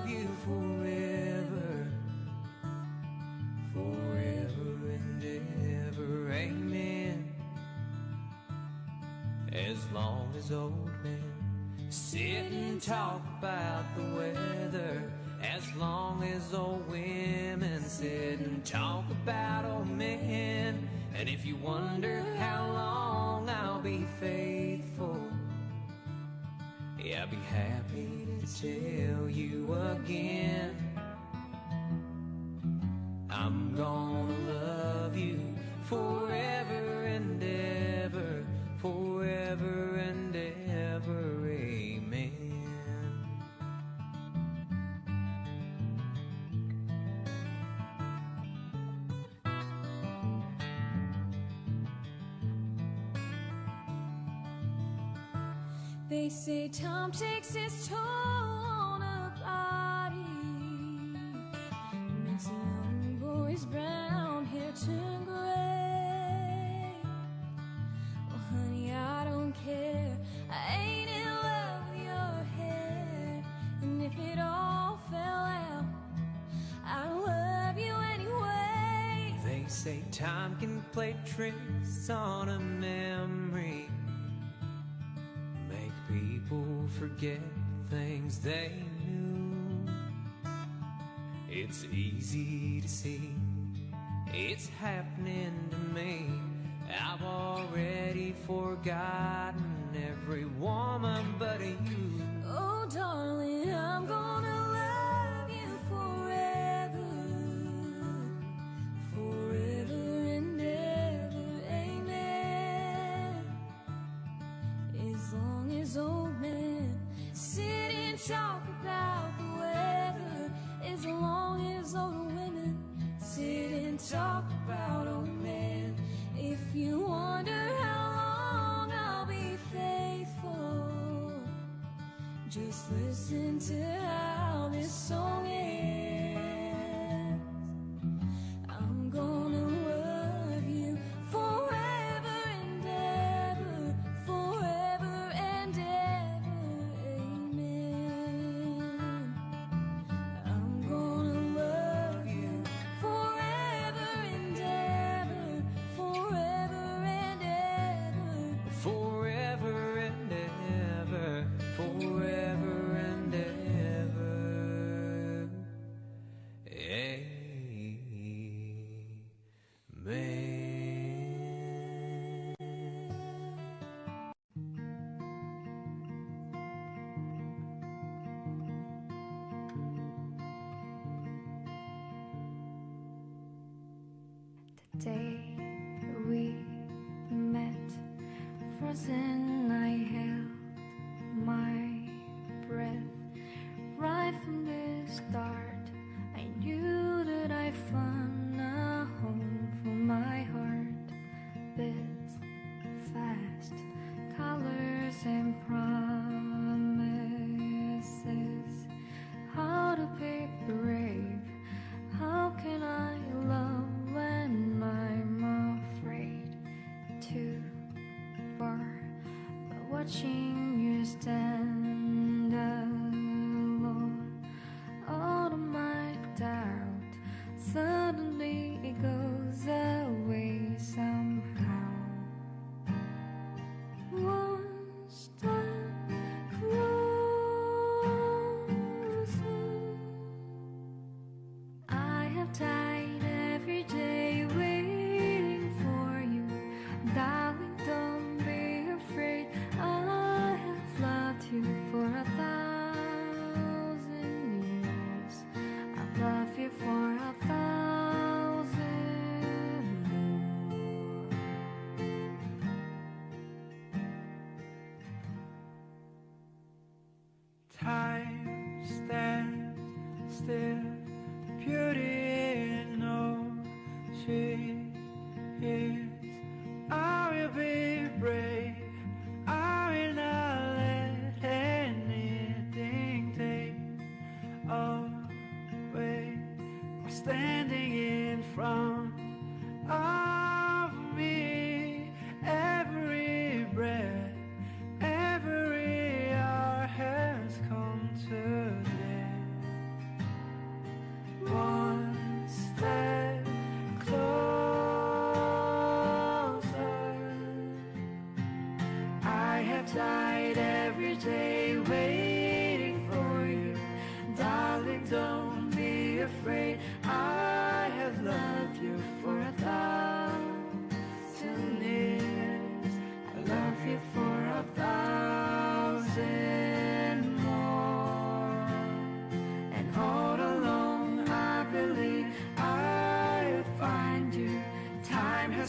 you forever, forever and ever, amen. As long as old men sit and talk about the weather, as long as old women sit and talk about old men. And if you wonder how long I'll be faithful, yeah, I'll be happy to tell you again. I'm gonna love you forever and ever, forever and ever, amen. They say time takes its toll on a body, makes a young boy's brown hair turn gray. Well, honey, I don't care, I ain't in love with your hair. And if it all fell out, I love you anyway. They say time can play tricks on a memory, make people forget things they knew. It's easy to see, it's happening to me. I've already forgotten every woman but you. Oh, darling, I'm gonna love you forever, forever and ever, amen. As long as old men sit and talk about the weather, as long as old women sit and talk about old men. If you wonder how long I'll be faithful, just listen to how this song ends. I'm gonna love you forever and ever, forever and ever, amen. I'm gonna love you forever and ever, forever and ever, Forever and ever, forever and ever, amen. The day we met, frozen, I held my breath. Right from the start, I knew that I found a home for my heart. Beat fast, colors and promises. How to be brave, how can I love when I'm afraid? Too far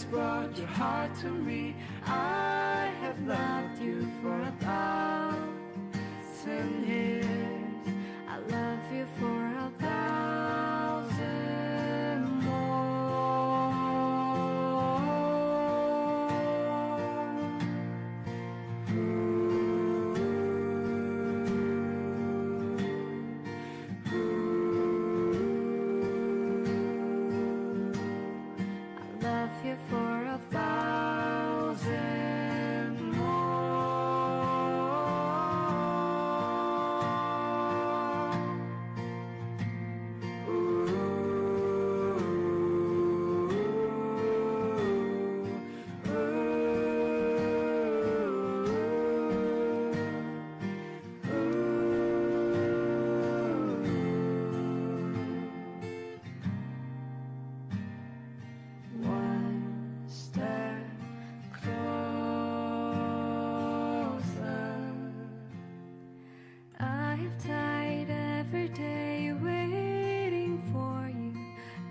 has brought your heart to me. I have loved you for 1,000 years. I love you for 1,000 more. I love you for 1,000 One step closer. I've died every day waiting for you.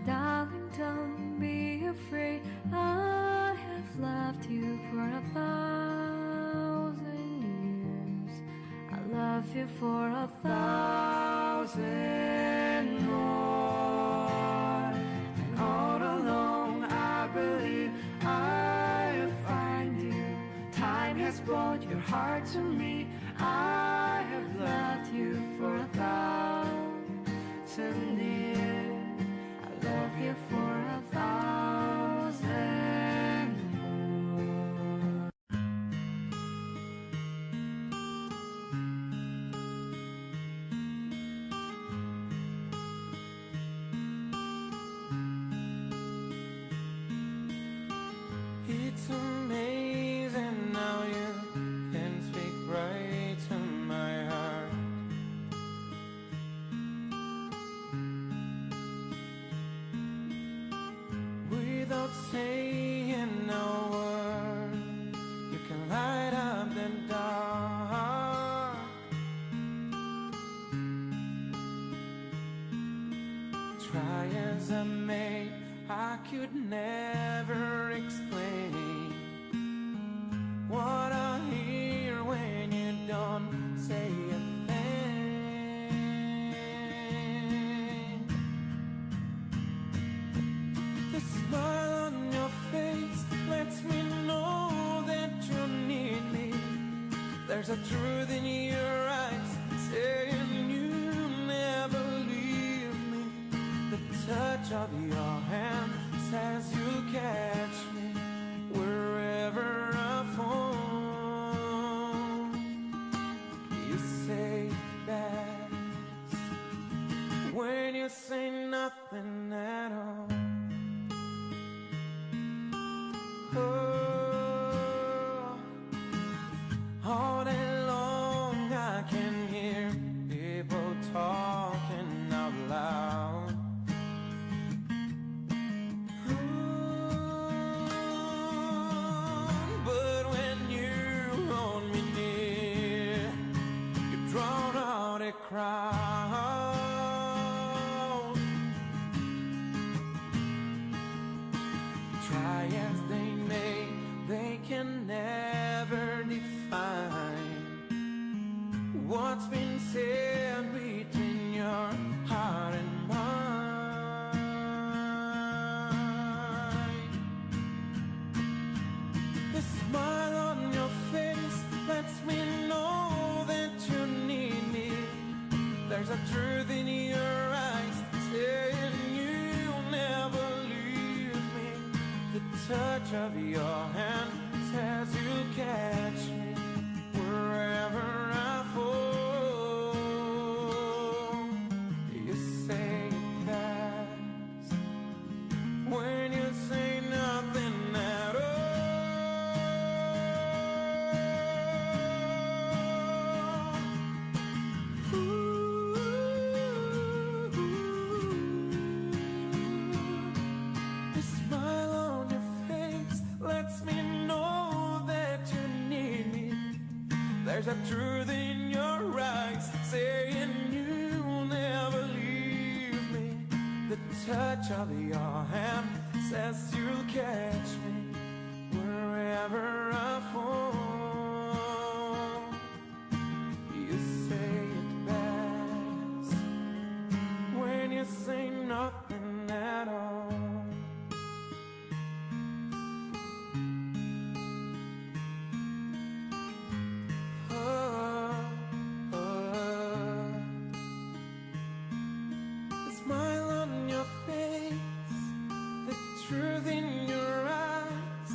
Darling, don't be afraid. I have loved you for 1,000 years. I love you for 1,000 more. And all along I believe I'll find you. Time has brought your heart to me. I have loved you for 1,000 years. I love you for 1,000 more. It's amazing how you can speak right to my heart. Without saying a word, you can light up the dark. Try as I may, I could never explain what I hear when you don't say a thing. The smile on your face lets me know that you need me. There's a truth in your eyes saying you never leave me. The touch of your hand says you'll catch me wherever I fall. You say best when you say nothing at all. Oh, all day long I can hear people talking out loud. But when you hold me near, you drown out a crowd. Try as they may, they can never define what's been said between your heart and mine. The smile on your face lets me know that you need me. There's a truth in your eyes saying you'll never leave me. The touch of your hand says you'll catch me wherever I fall. You say best when you say nothing at all. The smile on your face lets me know that you need me. There's a truth in your eyes saying you'll never leave me. The touch of your hand says you'll catch me say nothing at all. The smile on your face, the truth in your eyes,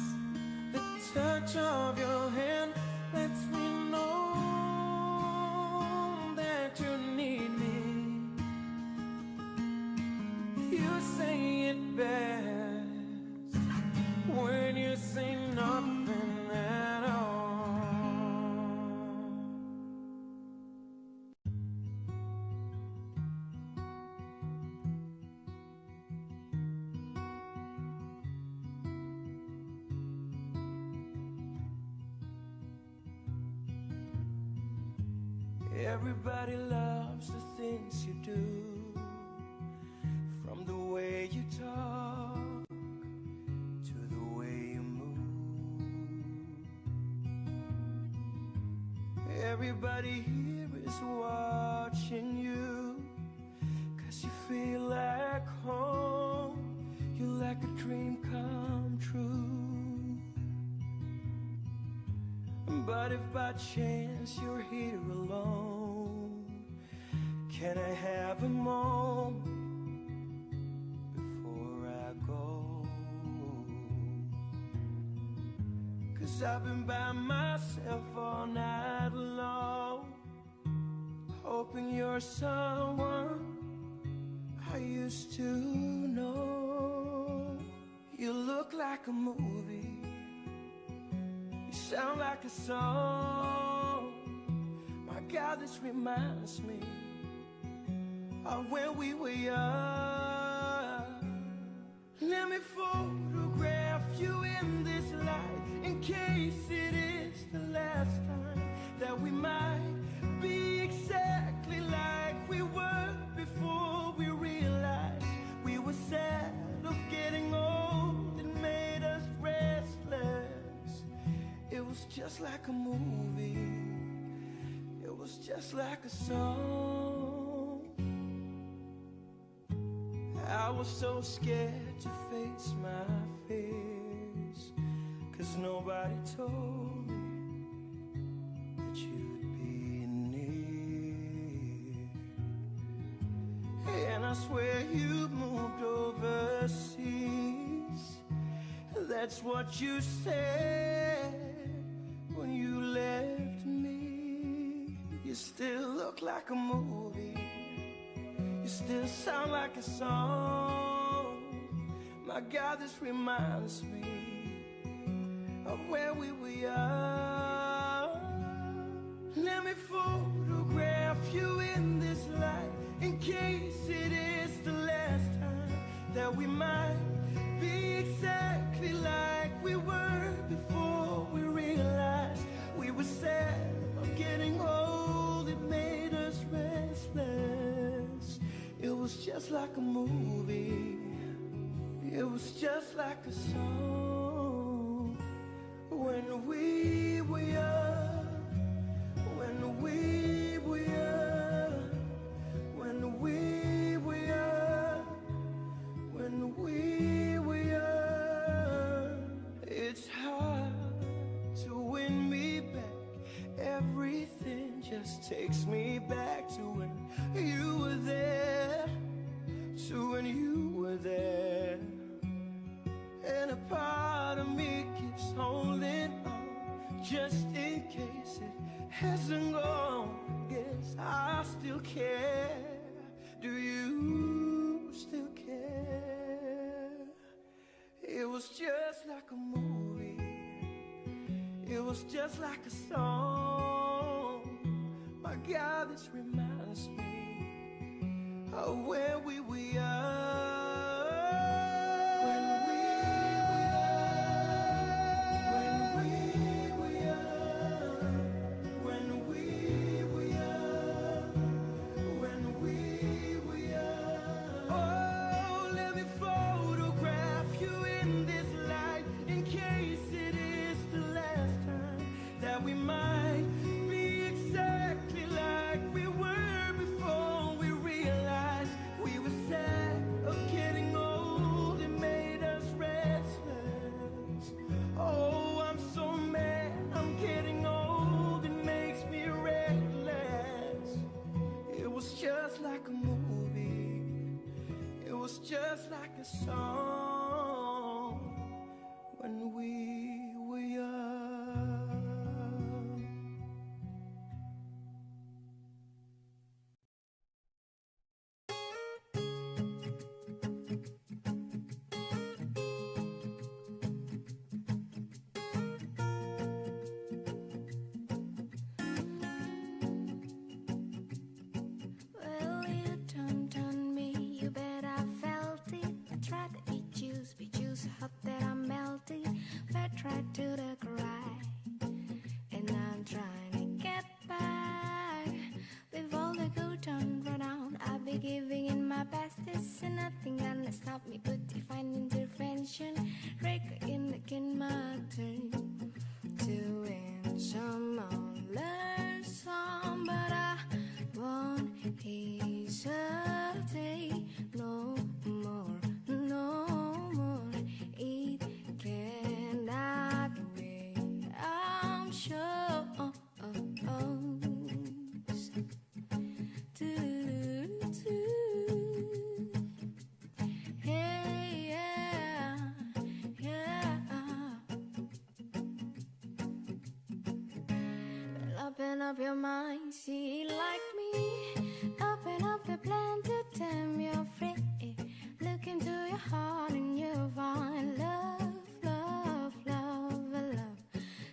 the touch of your hand lets me know that you need me. You say it best when you say nothing at all. Everybody loves the things you do, from the way you talk to the way you move. Everybody here is watching you, 'cause you feel like home. You're like a dream come true. But if by chance you're here alone, can I have a moment before I go? 'Cause I've been by myself all night long, hoping you're someone I used to know. You look like a movie, sound like a song. My God, this reminds me of when we were young. Let me photograph you in this light, in case it is the last time that we might be exactly like we were before we realized we were sad of getting old. It made us restless. It was just like a movie, it was just like a song. I was so scared to face my fears, 'cause nobody told me that you'd be near. And I swear you moved overseas, that's what you said when you left me. You still look like a movie, you still sound like a song. My God, this reminds me of where we were young. Let me photograph you in this light, in case it is the last time that we might be exactly like we were before we realized we were sad of getting old. It made us restless. It was just like a movie, it was just like a song. When we were young, when we were young, when we were young, when we were young. It's hard to win me back, everything just takes me back to when you were there, to when you were there. And a part of me keeps holding on, just in case it hasn't gone. Guess I still care. Do you still care? It was just like a movie, it was just like a song. My God, this reminds me of where we were young. We might be exactly like we were like a movie. It was just like a song when we were young. Well, you turned on me, you bet I felt it. I tried to be juice hot that I melted. I tried to cry, and I'm trying to get back. Before the good turn around, I'll be giving in my bestest, and nothing gonna stop me but divine intervention. Breaker in the kin my turn to win some on learn some, but I won't hesitate no more, no more. It cannot wait, I'm sure. Hey, yeah, yeah. Well, open up your mind, see like me. Open up the plan to tame your free. Look into your heart and you'll find love, love, love, love.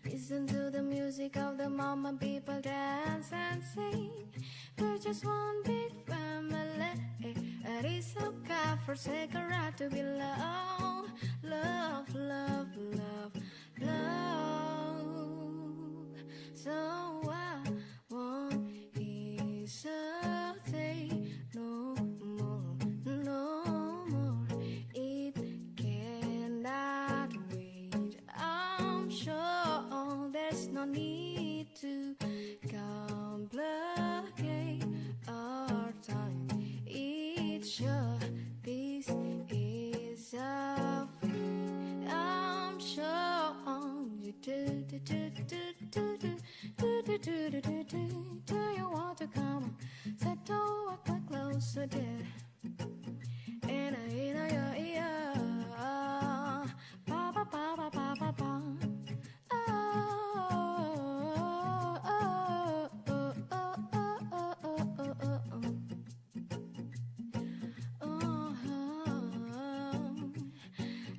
Listen to the music of the moment people dance and sing. We're just one big family. It is so God forsake a right to be loved. Love, love, love, love. So I won't hesitate no more, no more. It cannot wait. I'm sure there's no need to complicate our time. It's sure this is a fate. I'm sure do you want to come? Settle a bit closer, dear. In your ear. Ba ba ba ba ba ba ba.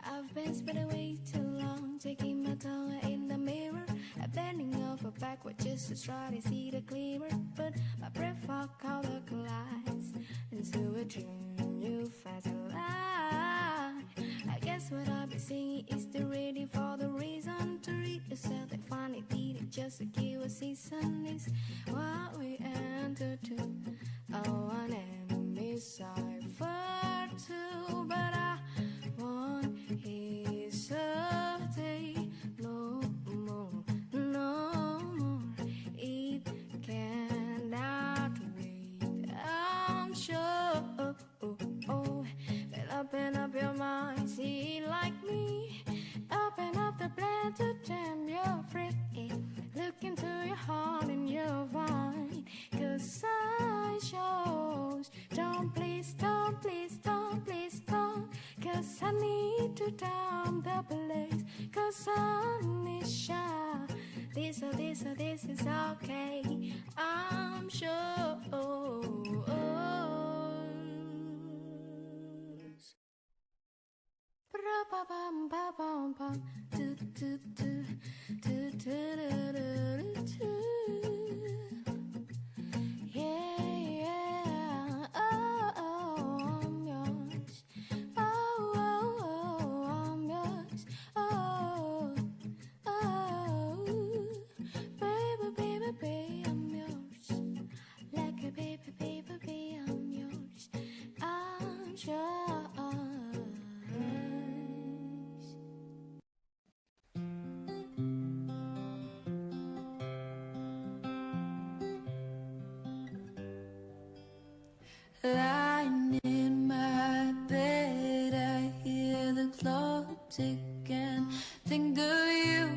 I've been spending way too long taking my tongue in the mirror, bending over backward just to try to see the clearer. But my breath all color collides into a dream you fast alive. I guess what I've been singing is the ready for the reason to read yourself and find it needed just to kill a season is what we enter to. Oh, an enemy cipher too, but I won't hesitate no more, no more. It cannot wait, I'm sure. Well, open up your mind, see like me. Open up the plan to tame your free. Look into your heart and you'll find. 'Cause I shows don't please, don't please, don't please, don't. 'Cause I need to down the place. 'Cause I'm shy. This is okay, I'm sure. Yeah, yeah, oh, I'm yours. Oh, I'm yours. Oh, baby, baby, baby, I'm yours. Like a baby, baby, baby, I'm yours. I'm yours. Lying in my bed, I hear the clock tick and think of you.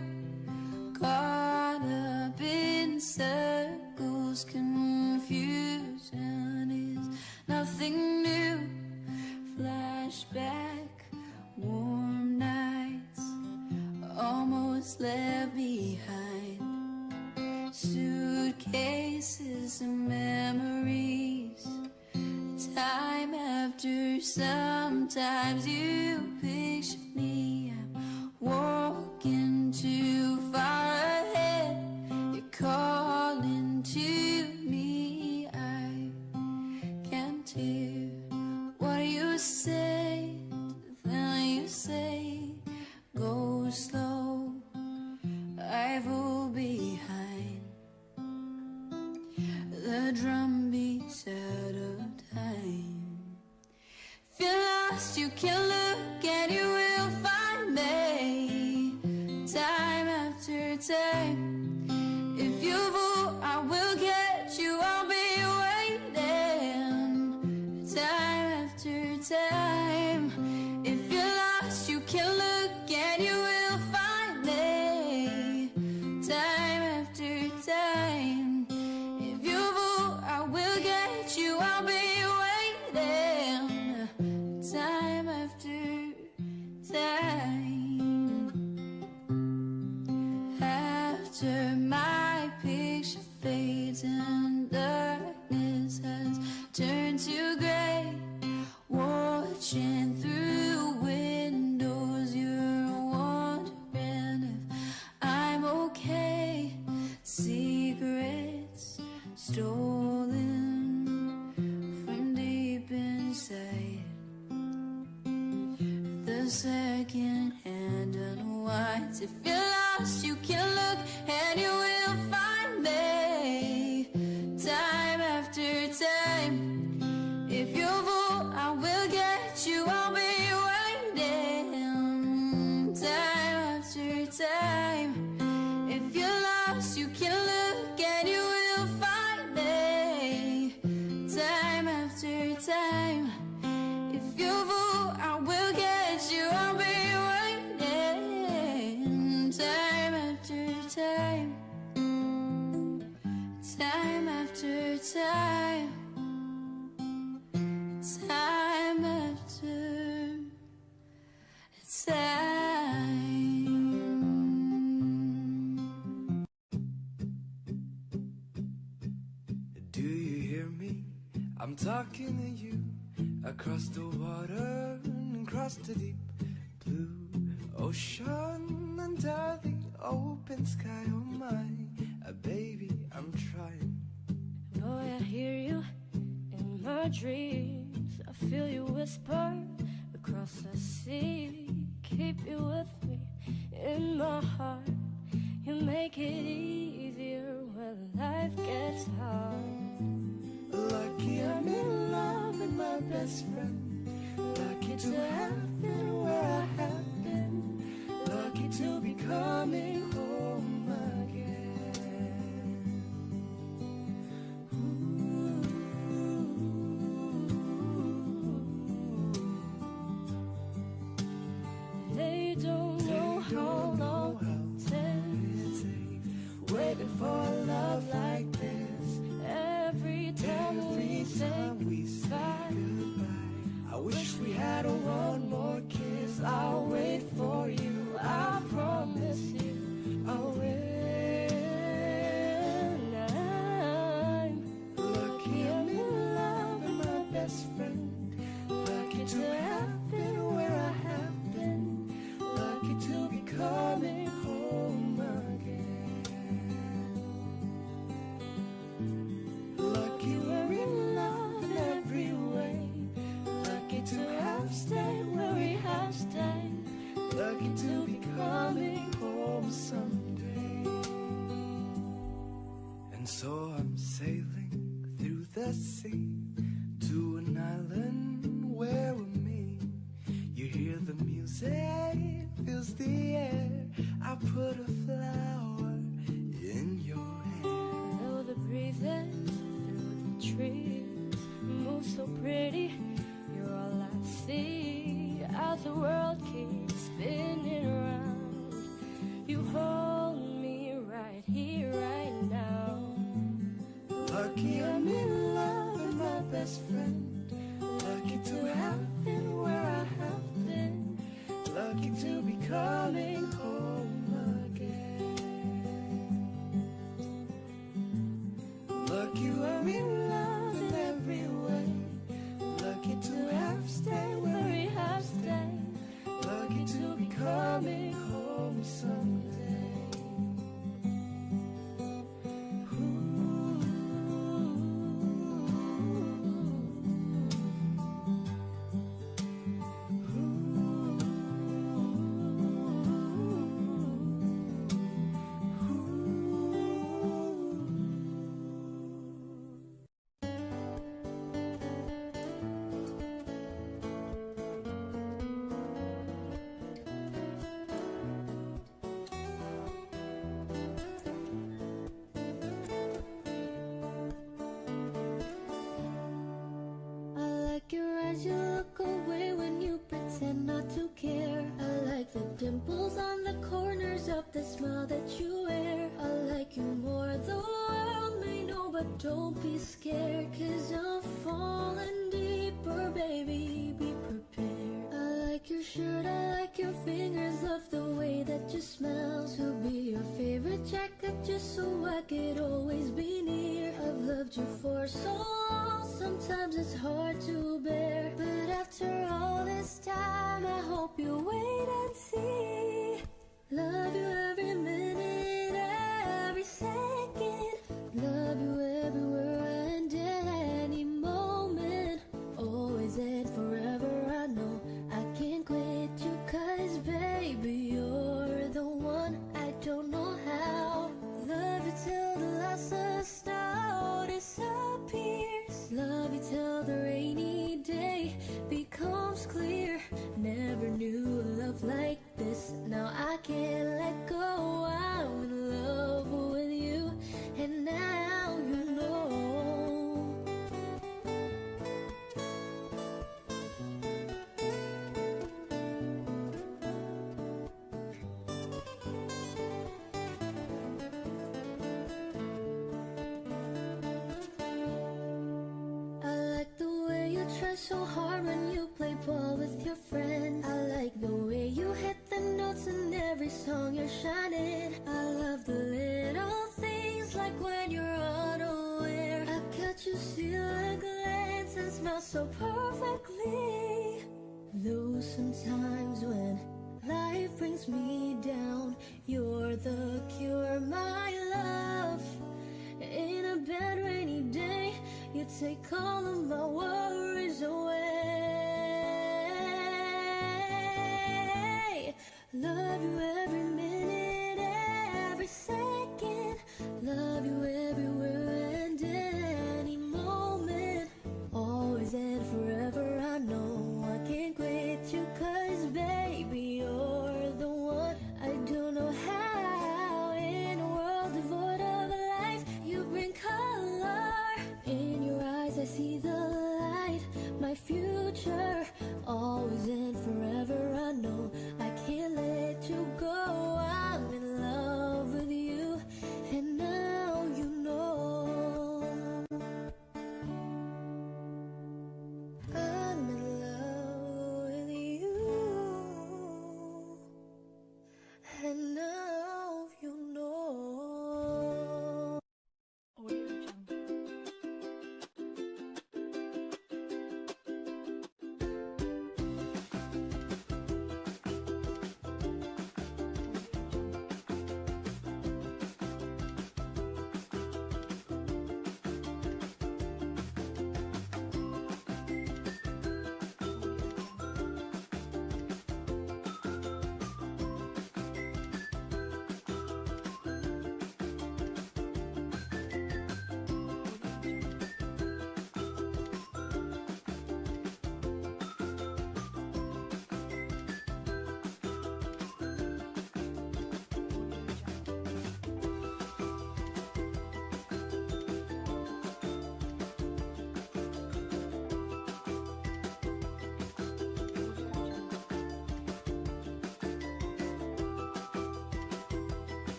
Caught up in circles, confusion is something new. Flashback, warm nights, almost left behind. Suitcases and memories. Time after, sometimes you picture me. I'm walking too far ahead. You're calling to me. I can't hear what you say. Then you say, go slow, I fall behind. The drum beats out of time. If you're lost, you can look and you will find me. Time after time. If you fall, I will get you. I'll be waiting. Time after time. If you're lost, you can look and you will find me. Time after time. If you fall, I will get you. I'll be waiting. Time after time. After my picture fades and darkness has turned to gray, watching through windows, you're wondering if I'm okay. Secrets stolen from deep inside. The second hand unwinds. If you're lost, you can look and you will find me. Time after time. If you fall, I will get you. I'll be waiting. Time after time. If you're lost, you can look and you will find me. Time after time. If you fall, I will get you. I'll be waiting. Time after time. Time after time. Time after time. Do you hear me? I'm talking to you across the water and across the deep blue ocean under the open sky. Oh my, baby, I'm trying. Boy, I hear you in my dreams. I feel you whisper across the sea. Keep you with me in my heart. You make it easier when life gets hard. Lucky I'm in love with my best friend. Lucky to have been where I have been. Lucky to be coming home again. They don't know how long it takes, waiting for a love like this. every time we say goodbye. I wish we had a one more kiss. I'll wait for you, I promise you. I'll wait. I'm Lucky I'm in love with my best friend. Lucky to have been where I have been. Lucky to be coming home again. Lucky we're in love in every way. Lucky to have stayed where we have stayed. Lucky to be coming home someday. And so I'm sailing through the sea to an island where we'll meet. You hear the music, fills the air. I put a flower in your hair. feel the breathing through the trees. Move so pretty, you're all I see. As the world keeps spinning around, you hold me right here, right now. Lucky I'm in love with my best friend. Lucky to have been where I have been. Lucky to be coming home again. Lucky we're in love in every way. Lucky to have stayed where we have stayed. Lucky to be coming home someday. You look away when you pretend not to care. I like the dimples on the corners of the smile that you wear. I like you more, the world may know, but don't be scared, 'cause I'm falling deeper, baby, be prepared. I like your shirt, I like your fingers, love the way that you smell. Who'll be your favorite jacket just so I could always be near. I've loved you for so long, sometimes it's hard to bear, but after all this time I hope you wait and see. Love you every minute, every second. Love you everywhere and any moment. Always and forever, I know I can't quit you, 'cause baby you're the one. I don't know how. Love you till the last star disappears. Love you till the rainy day becomes clear. Never knew love like this. Now I can't let go. I'm in love with you, and now you know. So hard when you play ball with your friends. I like the way you hit the notes in every song you're shining. I love the little things like when you're unaware. I catch you steal a glance and smell so perfectly. Though sometimes when life brings me down, you're the cure, my love. In a bad rainy day, you take all of my worries away. Love you every minute, every second. Love you everywhere and any moment. Always and forever, I know I can't quit you, 'cause baby you're the one. I don't know how in a world devoid of life you bring color. In your eyes I see the light.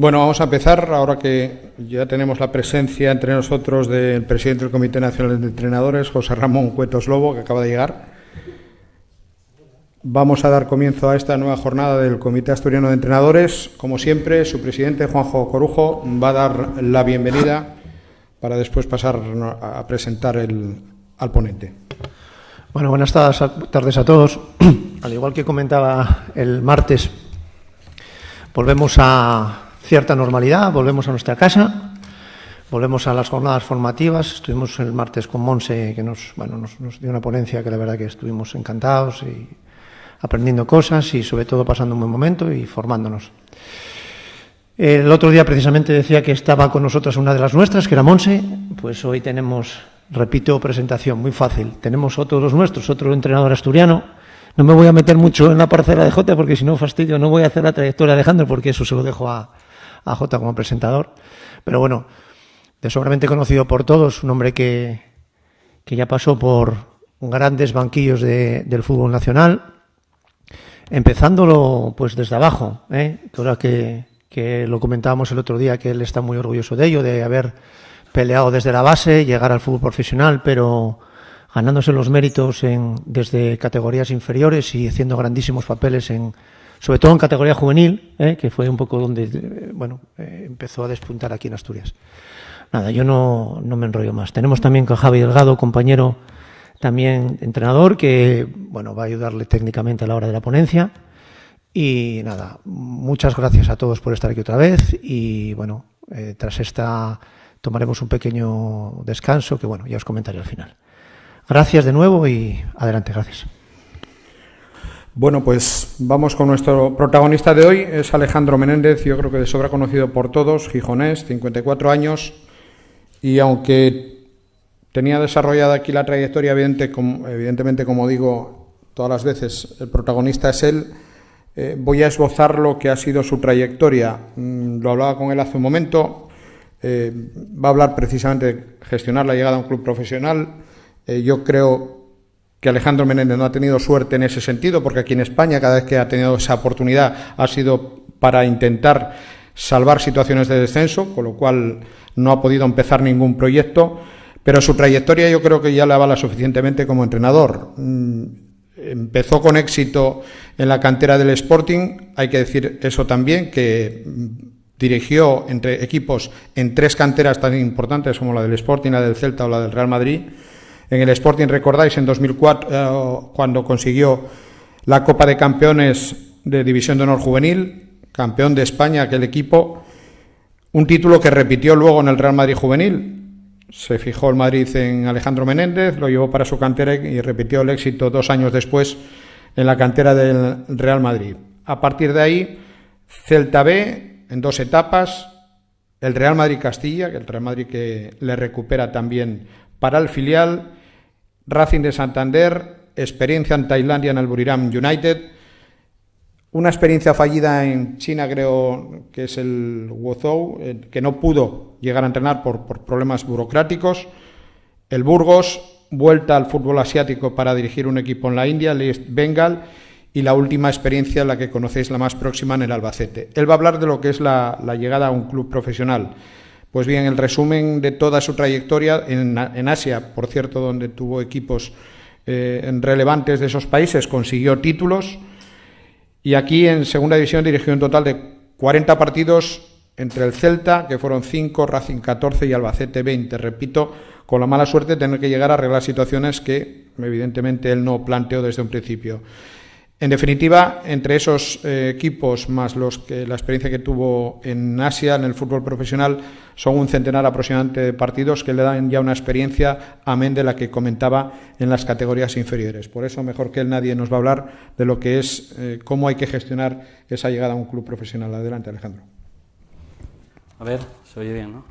Bueno, vamos a empezar, ahora que ya tenemos la presencia entre nosotros del presidente del Comité Nacional de Entrenadores, José Ramón Cuetos Lobo, que acaba de llegar. Vamos a dar comienzo a esta nueva jornada del Comité Asturiano de Entrenadores. Como siempre, su presidente, Juanjo Corujo, va a dar la bienvenida para después pasar a presentar al ponente. Bueno, buenas tardes a todos. Al igual que comentaba el martes, volvemos a cierta normalidad, volvemos a nuestra casa, volvemos a las jornadas formativas. Estuvimos el martes con Monse, que nos dio una ponencia que la verdad que estuvimos encantados y aprendiendo cosas y sobre todo pasando un buen momento y formándonos. El otro día precisamente decía que estaba con nosotras una de las nuestras, que era Monse. Pues hoy tenemos, repito, presentación muy fácil. Tenemos otro de los nuestros, otro entrenador asturiano. No me voy a meter mucho en la parcela de Jota porque si no fastidio, no voy a hacer la trayectoria de Alejandro porque eso se lo dejo a Jota como presentador. Pero bueno, de sobradamente conocido por todos, un hombre que ya pasó por grandes banquillos del fútbol nacional, empezándolo pues desde abajo, que ahora que lo comentábamos el otro día, que él está muy orgulloso de ello, de haber peleado desde la base, llegar al fútbol profesional, pero ganándose los méritos desde categorías inferiores y haciendo grandísimos papeles, sobre todo en categoría juvenil, que fue un poco donde empezó a despuntar aquí en Asturias. Nada, yo no me enrollo más. Tenemos también con Javi Delgado, compañero, también entrenador, que va a ayudarle técnicamente a la hora de la ponencia. Y nada, muchas gracias a todos por estar aquí otra vez y tras esta tomaremos un pequeño descanso que ya os comentaré al final. Gracias de nuevo y adelante, gracias. Bueno, pues vamos con nuestro protagonista de hoy, es Alejandro Menéndez, yo creo que de sobra conocido por todos, gijonés, 54 años, y aunque tenía desarrollada aquí la trayectoria, evidentemente, como digo todas las veces, el protagonista es él. Voy a esbozar lo que ha sido su trayectoria. Lo hablaba con él hace un momento. Va a hablar precisamente de gestionar la llegada a un club profesional. Yo creo que Alejandro Menéndez no ha tenido suerte en ese sentido, porque aquí en España, cada vez que ha tenido esa oportunidad, ha sido para intentar salvar situaciones de descenso, con lo cual no ha podido empezar ningún proyecto. Pero su trayectoria yo creo que ya le avala suficientemente como entrenador. Empezó con éxito en la cantera del Sporting, hay que decir eso también, que dirigió entre equipos en 3 canteras tan importantes como la del Sporting, la del Celta o la del Real Madrid. En el Sporting, recordáis, en 2004, cuando consiguió la Copa de Campeones de División de Honor Juvenil, campeón de España aquel equipo, un título que repitió luego en el Real Madrid Juvenil. Se fijó el Madrid en Alejandro Menéndez, lo llevó para su cantera y repitió el éxito 2 años después en la cantera del Real Madrid. A partir de ahí, Celta B en 2 etapas, el Real Madrid Castilla, que el Real Madrid que le recupera también para el filial, Racing de Santander, experiencia en Tailandia en el Buriram United, una experiencia fallida en China, creo que es el Wuzhou, que no pudo llegar a entrenar por problemas burocráticos. El Burgos, vuelta al fútbol asiático para dirigir un equipo en la India, el East Bengal, y la última experiencia, la que conocéis la más próxima, en el Albacete. Él va a hablar de lo que es la llegada a un club profesional. Pues bien, el resumen de toda su trayectoria en Asia, por cierto, donde tuvo equipos relevantes de esos países, consiguió títulos. Y aquí en segunda división dirigió un total de 40 partidos entre el Celta, que fueron 5, Racing 14 y Albacete 20. Repito, con la mala suerte de tener que llegar a arreglar situaciones que evidentemente él no planteó desde un principio. En definitiva, entre esos equipos más la experiencia que tuvo en Asia, en el fútbol profesional, son un centenar aproximadamente de partidos que le dan ya una experiencia, amén de la que comentaba en las categorías inferiores. Por eso, mejor que él, nadie nos va a hablar de lo que es cómo hay que gestionar esa llegada a un club profesional. Adelante, Alejandro. A ver, se oye bien, ¿no?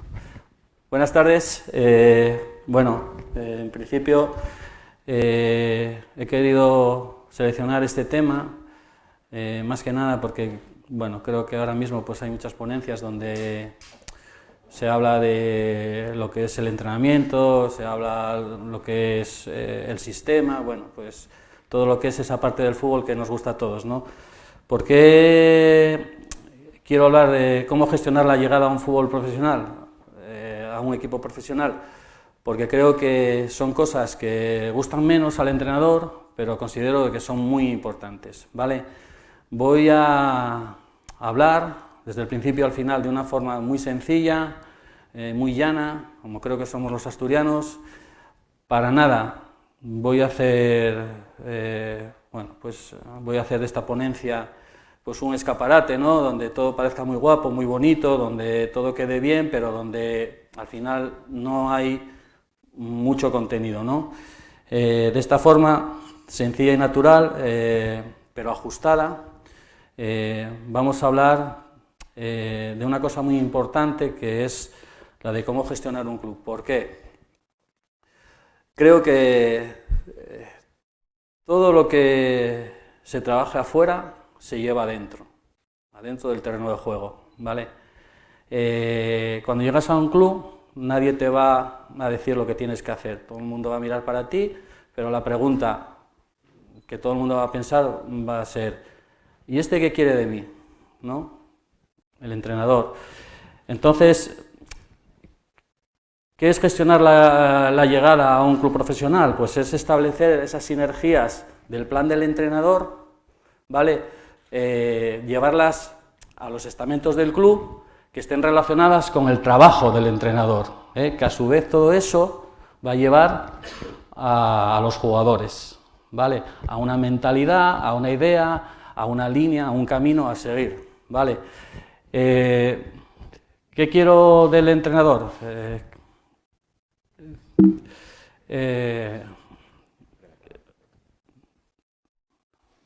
Buenas tardes. En principio he querido seleccionar este tema, más que nada porque, creo que ahora mismo pues hay muchas ponencias donde se habla de lo que es el entrenamiento, se habla lo que es el sistema, pues todo lo que es esa parte del fútbol que nos gusta a todos, ¿no? ¿Por qué quiero hablar de cómo gestionar la llegada a un fútbol profesional, a un equipo profesional, porque creo que son cosas que gustan menos al entrenador, pero considero que son muy importantes, ¿vale? Voy a hablar desde el principio al final de una forma muy sencilla, muy llana, como creo que somos los asturianos. Para nada voy a hacer, voy a hacer de esta ponencia pues un escaparate, ¿no? Donde todo parezca muy guapo, muy bonito, donde todo quede bien, pero donde al final no hay mucho contenido, ¿no? De esta forma, sencilla y natural, pero ajustada, vamos a hablar de una cosa muy importante, que es la de cómo gestionar un club. ¿Por qué? Creo que todo lo que se trabaja afuera se lleva adentro del terreno de juego, ¿vale? Cuando llegas a un club, nadie te va a decir lo que tienes que hacer, todo el mundo va a mirar para ti, pero la pregunta que todo el mundo va a pensar va a ser: ¿y este qué quiere de mí? ¿No? El entrenador. Entonces, ¿qué es gestionar la llegada a un club profesional? Pues es establecer esas sinergias del plan del entrenador, ¿vale? Llevarlas a los estamentos del club que estén relacionadas con el trabajo del entrenador, que a su vez todo eso va a llevar a los jugadores, ¿vale? A una mentalidad, a una idea, a una línea, a un camino a seguir, ¿vale? ¿Qué quiero del entrenador?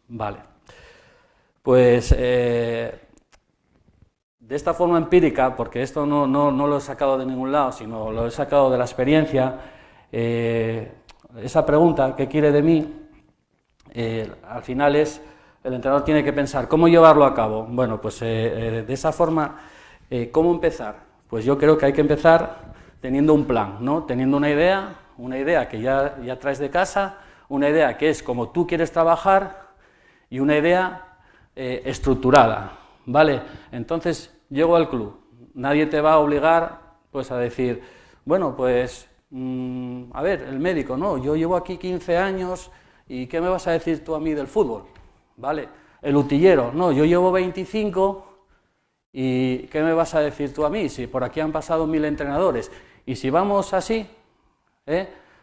Vale, pues de esta forma empírica, porque esto no lo he sacado de ningún lado, sino lo he sacado de la experiencia, esa pregunta, ¿qué quiere de mí? Al final el entrenador tiene que pensar, ¿cómo llevarlo a cabo? Bueno, pues de esa forma, ¿cómo empezar? Pues yo creo que hay que empezar teniendo un plan, ¿no? Teniendo una idea que ya traes de casa, una idea que es como tú quieres trabajar y una idea estructurada, ¿vale? Entonces, llego al club, nadie te va a obligar pues a decir, bueno, pues, a ver, el médico, no, yo llevo aquí 15 años y ¿qué me vas a decir tú a mí del fútbol? ¿Vale? El utillero, no, yo llevo 25 y ¿qué me vas a decir tú a mí? Si por aquí han pasado 1000 entrenadores. Y si vamos así,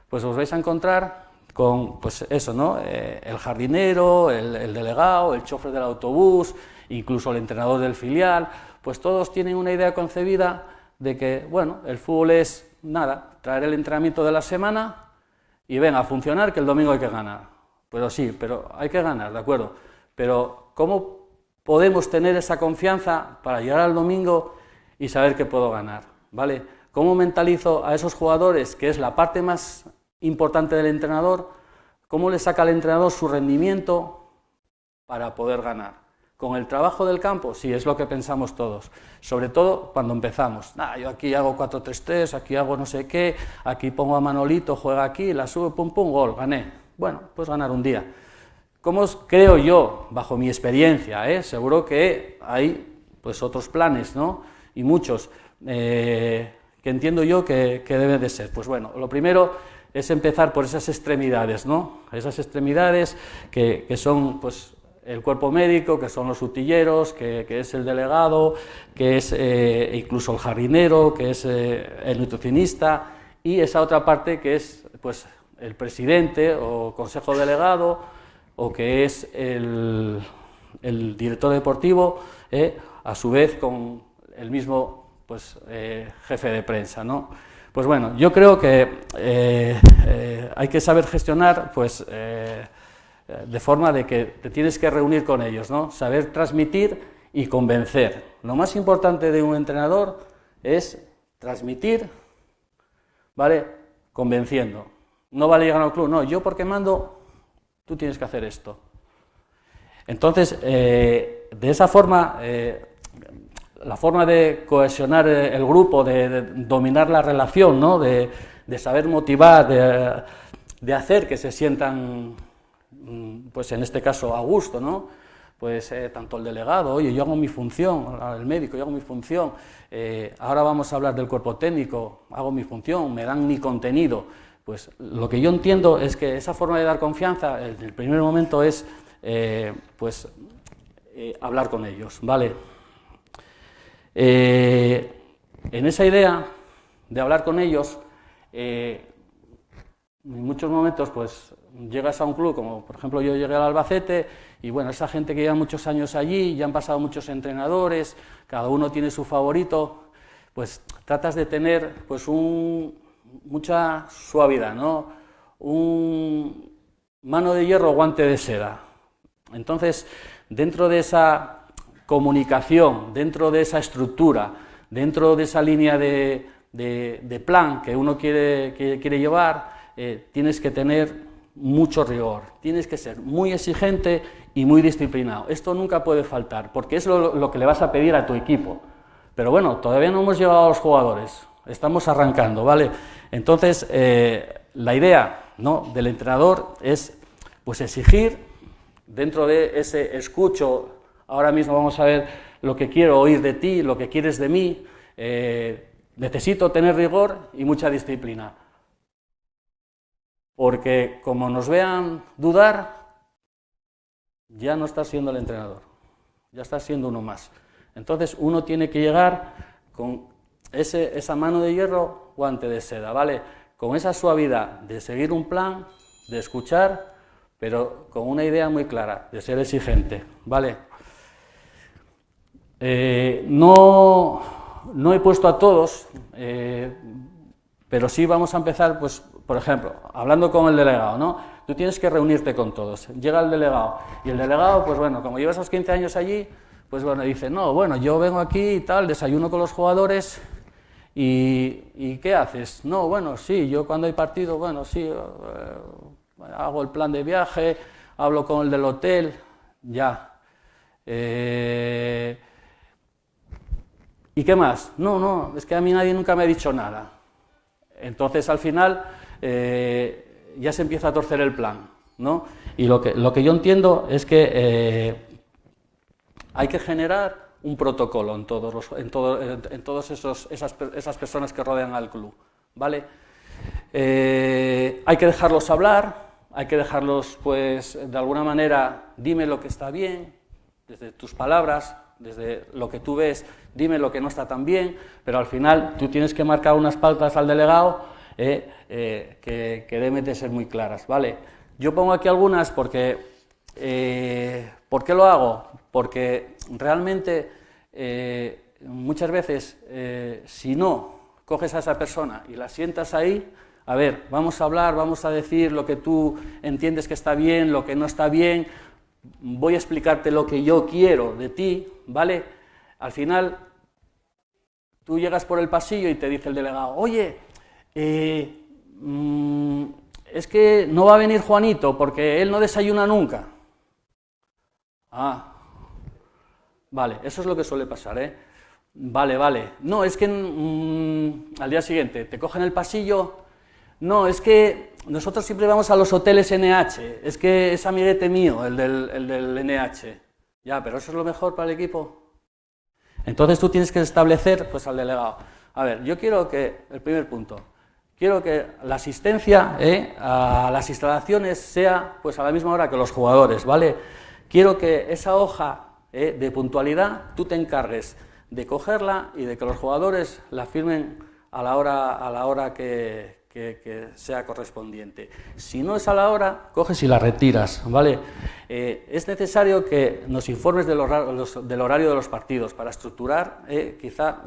pues os vais a encontrar con, pues eso, ¿no? El jardinero, el delegado, el chofer del autobús, incluso el entrenador del filial, pues todos tienen una idea concebida de que, bueno, el fútbol es nada, traer el entrenamiento de la semana y venga a funcionar, que el domingo hay que ganar. Pero sí, pero hay que ganar, ¿de acuerdo? Pero ¿cómo podemos tener esa confianza para llegar al domingo y saber que puedo ganar? ¿Vale? ¿Cómo mentalizo a esos jugadores, que es la parte más importante del entrenador? ¿Cómo le saca al entrenador su rendimiento para poder ganar? ¿Con el trabajo del campo? Sí, es lo que pensamos todos, sobre todo cuando empezamos. Yo aquí hago 4-3-3, aquí hago no sé qué, aquí pongo a Manolito, juega aquí, la sube, pum, pum, gol, gané. Bueno, pues ganar un día. ¿Cómo creo yo, bajo mi experiencia? Seguro que hay pues otros planes, ¿no? Y muchos, que entiendo yo que deben de ser. Pues bueno, lo primero es empezar por esas extremidades, ¿no? Esas extremidades que son, pues, el cuerpo médico, que son los utilleros, que es el delegado, que es incluso el jardinero, que es el nutricionista, y esa otra parte que es, pues, el presidente o consejo delegado, o que es el director deportivo, a su vez con el mismo, pues, jefe de prensa, ¿no? Pues bueno, yo creo que hay que saber gestionar, pues, de forma de que te tienes que reunir con ellos, ¿no? Saber transmitir y convencer. Lo más importante de un entrenador es transmitir, ¿vale? Convenciendo. No vale llegar al club, no, yo porque mando, tú tienes que hacer esto. Entonces, de esa forma, la forma de cohesionar el grupo, de dominar la relación, ¿no? De saber motivar, de hacer que se sientan, pues en este caso, a gusto, ¿no? pues tanto el delegado, oye, yo hago mi función, el médico, yo hago mi función, ahora vamos a hablar del cuerpo técnico, hago mi función, me dan mi contenido. Pues lo que yo entiendo es que esa forma de dar confianza, en el primer momento es, hablar con ellos, ¿vale? En esa idea de hablar con ellos, en muchos momentos, pues, llegas a un club, como por ejemplo yo llegué al Albacete, y bueno, esa gente que lleva muchos años allí, ya han pasado muchos entrenadores, cada uno tiene su favorito, pues tratas de tener pues mucha suavidad, ¿no? Un mano de hierro, guante de seda. Entonces, dentro de esa comunicación, dentro de esa estructura, dentro de esa línea de plan que uno quiere llevar, tienes que tener mucho rigor, tienes que ser muy exigente y muy disciplinado. Esto nunca puede faltar, porque es lo que le vas a pedir a tu equipo. Pero bueno, todavía no hemos llegado a los jugadores, estamos arrancando, ¿vale? Entonces, la idea, ¿no?, del entrenador es pues exigir dentro de ese escucho. Ahora mismo vamos a ver lo que quiero oír de ti, lo que quieres de mí. Necesito tener rigor y mucha disciplina. Porque como nos vean dudar, ya no estás siendo el entrenador, ya estás siendo uno más. Entonces uno tiene que llegar con esa mano de hierro, guante de seda, ¿vale? Con esa suavidad de seguir un plan, de escuchar, pero con una idea muy clara, de ser exigente, ¿vale? No he puesto a todos, pero sí vamos a empezar, pues, por ejemplo, hablando con el delegado, ¿no? Tú tienes que reunirte con todos. Llega el delegado, y el delegado, pues bueno, como llevas esos 15 años allí, pues bueno, dice, no, bueno, yo vengo aquí y tal, desayuno con los jugadores, y ¿qué haces? No, bueno, sí, yo cuando hay partido, bueno, sí, hago el plan de viaje, hablo con el del hotel, ya. ¿Y qué más? No, es que a mí nadie nunca me ha dicho nada. Entonces, al final, ya se empieza a torcer el plan, ¿no? Y lo que yo entiendo es que hay que generar un protocolo en todas esas personas que rodean al club, ¿vale? Hay que dejarlos hablar, hay que dejarlos, pues, de alguna manera, dime lo que está bien, desde tus palabras, desde lo que tú ves, dime lo que no está tan bien, pero al final tú tienes que marcar unas pautas al delegado que deben de ser muy claras, ¿vale? Yo pongo aquí algunas porque, ¿por qué lo hago? Porque realmente muchas veces si no coges a esa persona y la sientas ahí, a ver, vamos a hablar, vamos a decir lo que tú entiendes que está bien, lo que no está bien, voy a explicarte lo que yo quiero de ti, ¿vale? Al final, tú llegas por el pasillo y te dice el delegado, oye, es que no va a venir Juanito porque él no desayuna nunca. Ah, vale, eso es lo que suele pasar, ¿eh? Vale. No, es que al día siguiente te cogen el pasillo. No, es que nosotros siempre vamos a los hoteles NH, es que es amiguete mío, el del NH. Ya, pero eso es lo mejor para el equipo. Entonces tú tienes que establecer, pues, al delegado. A ver, yo quiero que, el primer punto, quiero que la asistencia a las instalaciones sea, pues, a la misma hora que los jugadores, ¿vale? Quiero que esa hoja de puntualidad tú te encargues de cogerla y de que los jugadores la firmen a la hora que sea correspondiente. Si no es a la hora, coges y la retiras, ¿vale? Es necesario que nos informes del horario de los partidos para estructurar, quizá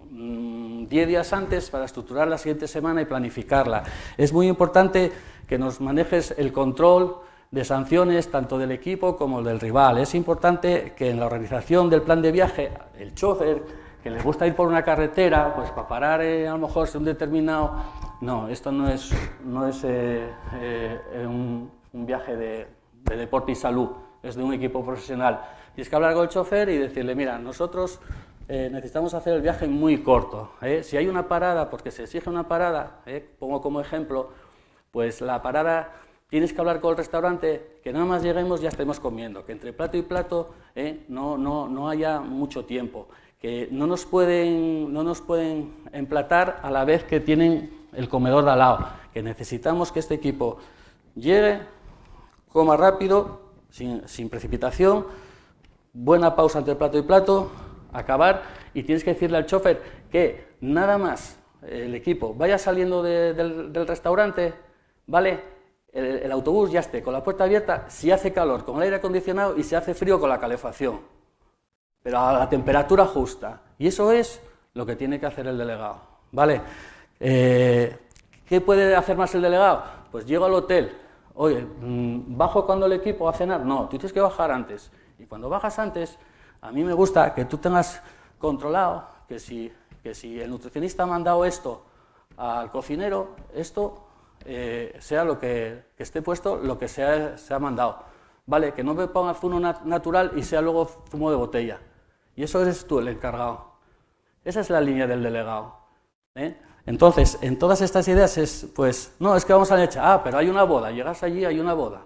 10 días antes, para estructurar la siguiente semana y planificarla. Es muy importante que nos manejes el control de sanciones tanto del equipo como del rival. Es importante que en la organización del plan de viaje, el chofer, que les gusta ir por una carretera, pues para parar a lo mejor un determinado... No, esto no es un viaje de deporte y salud, es de un equipo profesional. Tienes que hablar con el chofer y decirle, mira, nosotros necesitamos hacer el viaje muy corto. Si hay una parada, porque se exige una parada, pongo como ejemplo, pues la parada tienes que hablar con el restaurante, que nada más lleguemos ya estemos comiendo, que entre plato y plato no haya mucho tiempo, que no nos pueden emplatar a la vez que tienen el comedor de al lado, que necesitamos que este equipo llegue, coma rápido, sin precipitación, buena pausa entre plato y plato, acabar, y tienes que decirle al chofer que nada más el equipo vaya saliendo del restaurante, ¿vale? El autobús ya esté con la puerta abierta, si hace calor con el aire acondicionado y si hace frío con la calefacción, pero a la temperatura justa. Y eso es lo que tiene que hacer el delegado, ¿vale? ¿Qué puede hacer más el delegado? Pues llego al hotel, oye, ¿bajo cuando el equipo va a cenar? No, tú tienes que bajar antes. Y cuando bajas antes, a mí me gusta que tú tengas controlado que si el nutricionista ha mandado esto al cocinero, esto sea lo que esté puesto, lo que se ha mandado. Vale, que no me pongas zumo natural y sea luego zumo de botella. Y eso eres tú el encargado. Esa es la línea del delegado. Entonces, en todas estas ideas es, pues, no, es que vamos a la leche. Ah, pero hay una boda, llegas allí, hay una boda.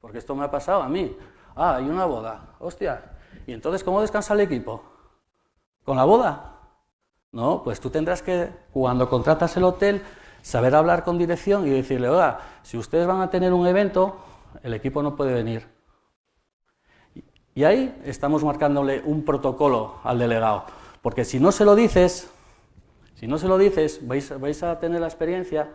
Porque esto me ha pasado a mí. Ah, hay una boda, hostia. ¿Y entonces cómo descansa el equipo? ¿Con la boda? No, pues tú tendrás que, cuando contratas el hotel, saber hablar con dirección y decirle, oiga, si ustedes van a tener un evento, el equipo no puede venir. Y ahí estamos marcándole un protocolo al delegado, porque si no se lo dices, vais a tener la experiencia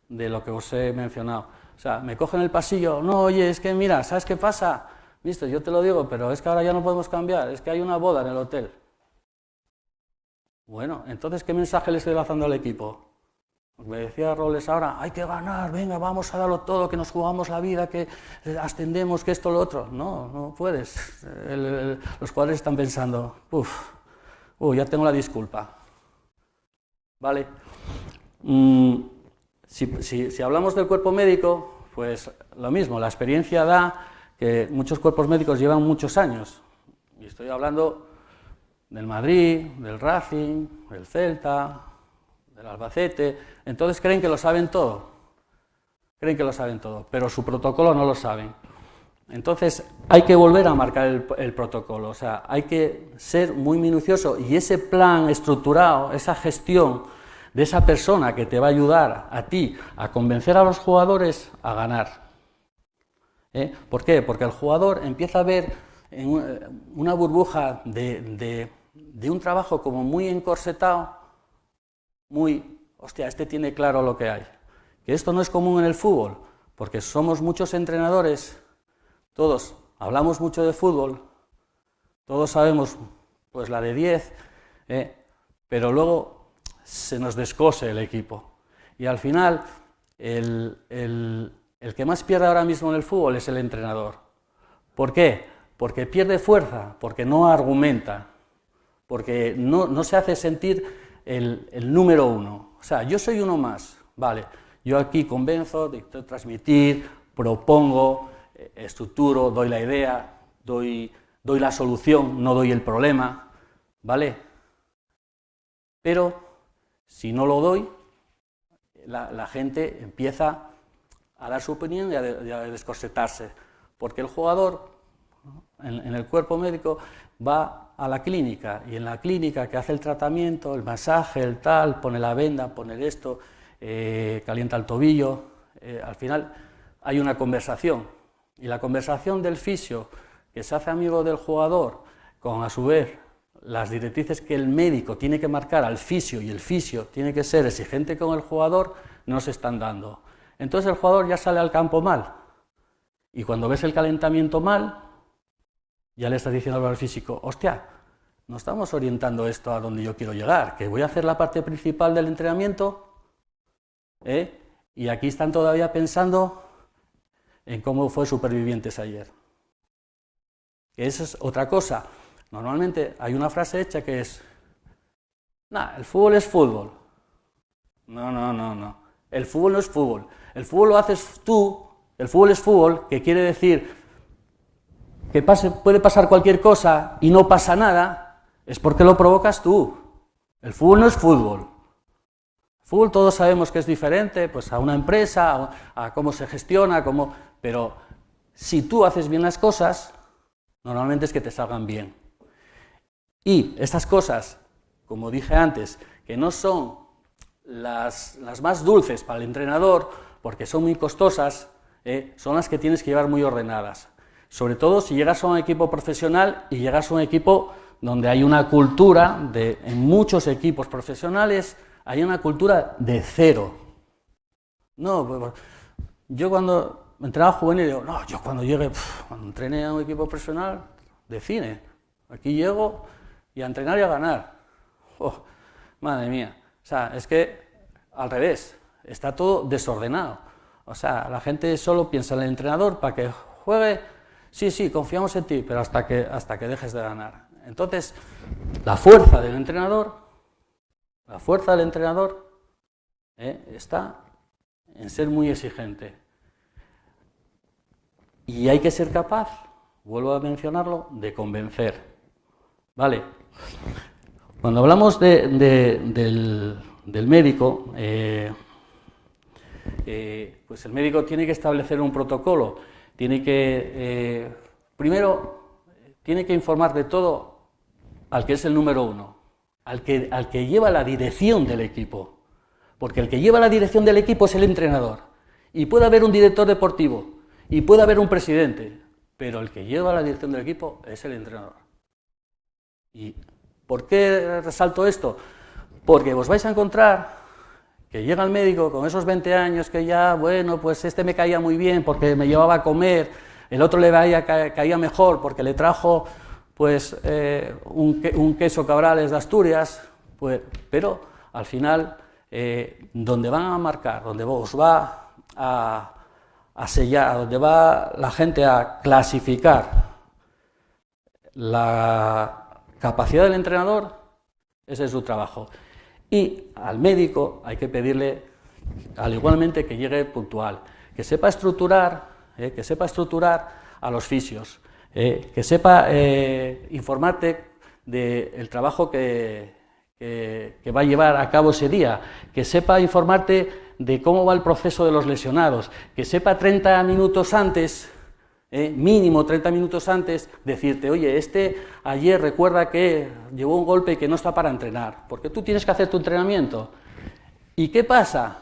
de lo que os he mencionado. O sea, me cogen el pasillo, no, oye, es que mira, ¿sabes qué pasa? Viste, yo te lo digo, pero es que ahora ya no podemos cambiar, es que hay una boda en el hotel. Bueno, entonces, ¿qué mensaje le estoy lanzando al equipo? Me decía Robles ahora, hay que ganar, venga, vamos a darlo todo, que nos jugamos la vida, que ascendemos, que esto, lo otro. No, no puedes. Los jugadores están pensando, ya tengo la disculpa. ¿Vale? Si hablamos del cuerpo médico, pues lo mismo, la experiencia da que muchos cuerpos médicos llevan muchos años. Y estoy hablando del Madrid, del Racing, del Celta, del Albacete. Entonces creen que lo saben todo. Pero su protocolo no lo saben. Entonces hay que volver a marcar el protocolo, o sea, hay que ser muy minucioso y ese plan estructurado, esa gestión de esa persona que te va a ayudar a ti a convencer a los jugadores a ganar. ¿Por qué? Porque el jugador empieza a ver en una burbuja de un trabajo como muy encorsetado, hostia, este tiene claro lo que hay. Que esto no es común en el fútbol, porque somos muchos entrenadores, todos hablamos mucho de fútbol, todos sabemos pues la de 10, pero luego se nos descose el equipo. Y al final, el que más pierde ahora mismo en el fútbol es el entrenador. ¿Por qué? Porque pierde fuerza, porque no argumenta, porque no se hace sentir el número uno. O sea, yo soy uno más, vale, yo aquí convenzo, dicto transmitir, propongo, estructuro, doy la idea, doy la solución, no doy el problema, ¿vale? Pero si no lo doy, la gente empieza a dar su opinión y a descorsetarse, porque el jugador en el cuerpo médico va a la clínica, y en la clínica que hace el tratamiento, el masaje, el tal, pone la venda, pone esto, calienta el tobillo, al final hay una conversación, y la conversación del fisio, que se hace amigo del jugador, con a su vez las directrices que el médico tiene que marcar al fisio, y el fisio tiene que ser exigente con el jugador, no se están dando. Entonces el jugador ya sale al campo mal, y cuando ves el calentamiento mal, ya le estás diciendo al físico, hostia, no estamos orientando esto a donde yo quiero llegar, que voy a hacer la parte principal del entrenamiento, y aquí están todavía pensando en cómo fue Supervivientes ayer. Esa es otra cosa. Normalmente hay una frase hecha que es, el fútbol es fútbol. No. El fútbol no es fútbol. El fútbol lo haces tú, el fútbol es fútbol, que quiere decir que puede pasar cualquier cosa y no pasa nada, es porque lo provocas tú. El fútbol no es fútbol. Fútbol todos sabemos que es diferente, pues a una empresa, a cómo se gestiona, pero si tú haces bien las cosas, normalmente es que te salgan bien. Y estas cosas, como dije antes, que no son las más dulces para el entrenador, porque son muy costosas, son las que tienes que llevar muy ordenadas. Sobre todo si llegas a un equipo profesional y llegas a un equipo donde hay una cultura, en muchos equipos profesionales, hay una cultura de cero. No, yo cuando entrenaba juvenil, digo, no, yo cuando entrené a un equipo profesional de cine, aquí llego y a entrenar y a ganar. Oh, madre mía. O sea, es que al revés, está todo desordenado. O sea, la gente solo piensa en el entrenador para que juegue, sí, confiamos en ti, pero hasta que dejes de ganar. Entonces, la fuerza del entrenador está en ser muy exigente. Y hay que ser capaz, vuelvo a mencionarlo, de convencer. ¿Vale? Cuando hablamos del médico, pues el médico tiene que establecer un protocolo, primero tiene que informar de todo al que es el número uno, al que lleva la dirección del equipo, porque el que lleva la dirección del equipo es el entrenador, y puede haber un director deportivo, y puede haber un presidente, pero el que lleva la dirección del equipo es el entrenador. ¿Y por qué resalto esto? Porque os vais a encontrar que llega el médico con esos 20 años que ya, bueno, pues este me caía muy bien porque me llevaba a comer, el otro le caía mejor porque le trajo pues un queso Cabrales de Asturias, pues, pero al final donde van a marcar, donde os va a sellar, donde va la gente a clasificar la capacidad del entrenador, ese es su trabajo. Y al médico hay que pedirle, al igualmente, que llegue puntual, que sepa estructurar a los fisios, que sepa informarte del trabajo que va a llevar a cabo ese día, que sepa informarte de cómo va el proceso de los lesionados, que sepa 30 minutos antes, mínimo 30 minutos antes, decirte, oye, ayer recuerda que llevó un golpe y que no está para entrenar, porque tú tienes que hacer tu entrenamiento. ¿Y qué pasa?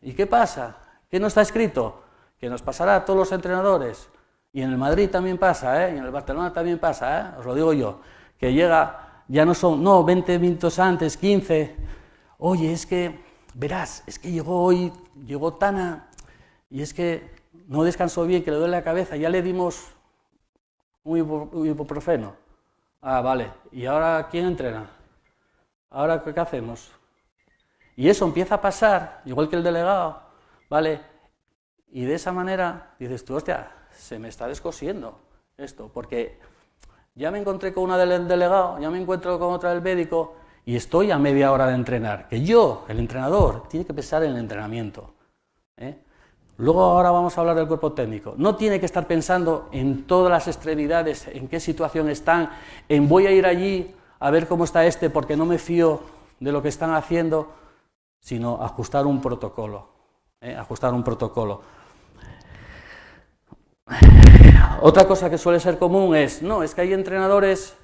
¿Qué no está escrito? Que nos pasará a todos los entrenadores, y en el Madrid también pasa, y en el Barcelona también pasa, os lo digo yo, que llega, ya no son, 20 minutos antes, 15, oye, es que, verás, es que llegó Tana, y es que no descansó bien, que le duele la cabeza, ya le dimos un ibuprofeno. Ah, vale, ¿y ahora quién entrena? ¿Ahora qué hacemos? Y eso empieza a pasar, igual que el delegado, ¿vale? Y de esa manera dices tú, hostia, se me está descosiendo esto, porque ya me encontré con una del delegado, ya me encuentro con otra del médico, y estoy a media hora de entrenar, que yo, el entrenador, tiene que pensar en el entrenamiento, Luego ahora vamos a hablar del cuerpo técnico. No tiene que estar pensando en todas las extremidades, en qué situación están, en voy a ir allí a ver cómo está porque no me fío de lo que están haciendo, sino ajustar un protocolo. Otra cosa que suele ser común es que hay entrenadores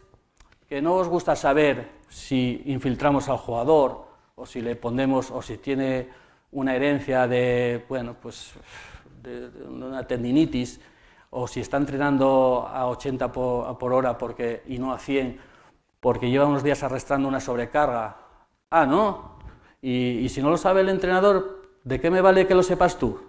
que no os gusta saber si infiltramos al jugador, o si le ponemos, o si tiene una herencia de una tendinitis, o si está entrenando a 80 por hora y no a 100, porque lleva unos días arrastrando una sobrecarga. Ah, ¿no? Y si no lo sabe el entrenador, ¿de qué me vale que lo sepas tú?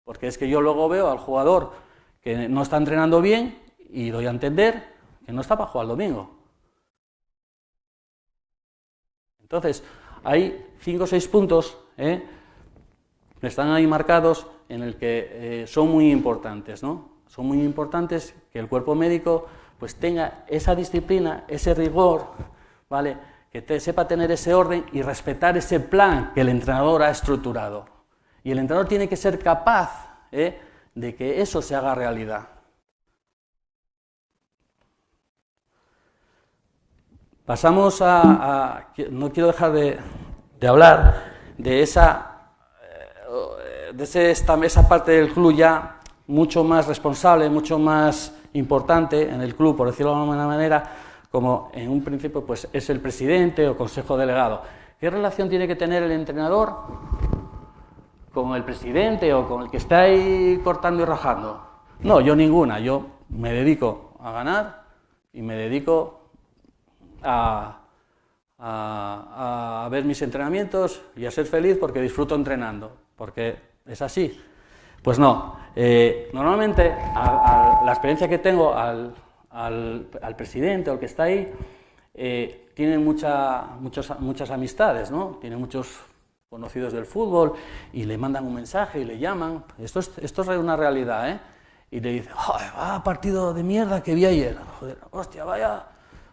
Porque es que yo luego veo al jugador que no está entrenando bien y doy a entender que no está para jugar el domingo. Entonces, hay 5 o 6 puntos que están ahí marcados en el que son muy importantes, ¿no? Son muy importantes que el cuerpo médico pues tenga esa disciplina, ese rigor, ¿vale? Que sepa tener ese orden y respetar ese plan que el entrenador ha estructurado. Y el entrenador tiene que ser capaz de que eso se haga realidad. pasamos no quiero dejar de hablar de esa parte del club ya mucho más responsable, mucho más importante en el club, por decirlo de alguna manera, como en un principio pues es el presidente o consejo delegado. ¿Qué relación tiene que tener el entrenador con el presidente o con el que está ahí cortando y rajando? No, yo ninguna. Yo me dedico a ganar y me dedico a ver mis entrenamientos y a ser feliz porque disfruto entrenando, porque es así. Pues no. Normalmente la experiencia que tengo al presidente o al que está ahí tiene muchas amistades, ¿no? Tiene muchos conocidos del fútbol y le mandan un mensaje y le llaman. Esto es una realidad, ¿eh? Y le dice, joder, vaya partido de mierda que vi ayer. Joder, hostia, vaya,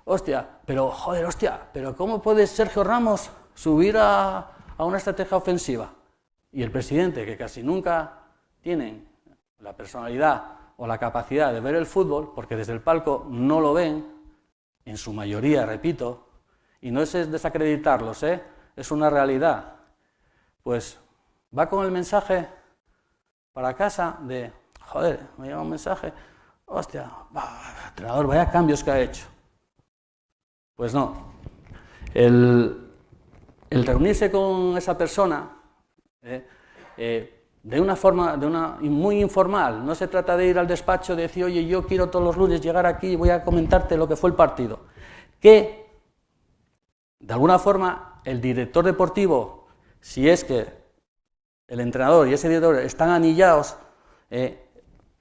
hostia, pero joder, hostia, pero ¿cómo puede Sergio Ramos subir a una estrategia ofensiva? Y el presidente, que casi nunca tienen la personalidad o la capacidad de ver el fútbol, porque desde el palco no lo ven, en su mayoría, repito, y no es desacreditarlos, es una realidad, pues va con el mensaje para casa de, joder, me llega un mensaje, hostia, entrenador, vaya cambios que ha hecho. Pues no, el reunirse con esa persona de una forma muy informal, no se trata de ir al despacho y decir, oye, yo quiero todos los lunes llegar aquí y voy a comentarte lo que fue el partido. Que, de alguna forma, el director deportivo, si es que el entrenador y ese director están anillados,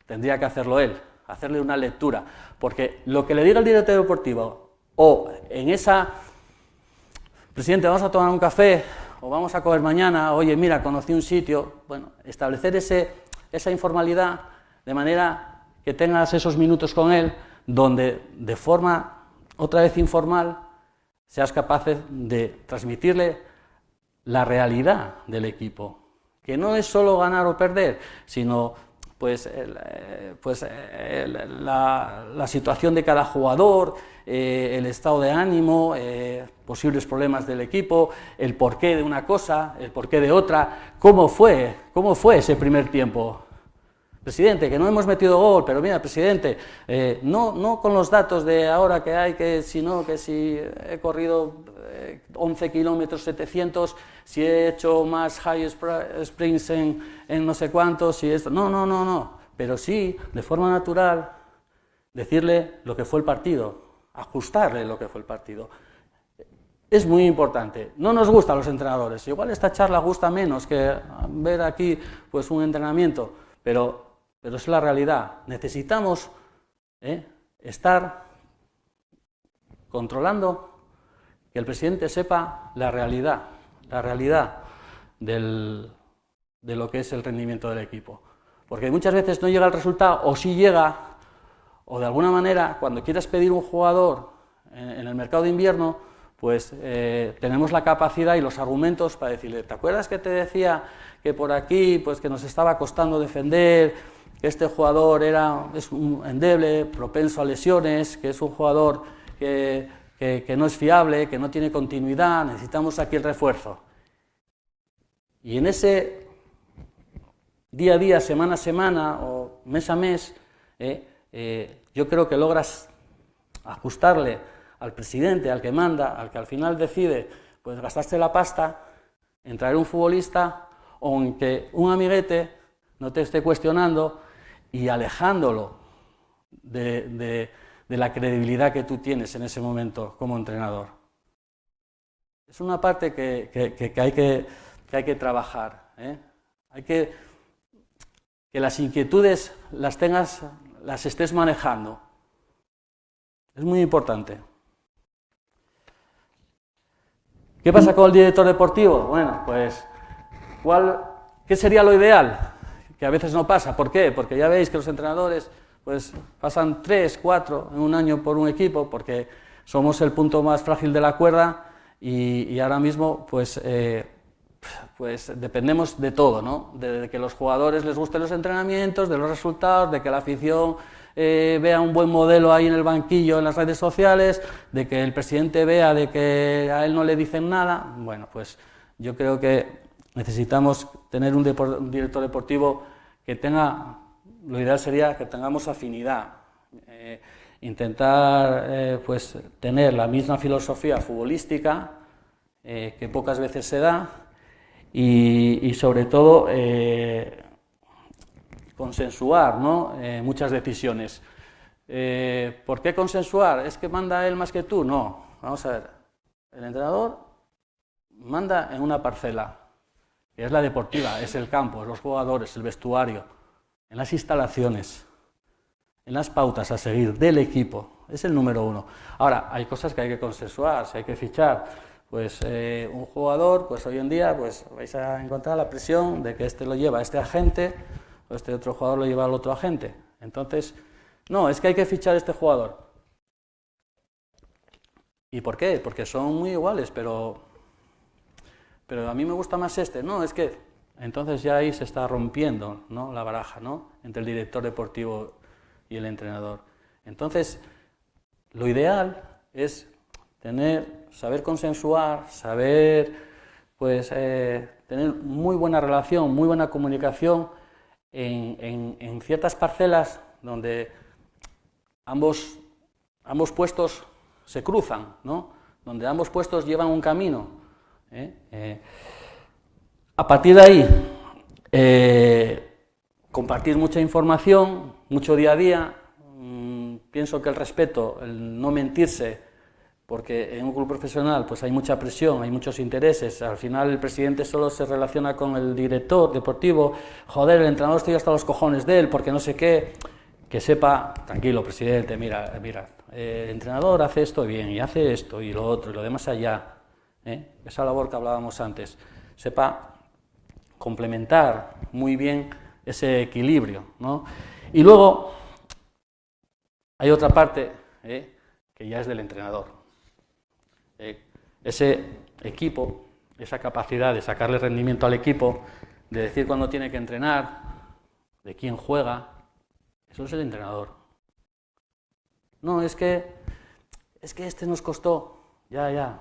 tendría que hacerlo él, hacerle una lectura, porque lo que le diga el director deportivo, o en esa, presidente, vamos a tomar un café, o vamos a comer mañana, oye, mira, conocí un sitio, bueno, establecer esa informalidad de manera que tengas esos minutos con él, donde de forma otra vez informal seas capaz de transmitirle la realidad del equipo, que no es solo ganar o perder, sino la situación de cada jugador, el estado de ánimo, posibles problemas del equipo, el porqué de una cosa, el porqué de otra, cómo fue ese primer tiempo. Presidente, que no hemos metido gol, pero mira, presidente, no con los datos de ahora que hay, sino que si he corrido 11 kilómetros 700, si he hecho más high sprints en no sé cuántos, si esto, no, pero sí, de forma natural, decirle lo que fue el partido, ajustarle lo que fue el partido. Es muy importante. No nos gustan los entrenadores, igual esta charla gusta menos que ver aquí pues un entrenamiento, pero es la realidad. Necesitamos estar controlando que el presidente sepa la realidad de lo que es el rendimiento del equipo. Porque muchas veces no llega el resultado, o sí llega, o de alguna manera, cuando quieras pedir un jugador en el mercado de invierno, pues tenemos la capacidad y los argumentos para decirle, ¿te acuerdas que te decía que por aquí pues que nos estaba costando defender, que este jugador es un endeble, propenso a lesiones, que es un jugador que no es fiable, que no tiene continuidad, necesitamos aquí el refuerzo? Y en ese día a día, semana a semana o mes a mes, yo creo que logras ajustarle al presidente, al que manda, al que al final decide, pues gastarse la pasta en traer un futbolista o en que un amiguete no te esté cuestionando y alejándolo de la credibilidad que tú tienes en ese momento como entrenador. Es una parte que hay que trabajar, Hay que las inquietudes las estés manejando. Es muy importante. ¿Qué pasa con el director deportivo? Bueno, pues, ¿qué sería lo ideal? Que a veces no pasa. ¿Por qué? Porque ya veis que los entrenadores pues pasan 3, 4 en un año por un equipo, porque somos el punto más frágil de la cuerda y ahora mismo pues pues dependemos de todo, ¿no? De que los jugadores les gusten los entrenamientos, de los resultados, de que la afición vea un buen modelo ahí en el banquillo, en las redes sociales, de que el presidente vea de que a él no le dicen nada. Bueno, pues yo creo que necesitamos tener un director deportivo que tenga, lo ideal sería que tengamos afinidad, intentar pues tener la misma filosofía futbolística, que pocas veces se da, y sobre todo consensuar, ¿no? Muchas decisiones. ¿Por qué consensuar? ¿Es que manda él más que tú? No, vamos a ver, el entrenador manda en una parcela, que es la deportiva, es el campo, los jugadores, el vestuario, en las instalaciones, en las pautas a seguir del equipo, es el número uno. Ahora, hay cosas que hay que consensuar, si hay que fichar, pues un jugador, pues hoy en día pues vais a encontrar la presión de que este lo lleva a este agente, o este otro jugador lo lleva al otro agente. Entonces, no, es que hay que fichar a este jugador. ¿Y por qué? Porque son muy iguales, pero a mí me gusta más este. No, es que entonces ya ahí se está rompiendo, ¿no?, la baraja, ¿no?, entre el director deportivo y el entrenador. Entonces, lo ideal es saber consensuar, saber pues tener muy buena relación, muy buena comunicación en ciertas parcelas donde ambos puestos se cruzan, ¿no?, donde ambos puestos llevan un camino. A partir de ahí, compartir mucha información, mucho día a día. Pienso que el respeto, el no mentirse, porque en un club profesional pues hay mucha presión, hay muchos intereses. Al final el presidente solo se relaciona con el director deportivo. Joder, el entrenador estoy hasta los cojones de él, porque no sé qué. Que sepa, tranquilo, presidente, mira, el entrenador hace esto bien, y hace esto, y lo otro, y lo demás allá. Esa labor que hablábamos antes. Sepa complementar muy bien ese equilibrio, ¿no? Y luego hay otra parte que ya es del entrenador. Ese equipo, esa capacidad de sacarle rendimiento al equipo, de decir cuándo tiene que entrenar, de quién juega, eso es el entrenador. No, es que este nos costó, ya.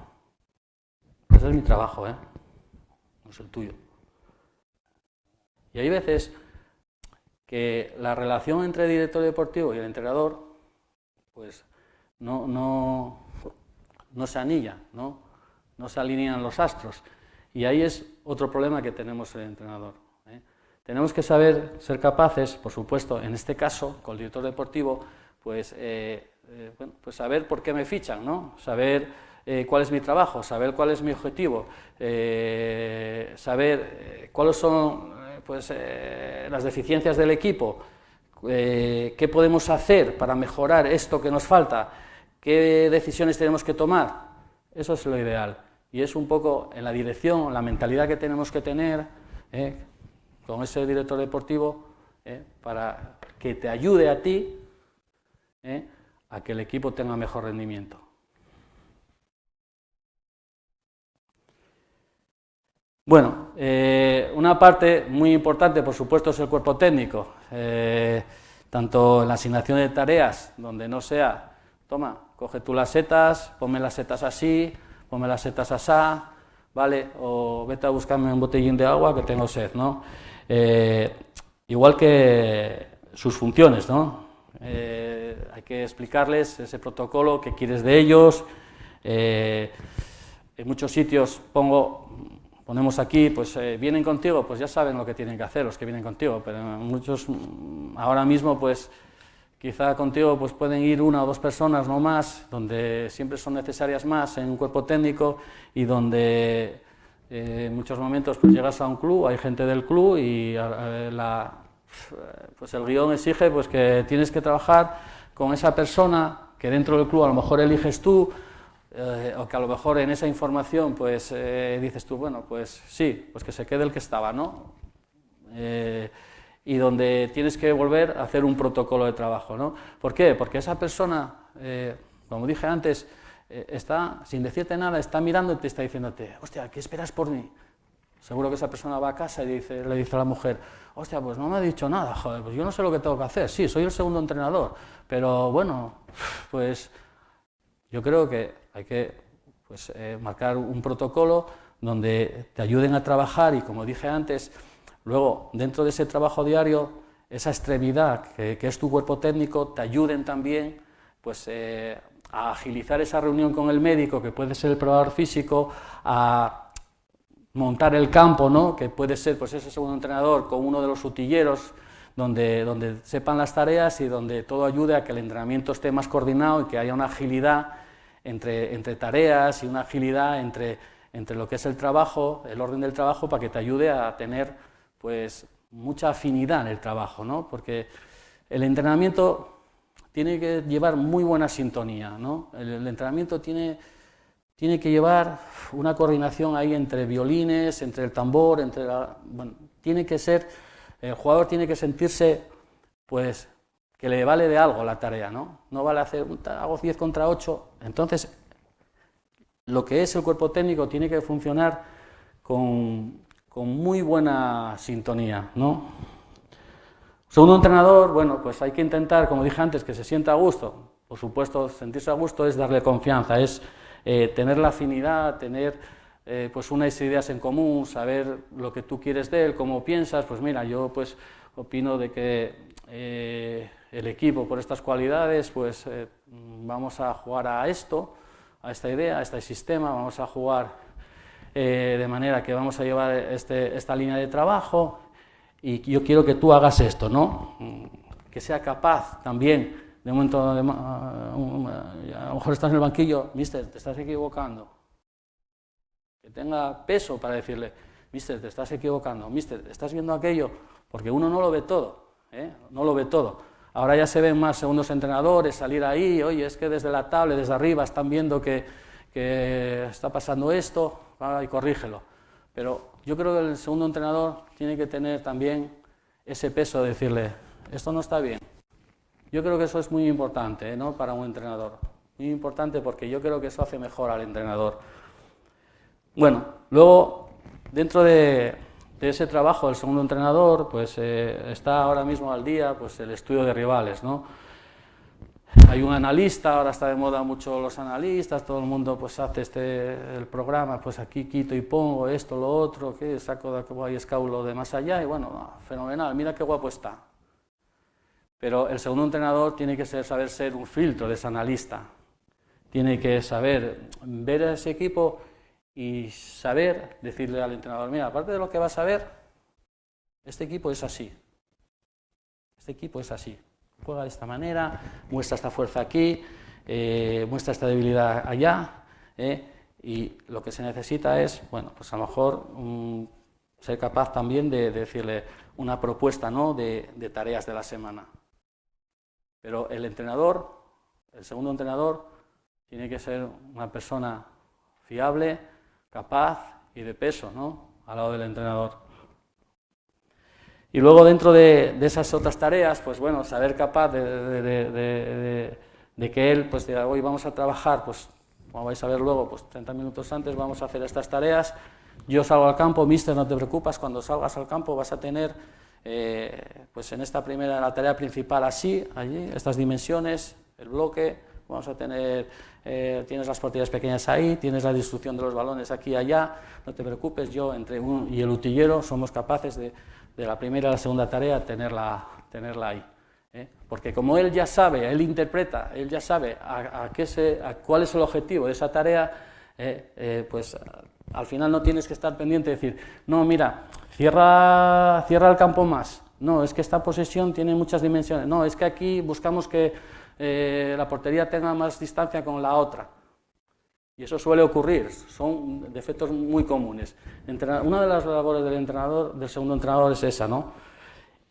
Ese es mi trabajo, no es el tuyo. Y hay veces que la relación entre el director deportivo y el entrenador pues no se anilla, no se alinean los astros. Y ahí es otro problema que tenemos el entrenador. Tenemos que ser capaces, por supuesto, en este caso, con el director deportivo, pues saber por qué me fichan, ¿no? Saber cuál es mi trabajo, saber cuál es mi objetivo, saber cuáles son las deficiencias del equipo, qué podemos hacer para mejorar esto que nos falta, qué decisiones tenemos que tomar. Eso es lo ideal. Y es un poco en la dirección, la mentalidad que tenemos que tener con ese director deportivo para que te ayude a ti a que el equipo tenga mejor rendimiento. Bueno, una parte muy importante, por supuesto, es el cuerpo técnico, tanto en la asignación de tareas, donde no sea, toma, coge tú las setas, ponme las setas así, ponme las setas asá, ¿vale? O vete a buscarme un botellín de agua que tengo sed, ¿no? Igual que sus funciones, ¿no? Hay que explicarles ese protocolo, qué quieres de ellos. En muchos sitios ponemos aquí, pues vienen contigo, pues ya saben lo que tienen que hacer los que vienen contigo, pero muchos ahora mismo, pues quizá contigo pues pueden ir una o dos personas, no más, donde siempre son necesarias más en un cuerpo técnico y donde en muchos momentos pues llegas a un club, hay gente del club y pues el guión exige pues que tienes que trabajar con esa persona que dentro del club a lo mejor eliges tú, o que a lo mejor en esa información pues dices tú, bueno, pues sí, pues que se quede el que estaba, ¿no? Y donde tienes que volver a hacer un protocolo de trabajo, ¿no? ¿Por qué? Porque esa persona, como dije antes, está, sin decirte nada, está mirándote y está diciéndote, hostia, ¿qué esperas por mí? Seguro que esa persona va a casa y le dice a la mujer, hostia, pues no me ha dicho nada, joder, pues yo no sé lo que tengo que hacer, sí, soy el segundo entrenador, pero bueno, pues yo creo que hay que marcar un protocolo donde te ayuden a trabajar y, como dije antes, luego dentro de ese trabajo diario, esa extremidad que es tu cuerpo técnico, te ayuden también pues, a agilizar esa reunión con el médico, que puede ser el preparador físico, a montar el campo, ¿no? Que puede ser pues, ese segundo entrenador con uno de los utilleros, donde sepan las tareas y donde todo ayude a que el entrenamiento esté más coordinado y que haya una agilidad entre tareas y una agilidad entre lo que es el trabajo, el orden del trabajo, para que te ayude a tener pues, mucha afinidad en el trabajo, ¿no? Porque el entrenamiento tiene que llevar muy buena sintonía, ¿no? El entrenamiento tiene que llevar una coordinación ahí entre violines, entre el tambor, tiene que ser, el jugador tiene que sentirse, pues, que le vale de algo la tarea, ¿no? No vale hago 10 contra 8, entonces, lo que es el cuerpo técnico tiene que funcionar con muy buena sintonía, ¿no? Segundo entrenador, bueno, pues hay que intentar, como dije antes, que se sienta a gusto. Por supuesto, sentirse a gusto es darle confianza, es tener la afinidad, tener pues unas ideas en común, saber lo que tú quieres de él, cómo piensas. Pues mira, yo pues opino de que el equipo, por estas cualidades, pues vamos a jugar a esto, a esta idea, a este sistema, vamos a jugar de manera que vamos a llevar esta línea de trabajo y yo quiero que tú hagas esto, ¿no? Que sea capaz también. De momento, a lo mejor estás en el banquillo, mister, te estás equivocando. Que tenga peso para decirle, mister, te estás equivocando, mister, estás viendo aquello, porque uno no lo ve todo, no lo ve todo. Ahora ya se ven más segundos entrenadores salir ahí, oye, es que desde la tablet, desde arriba, están viendo que está pasando esto, y corrígelo. Pero yo creo que el segundo entrenador tiene que tener también ese peso de decirle, esto no está bien. Yo creo que eso es muy importante, ¿no? Para un entrenador. Muy importante porque yo creo que eso hace mejor al entrenador. Bueno, luego, dentro de ese trabajo del segundo entrenador, pues está ahora mismo al día pues, el estudio de rivales, ¿no? Hay un analista, ahora está de moda mucho los analistas, todo el mundo pues hace el programa, pues aquí quito y pongo esto, lo otro, que saco de aquí y escaulo de más allá, y bueno, fenomenal, mira qué guapo está. Pero el segundo entrenador tiene que saber ser un filtro de ese analista. Tiene que saber ver a ese equipo y saber decirle al entrenador, mira, aparte de lo que vas a ver, este equipo es así. Este equipo es así. Juega de esta manera, muestra esta fuerza aquí, muestra esta debilidad allá, y lo que se necesita es, bueno, pues a lo mejor ser capaz también de decirle una propuesta, ¿no? de tareas de la semana. Pero el entrenador, el segundo entrenador, tiene que ser una persona fiable, capaz y de peso, ¿no? Al lado del entrenador. Y luego dentro de esas otras tareas, pues bueno, saber capaz de que él, pues diga, hoy vamos a trabajar, pues como vais a ver luego, pues 30 minutos antes vamos a hacer estas tareas, yo salgo al campo, mister, no te preocupes, cuando salgas al campo vas a tener... pues en esta primera, la tarea principal así, allí, estas dimensiones, el bloque, vamos a tener, tienes las porterías pequeñas ahí, tienes la distribución de los balones aquí y allá, no te preocupes, yo entre uno y el utillero somos capaces de la primera a la segunda tarea tenerla ahí. Porque como él ya sabe, él interpreta, él ya sabe cuál es el objetivo de esa tarea, pues al final no tienes que estar pendiente de decir, no, mira, cierra el campo más, no, es que esta posesión tiene muchas dimensiones, no, es que aquí buscamos que la portería tenga más distancia con la otra. Y eso suele ocurrir, son defectos muy comunes. Una de las labores del segundo entrenador es esa, ¿no?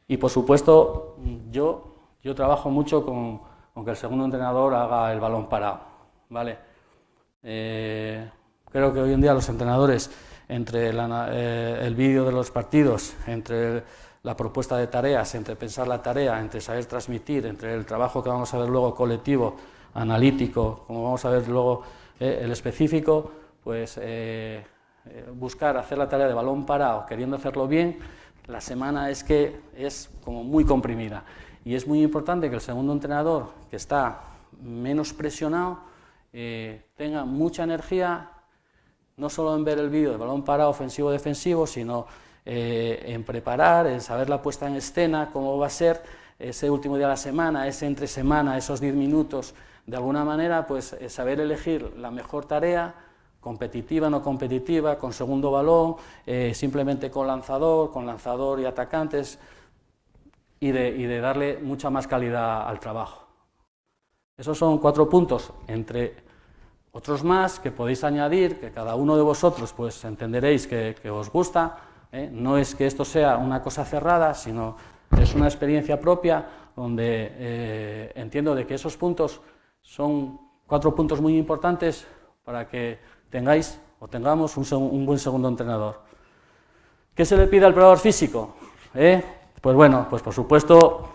Y por supuesto, yo trabajo mucho con que el segundo entrenador haga el balón parado, ¿vale? Creo que hoy en día los entrenadores, entre el vídeo de los partidos, entre la propuesta de tareas, entre pensar la tarea, entre saber transmitir, entre el trabajo que vamos a ver luego colectivo, analítico, como vamos a ver luego el específico, pues buscar hacer la tarea de balón parado, queriendo hacerlo bien, la semana es que es como muy comprimida. Y es muy importante que el segundo entrenador, que está menos presionado, tenga mucha energía, no solo en ver el vídeo de balón parado ofensivo-defensivo, sino en preparar, en saber la puesta en escena, cómo va a ser ese último día de la semana, ese entre semana, esos 10 minutos, de alguna manera, pues saber elegir la mejor tarea, competitiva, no competitiva, con segundo balón, simplemente con lanzador y atacantes, y de darle mucha más calidad al trabajo. Esos son 4 puntos, entre otros más que podéis añadir, que cada uno de vosotros pues entenderéis que os gusta. No es que esto sea una cosa cerrada, sino es una experiencia propia donde entiendo de que esos puntos son 4 puntos muy importantes para que tengáis o tengamos un buen segundo entrenador. ¿Qué se le pide al preparador físico? Pues bueno, pues por supuesto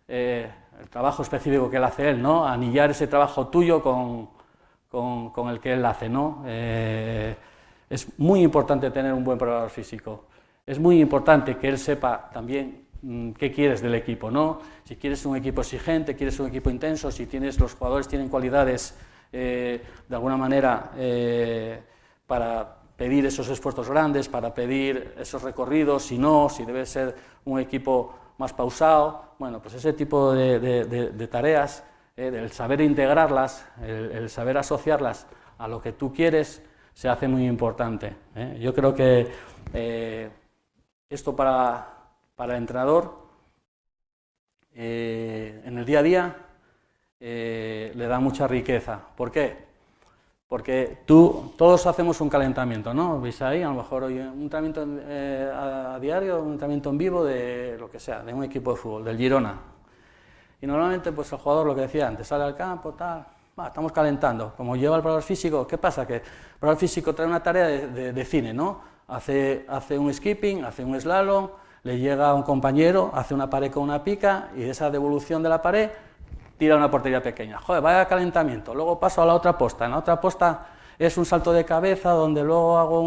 el trabajo específico que él hace él, ¿no? Anillar ese trabajo tuyo con el que él hace, ¿no? Es muy importante tener un buen preparador físico. Es muy importante que él sepa también qué quieres del equipo, ¿no? Si quieres un equipo exigente, quieres un equipo intenso, si los jugadores tienen cualidades de alguna manera para pedir esos esfuerzos grandes, para pedir esos recorridos, si no, si debe ser un equipo más pausado. Bueno, pues ese tipo de tareas, el saber integrarlas, el saber asociarlas a lo que tú quieres, se hace muy importante. Yo creo que esto para el entrenador, en el día a día, le da mucha riqueza. ¿Por qué? Porque todos hacemos un calentamiento, ¿no? Veis ahí, a lo mejor hoy un entrenamiento a diario, un entrenamiento en vivo de lo que sea, de un equipo de fútbol, del Girona. Y normalmente pues el jugador, lo que decía antes, sale al campo, tal, estamos calentando. Como lleva el preparador físico, ¿qué pasa? Que el preparador físico trae una tarea de cine, ¿no? Hace un skipping, hace un slalom, le llega a un compañero, hace una pared con una pica y de esa devolución de la pared tira una portería pequeña. Joder, vaya calentamiento. Luego paso a la otra posta. En la otra posta es un salto de cabeza donde luego hago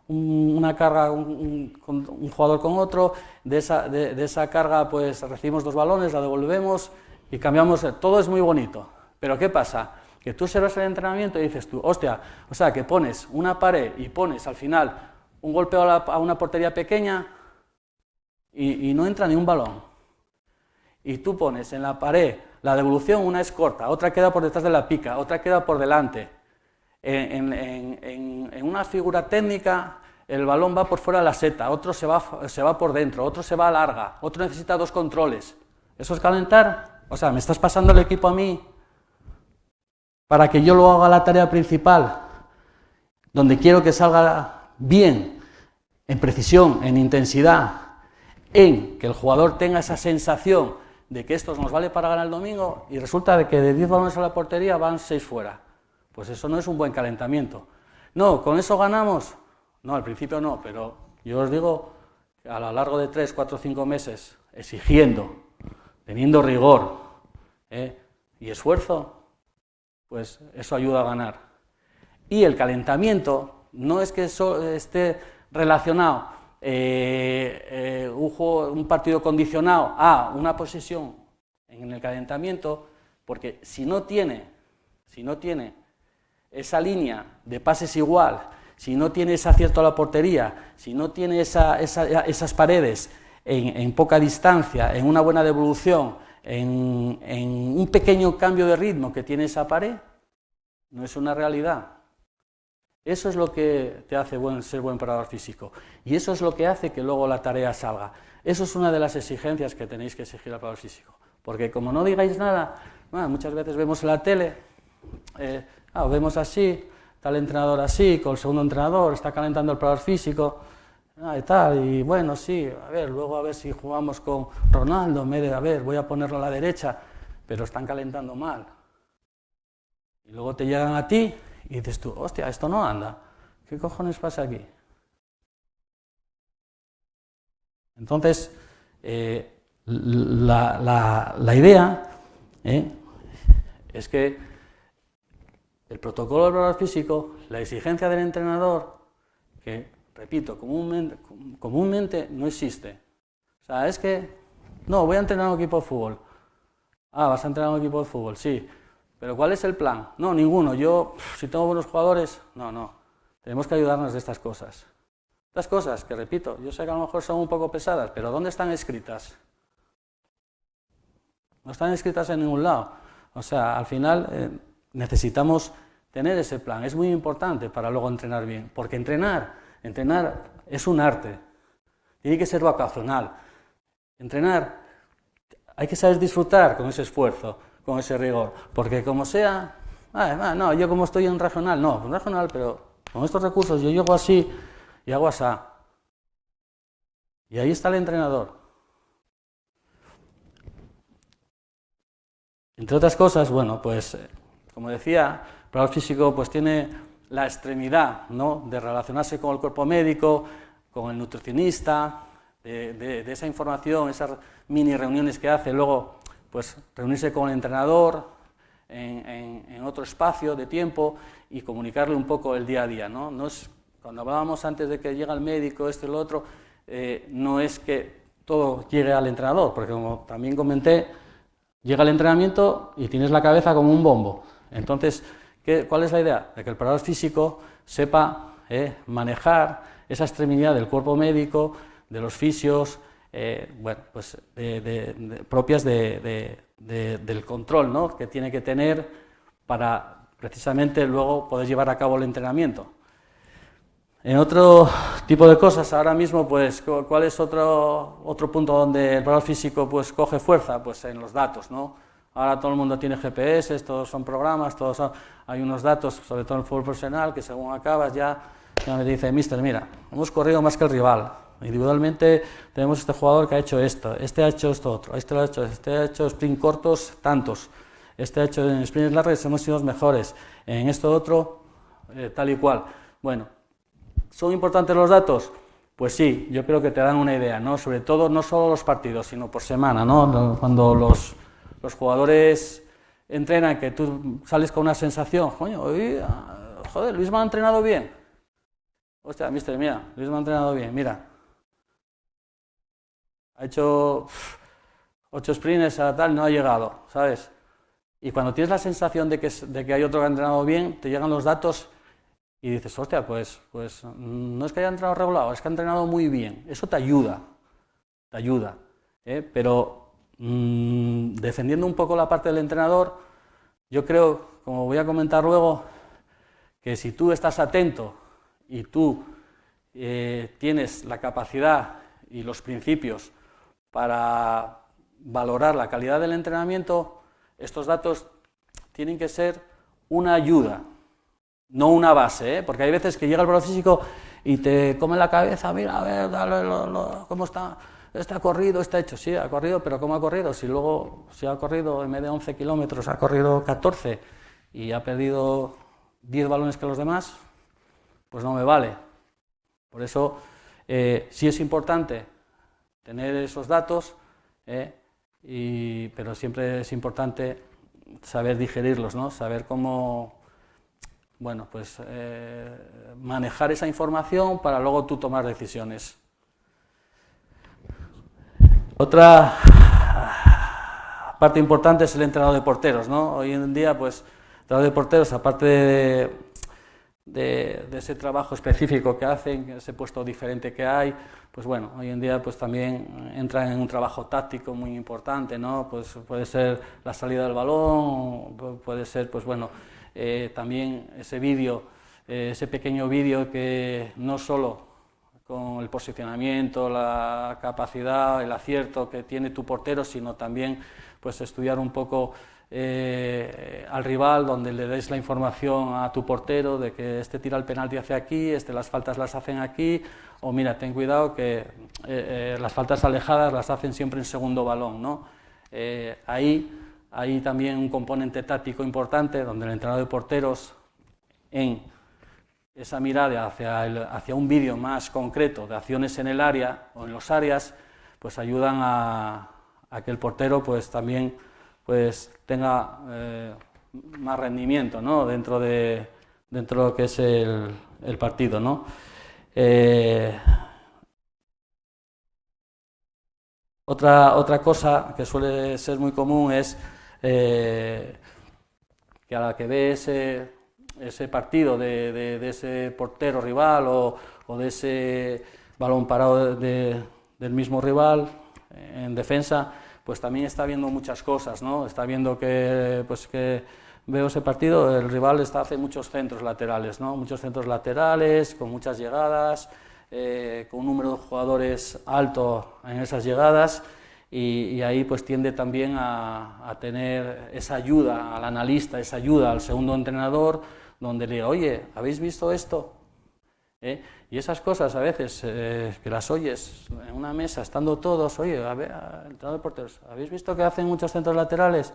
una carga con un jugador con otro. De esa carga pues recibimos 2 balones, la devolvemos y cambiamos. Todo es muy bonito. Pero ¿qué pasa? Que tú observas el entrenamiento y dices tú, hostia, o sea, que pones una pared y pones al final un golpeo a una portería pequeña y no entra ni un balón. Y tú pones en la pared la devolución, una es corta, otra queda por detrás de la pica, otra queda por delante. En una figura técnica, el balón va por fuera de la seta, otro se va por dentro, otro se va larga, otro necesita 2 controles. ¿Eso es calentar? O sea, ¿me estás pasando el equipo a mí para que yo lo haga la tarea principal, donde quiero que salga bien, en precisión, en intensidad, en que el jugador tenga esa sensación de que esto nos vale para ganar el domingo y resulta de que de 10 balones a la portería van 6 fuera? Pues eso no es un buen calentamiento. No, ¿con eso ganamos? No, al principio no, pero yo os digo que a lo largo de 3, 4, 5 meses, exigiendo, teniendo rigor y esfuerzo, pues eso ayuda a ganar. Y el calentamiento no es que eso esté relacionado un partido condicionado a una posesión en el calentamiento, porque si no tiene esa línea de pases igual, si no tiene ese acierto a la portería, si no tiene esas paredes en poca distancia, en una buena devolución, en un pequeño cambio de ritmo que tiene esa pared, no es una realidad. Eso es lo que te hace ser buen preparador físico y eso es lo que hace que luego la tarea salga. Eso es una de las exigencias que tenéis que exigir al preparador físico, porque como no digáis nada, muchas veces vemos en la tele, vemos así, está el entrenador así, con el segundo entrenador, está calentando el preparador físico, y tal, y bueno, sí, luego a ver si jugamos con Ronaldo, en vez de, voy a ponerlo a la derecha, pero están calentando mal. Y luego te llegan a ti y dices tú, hostia, esto no anda, ¿qué cojones pasa aquí? Entonces, la idea es que el protocolo del preparador físico, la exigencia del entrenador, que, repito, comúnmente no existe. O sea, es que, no, voy a entrenar a un equipo de fútbol. Ah, ¿vas a entrenar a un equipo de fútbol? Sí. ¿Pero cuál es el plan? No, ninguno. Yo, si tengo buenos jugadores, no. Tenemos que ayudarnos de estas cosas. Estas cosas que, repito, yo sé que a lo mejor son un poco pesadas, pero ¿dónde están escritas? No están escritas en ningún lado. O sea, al final necesitamos tener ese plan. Es muy importante para luego entrenar bien, porque entrenar es un arte. Tiene que ser vocacional. Entrenar, hay que saber disfrutar con ese esfuerzo, con ese rigor, porque como sea, no, yo como estoy en regional, pero con estos recursos yo llego así y hago asá. Y ahí está el entrenador. Entre otras cosas, bueno, pues, como decía, el preparador físico pues tiene la extremidad, ¿no?, de relacionarse con el cuerpo médico, con el nutricionista, de esa información, esas mini reuniones que hace, luego pues reunirse con el entrenador en otro espacio de tiempo y comunicarle un poco el día a día, ¿no? No es, cuando hablábamos antes de que llega el médico, esto y lo otro, no es que todo llegue al entrenador, porque como también comenté, llega el entrenamiento y tienes la cabeza como un bombo. Entonces, ¿cuál es la idea? De que el preparador físico sepa manejar esa extremidad del cuerpo médico, de los fisios, bueno, pues propias del control, ¿no?, que tiene que tener para precisamente luego poder llevar a cabo el entrenamiento. En otro tipo de cosas, ahora mismo, pues, ¿cuál es otro punto donde el preparador físico pues coge fuerza? Pues en los datos, ¿no? Ahora todo el mundo tiene GPS, todos son programas, hay unos datos, sobre todo en el fútbol profesional, que según acabas ya me dice, mister, mira, hemos corrido más que el rival. Individualmente tenemos este jugador que ha hecho esto, este ha hecho esto otro, este ha hecho sprint cortos tantos, este ha hecho en sprint largos, hemos sido los mejores, en esto otro tal y cual. Bueno, ¿son importantes los datos? Pues sí, yo creo que te dan una idea, ¿no? Sobre todo no solo los partidos, sino por semana, ¿no? Cuando los jugadores entrenan, que tú sales con una sensación, coño, joder, Luis me ha entrenado bien. Hostia, mister, mira, Luis me ha entrenado bien, mira. Ha hecho 8 sprints a tal, no ha llegado, ¿sabes? Y cuando tienes la sensación de que hay otro que ha entrenado bien, te llegan los datos y dices, hostia, pues no es que haya entrenado regulado, es que ha entrenado muy bien. Eso te ayuda, pero defendiendo un poco la parte del entrenador, yo creo, como voy a comentar luego, que si tú estás atento y tú tienes la capacidad y los principios para valorar la calidad del entrenamiento, estos datos tienen que ser una ayuda, no una base, porque hay veces que llega el preparador físico y te come la cabeza, mira, a ver, dale, cómo está, este ha corrido, este ha hecho, sí, ha corrido, pero ¿cómo ha corrido? Si luego, si ha corrido en vez de 11 kilómetros, ha corrido 14 y ha perdido 10 balones que los demás, pues no me vale. Por eso sí es importante tener esos datos, pero siempre es importante saber digerirlos, ¿no? Saber cómo, bueno, pues manejar esa información para luego tú tomar decisiones. Otra parte importante es el entrenador de porteros, ¿no? Hoy en día, pues, el entrenador de porteros, aparte de ese trabajo específico que hacen, ese puesto diferente que hay, pues bueno, hoy en día pues también entran en un trabajo táctico muy importante, ¿no? Pues puede ser la salida del balón, puede ser, pues bueno, también ese vídeo, ese pequeño vídeo que no solo con el posicionamiento, la capacidad, el acierto que tiene tu portero, sino también pues estudiar un poco al rival, donde le des la información a tu portero de que este tira el penalti hacia aquí, las faltas las hacen aquí, o mira, ten cuidado que las faltas alejadas las hacen siempre en segundo balón, ¿no? Hay también un componente táctico importante, donde el entrenador de porteros, en esa mirada hacia un vídeo más concreto de acciones en el área o en los áreas, pues ayudan a que el portero pues también pues tenga más rendimiento, ¿no? dentro de lo que es el partido, ¿no? Otra cosa que suele ser muy común es que a la que ve ese partido de ese portero rival o de ese balón parado del mismo rival en defensa, pues también está viendo muchas cosas, ¿no? Está viendo que veo ese partido, el rival hace muchos centros laterales, ¿no? Muchos centros laterales, con muchas llegadas, con un número de jugadores alto en esas llegadas, y ahí pues tiende también a tener esa ayuda al analista, esa ayuda al segundo entrenador, donde le diga, oye, ¿habéis visto esto? Y esas cosas a veces que las oyes en una mesa, estando todos, oye, a ver, entrenador de porteros, ¿habéis visto que hacen muchos centros laterales?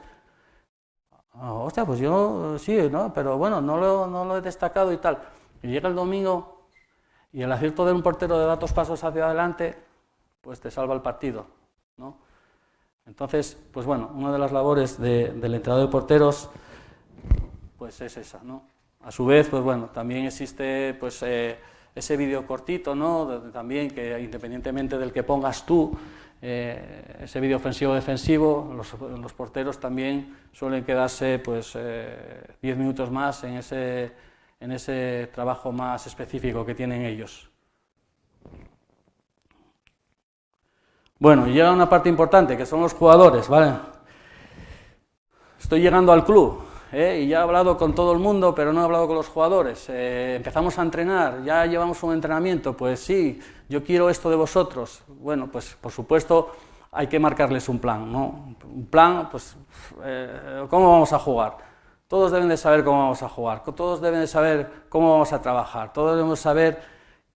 Oh, hostia, pues yo sí, ¿no? Pero bueno, no lo he destacado y tal. Y llega el domingo y el acierto de un portero de dar 2 pasos hacia adelante, pues te salva el partido, ¿no? Entonces, pues bueno, una de las labores del entrenador de porteros, pues es esa, ¿no? A su vez, pues bueno, también existe pues ese vídeo cortito, ¿no? También que independientemente del que pongas tú, ese vídeo ofensivo-defensivo, los porteros también suelen quedarse pues 10 minutos más en ese trabajo más específico que tienen ellos. Bueno, y llega una parte importante, que son los jugadores, ¿vale? Estoy llegando al club, y ya he hablado con todo el mundo, pero no he hablado con los jugadores. Empezamos a entrenar, ya llevamos un entrenamiento, pues sí, yo quiero esto de vosotros. Bueno, pues por supuesto hay que marcarles un plan, ¿no? Un plan, pues, ¿cómo vamos a jugar? Todos deben de saber cómo vamos a jugar, todos deben de saber cómo vamos a trabajar, todos debemos saber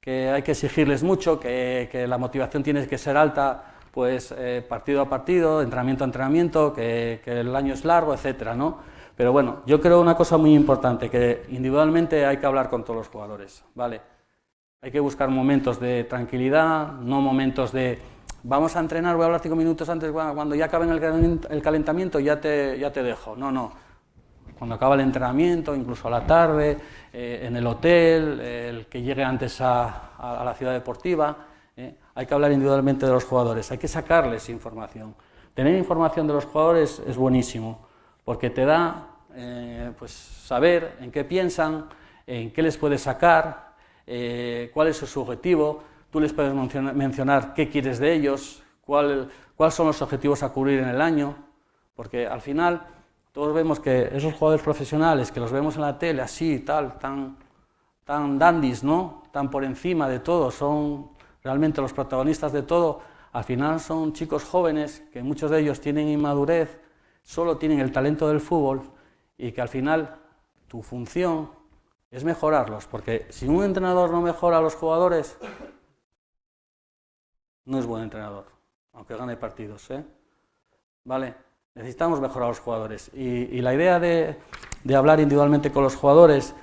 que hay que exigirles mucho, que la motivación tiene que ser alta, pues partido a partido, entrenamiento a entrenamiento, que el año es largo, etcétera, ¿no? Pero bueno, yo creo una cosa muy importante, que individualmente hay que hablar con todos los jugadores, ¿vale? Hay que buscar momentos de tranquilidad, no momentos de vamos a entrenar, voy a hablar 5 minutos antes, cuando ya acabe el calentamiento ya te dejo. No. Cuando acaba el entrenamiento, incluso a la tarde, en el hotel, el que llegue antes a la ciudad deportiva, hay que hablar individualmente de los jugadores, hay que sacarles información. Tener información de los jugadores es buenísimo, porque te da pues saber en qué piensan, en qué les puedes sacar, cuál es su objetivo. Tú les puedes mencionar qué quieres de ellos, cuáles son los objetivos a cubrir en el año, porque al final todos vemos que esos jugadores profesionales que los vemos en la tele así, tal, tan dandies, ¿no? Tan por encima de todo, son realmente los protagonistas de todo. Al final son chicos jóvenes que muchos de ellos tienen inmadurez, solo tienen el talento del fútbol, y que al final tu función es mejorarlos, porque si un entrenador no mejora a los jugadores, no es buen entrenador, aunque gane partidos, ¿vale? Necesitamos mejorar a los jugadores, y la idea de hablar individualmente con los jugadores,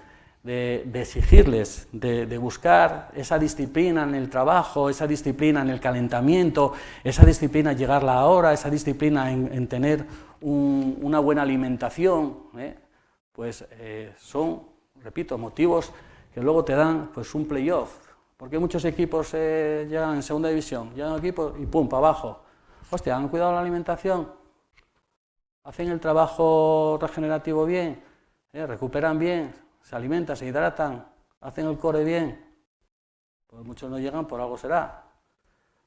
de exigirles, de buscar esa disciplina en el trabajo, esa disciplina en el calentamiento, esa disciplina en llegar la hora, esa disciplina en tener una buena alimentación, pues son, repito, motivos que luego te dan pues un playoff, porque muchos equipos llegan en segunda división, llegan equipos y pum, para abajo. Hostia, ¿han cuidado la alimentación? ¿Hacen el trabajo regenerativo bien? ¿Recuperan bien? ¿Se alimentan, se hidratan? ¿Hacen el core bien? Pues muchos no llegan, por algo será.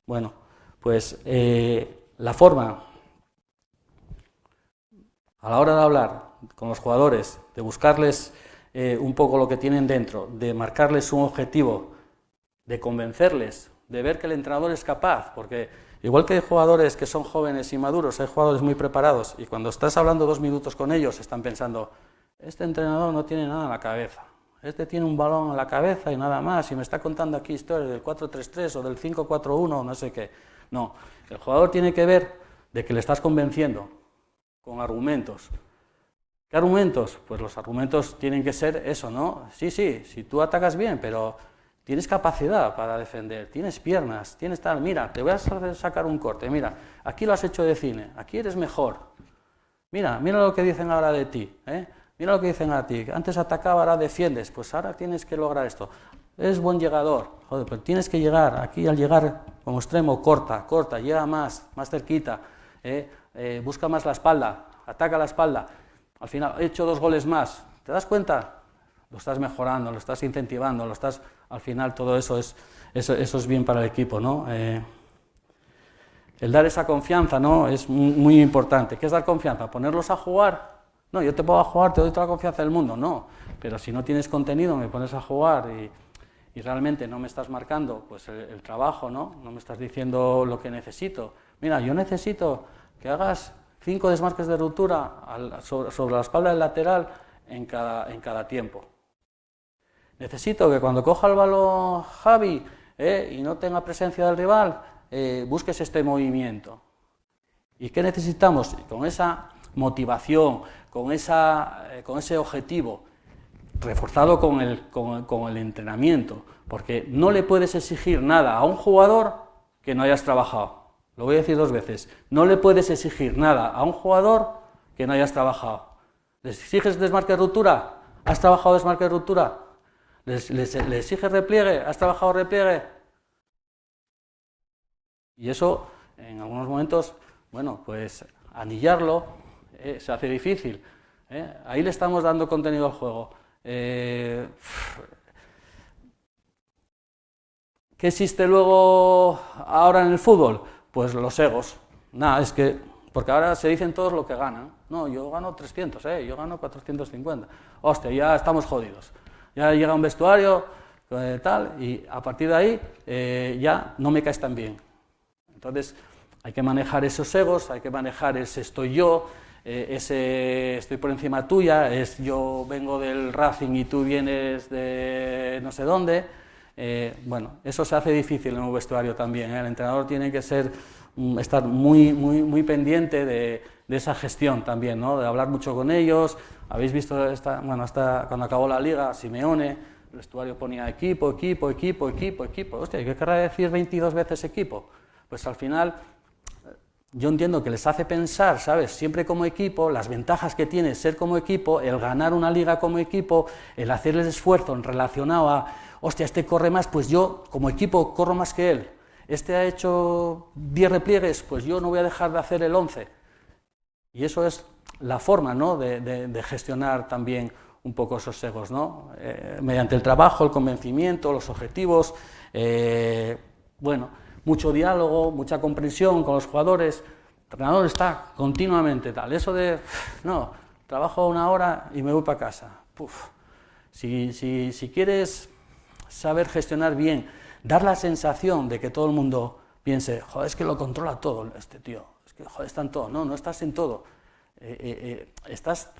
Bueno, pues la forma a la hora de hablar con los jugadores, de buscarles un poco lo que tienen dentro, de marcarles un objetivo, de convencerles, de ver que el entrenador es capaz, porque igual que hay jugadores que son jóvenes y maduros, hay jugadores muy preparados, y cuando estás hablando 2 minutos con ellos están pensando, este entrenador no tiene nada en la cabeza, este tiene un balón en la cabeza y nada más, y me está contando aquí historias del 4-3-3 o del 5-4-1 o no sé qué. No, el jugador tiene que ver de que le estás convenciendo con argumentos. ¿Qué argumentos? Pues los argumentos tienen que ser eso, ¿no? Sí, si tú atacas bien, pero tienes capacidad para defender, tienes piernas, tienes tal, mira, te voy a sacar un corte, mira, aquí lo has hecho de cine, aquí eres mejor, mira lo que dicen ahora de ti, mira lo que dicen a ti, antes atacaba, ahora defiendes, pues ahora tienes que lograr esto. es buen llegador, joder, pero tienes que llegar, aquí al llegar como extremo, corta, llega más cerquita, busca más la espalda, ataca la espalda, al final he hecho 2 goles más, ¿te das cuenta? Lo estás mejorando, lo estás incentivando, al final todo eso es bien para el equipo, ¿no? El dar esa confianza, ¿no? Es muy importante. ¿Qué es dar confianza? ¿Ponerlos a jugar? No, yo te pongo a jugar, te doy toda la confianza del mundo, no, pero si no tienes contenido, me pones a jugar y realmente no me estás marcando pues el trabajo, ¿no? No me estás diciendo lo que necesito. Mira, yo necesito que hagas 5 desmarques de ruptura sobre la espalda del lateral en cada tiempo. Necesito que cuando coja el balón Javi y no tenga presencia del rival, busques este movimiento. ¿Y qué necesitamos? Con esa motivación, con ese objetivo, reforzado con el entrenamiento, porque no le puedes exigir nada a un jugador que no hayas trabajado. Lo voy a decir 2 veces. No le puedes exigir nada a un jugador que no hayas trabajado. ¿Le exiges desmarque de ruptura? ¿Has trabajado desmarque de ruptura? ¿Le exiges repliegue? ¿Has trabajado repliegue? Y eso, en algunos momentos, bueno, pues anillarlo se hace difícil. Ahí le estamos dando contenido al juego. ¿Qué existe luego ahora en el fútbol? Pues los egos. Nada, es que, porque ahora se dicen todos lo que ganan. No, yo gano 300, yo gano 450. Hostia, ya estamos jodidos. Ya llega un vestuario, tal, y a partir de ahí ya no me caes tan bien. Entonces, hay que manejar esos egos, hay que manejar ese estoy yo, ese estoy por encima tuya, es yo vengo del Racing y tú vienes de no sé dónde. Bueno, eso se hace difícil en un vestuario también. El entrenador tiene que estar muy pendiente de esa gestión también, ¿no? De hablar mucho con ellos. Habéis visto hasta cuando acabó la liga, Simeone, el vestuario ponía equipo. Hostia, ¿qué querrá decir 22 veces equipo? Pues al final yo entiendo que les hace pensar, ¿sabes? Siempre como equipo, las ventajas que tiene ser como equipo, el ganar una liga como equipo, el hacerles esfuerzo en relacionado a, hostia, este corre más, pues yo como equipo corro más que él. Este ha hecho 10 repliegues, pues yo no voy a dejar de hacer el 11. Y eso es la forma, ¿no? de gestionar también un poco esos egos, ¿no? Mediante el trabajo, el convencimiento, los objetivos, bueno, mucho diálogo, mucha comprensión con los jugadores. El entrenador está continuamente tal. Eso de, no, trabajo 1 hora y me voy para casa. Puf. Si quieres saber gestionar bien, dar la sensación de que todo el mundo piense, joder, es que lo controla todo este tío, es que joder, está en todo. No, no estás en todo. Estás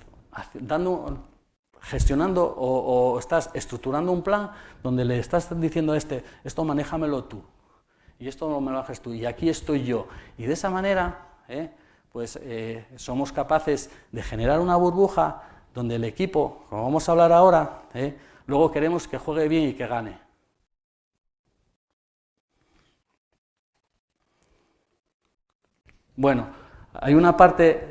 gestionando o estás estructurando un plan donde le estás diciendo a esto manéjamelo tú. Y esto no me lo haces tú, y aquí estoy yo. Y de esa manera, pues somos capaces de generar una burbuja donde el equipo, como vamos a hablar ahora, luego queremos que juegue bien y que gane. Bueno, hay una parte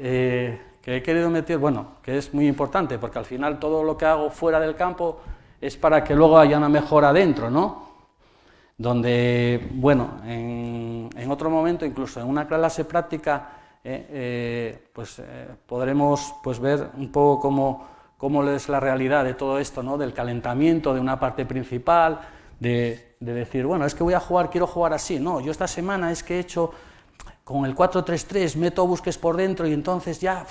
que he querido meter, bueno, que es muy importante, porque al final todo lo que hago fuera del campo es para que luego haya una mejora dentro, ¿no? Donde, bueno, en otro momento, incluso en una clase práctica, podremos pues, ver un poco cómo es la realidad de todo esto, ¿no? Del calentamiento de una parte principal, de decir, bueno, es que voy a jugar, quiero jugar así. No, yo esta semana es que he hecho con el 4-3-3, meto busques por dentro y entonces ya,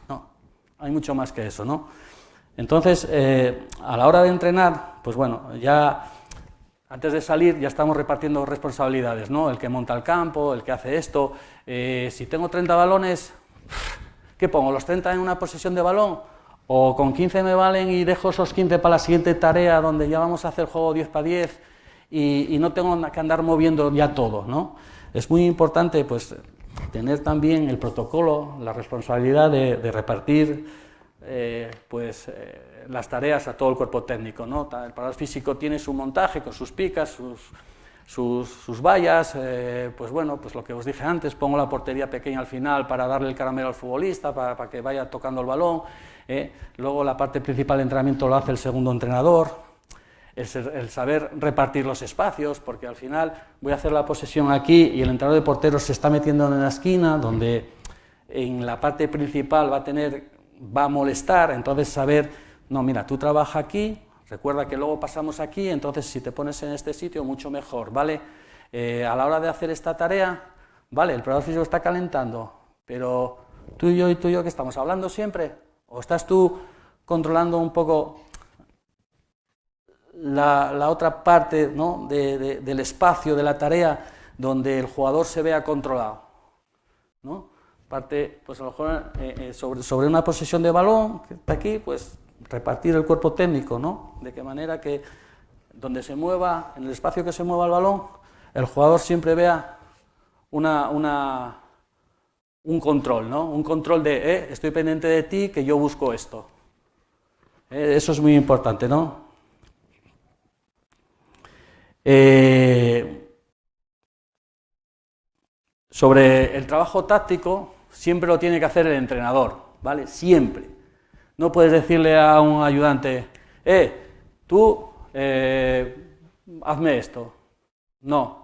no, hay mucho más que eso, ¿no? Entonces, a la hora de entrenar, pues bueno, ya antes de salir ya estamos repartiendo responsabilidades, ¿no? El que monta el campo, el que hace esto. Si tengo 30 balones, ¿qué pongo? ¿Los 30 en una posesión de balón? ¿O con 15 me valen y dejo esos 15 para la siguiente tarea donde ya vamos a hacer juego 10 para 10 y no tengo que andar moviendo ya todo, ¿no? Es muy importante pues, tener también el protocolo, la responsabilidad de repartir las tareas a todo el cuerpo técnico, ¿no? El preparador físico tiene su montaje con sus picas, sus vallas, pues bueno, pues lo que os dije antes, pongo la portería pequeña al final para darle el caramelo al futbolista, para que vaya tocando el balón, luego la parte principal del entrenamiento lo hace el segundo entrenador. el saber repartir los espacios, porque al final voy a hacer la posesión aquí y el entrenador de porteros se está metiendo en la esquina, donde en la parte principal va a molestar, entonces saber, no, mira, tú trabaja aquí, recuerda que luego pasamos aquí, entonces si te pones en este sitio, mucho mejor, ¿vale? A la hora de hacer esta tarea, vale, el preparador físico está calentando, pero tú y yo, ¿qué estamos hablando siempre? ¿O estás tú controlando un poco la otra parte, ¿no? del espacio, de la tarea, donde el jugador se vea controlado, ¿no? Parte, pues a lo mejor sobre una posesión de balón, que está aquí, pues repartir el cuerpo técnico, ¿no? De qué manera que donde se mueva, en el espacio que se mueva el balón, el jugador siempre vea un control, ¿no? Un control de, estoy pendiente de ti, que yo busco esto. Eso es muy importante, ¿no? Sobre el trabajo táctico, siempre lo tiene que hacer el entrenador, ¿vale? Siempre. No puedes decirle a un ayudante, tú, hazme esto. No.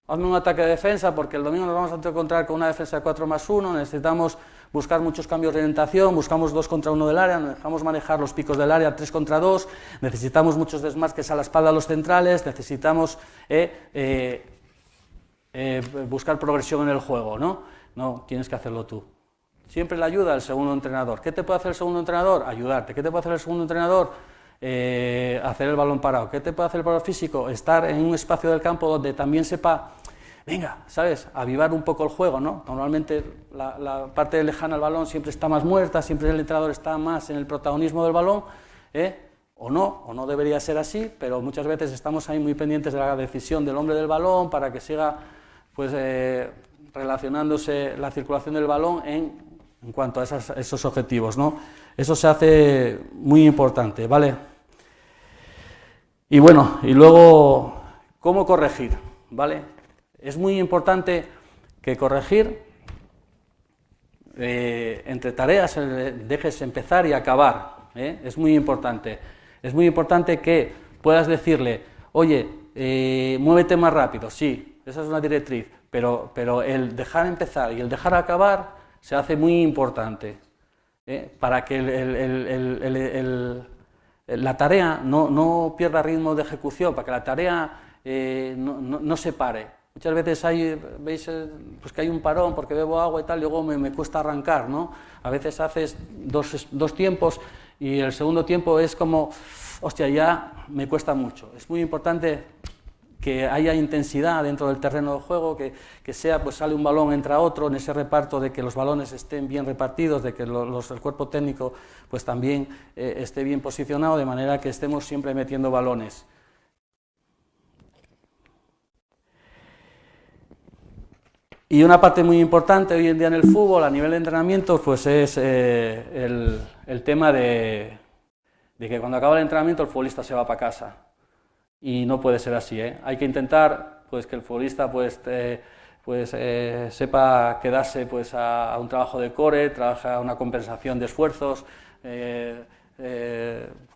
Hazme un ataque de defensa, porque el domingo nos vamos a encontrar con una defensa de 4+1, necesitamos buscar muchos cambios de orientación, buscamos 2 contra 1 del área, necesitamos manejar los picos del área 3 contra 2, necesitamos muchos desmarques a la espalda de los centrales, necesitamos buscar progresión en el juego, ¿no? No, tienes que hacerlo tú. Siempre le ayuda el segundo entrenador. ¿Qué te puede hacer el segundo entrenador? Ayudarte. ¿Qué te puede hacer el segundo entrenador? Hacer el balón parado. ¿Qué te puede hacer el preparador físico? Estar en un espacio del campo donde también sepa, venga, ¿sabes?, avivar un poco el juego, ¿no? Normalmente la parte lejana al balón siempre está más muerta, siempre el entrenador está más en el protagonismo del balón, o no debería ser así, pero muchas veces estamos ahí muy pendientes de la decisión del hombre del balón para que siga, pues, relacionándose la circulación del balón en cuanto a esos objetivos, ¿no? Eso se hace muy importante, ¿vale? Y bueno, y luego, ¿cómo corregir? ¿Vale? Es muy importante que corregir entre tareas, dejes empezar y acabar, es muy importante. Es muy importante que puedas decirle, oye, muévete más rápido, sí, esa es una directriz, pero el dejar empezar y el dejar acabar se hace muy importante, para que la tarea no pierda ritmo de ejecución, para que la tarea no se pare. Muchas veces veis pues que hay un parón porque bebo agua y tal, y luego me cuesta arrancar, ¿no? A veces haces dos tiempos y el segundo tiempo es como, hostia, ya me cuesta mucho. Es muy importante que haya intensidad dentro del terreno de juego, que sea, pues sale un balón, entra otro, en ese reparto de que los balones estén bien repartidos, de que el cuerpo técnico pues también esté bien posicionado, de manera que estemos siempre metiendo balones. Y una parte muy importante hoy en día en el fútbol, a nivel de entrenamiento, pues es el tema de que cuando acaba el entrenamiento el futbolista se va para casa. Y no puede ser así, ¿eh? Hay que intentar, pues, que el futbolista sepa quedarse, pues, a un trabajo de core, trabaja una compensación de esfuerzos,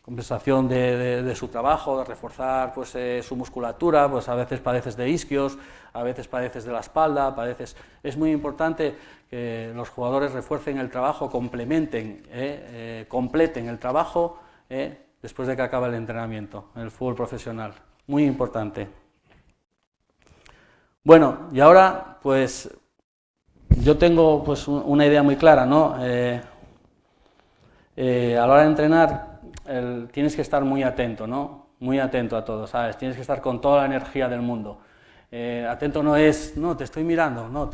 compensación de su trabajo, de reforzar, pues, su musculatura, pues a veces padeces de isquios, a veces padeces de la espalda, es muy importante que los jugadores refuercen el trabajo, completen el trabajo, después de que acaba el entrenamiento en el fútbol profesional. Muy importante. Bueno, y ahora, pues, yo tengo, pues, una idea muy clara, ¿no? A la hora de entrenar, tienes que estar muy atento, ¿no? Muy atento a todo, ¿sabes? Tienes que estar con toda la energía del mundo. Atento no es, no, te estoy mirando, no,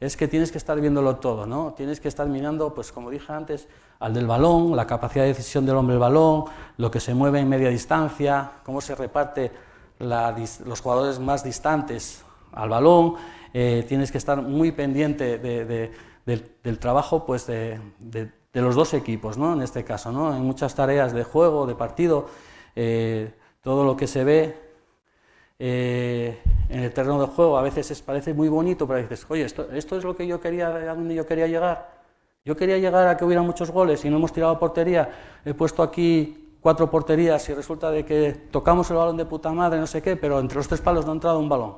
es que tienes que estar viéndolo todo, ¿no? Tienes que estar mirando, pues como dije antes, al del balón, la capacidad de decisión del hombre del balón, lo que se mueve en media distancia, cómo se reparte los jugadores más distantes al balón, tienes que estar muy pendiente del trabajo, pues de los dos equipos, ¿no? En este caso, ¿no? En muchas tareas de juego, de partido, todo lo que se ve en el terreno de juego a veces parece muy bonito, pero dices, oye, esto es lo que yo quería, a donde yo quería llegar. Yo quería llegar a que hubiera muchos goles y no hemos tirado a portería. He puesto aquí 4 porterías y resulta de que tocamos el balón de puta madre, no sé qué, pero entre los 3 palos no ha entrado un balón.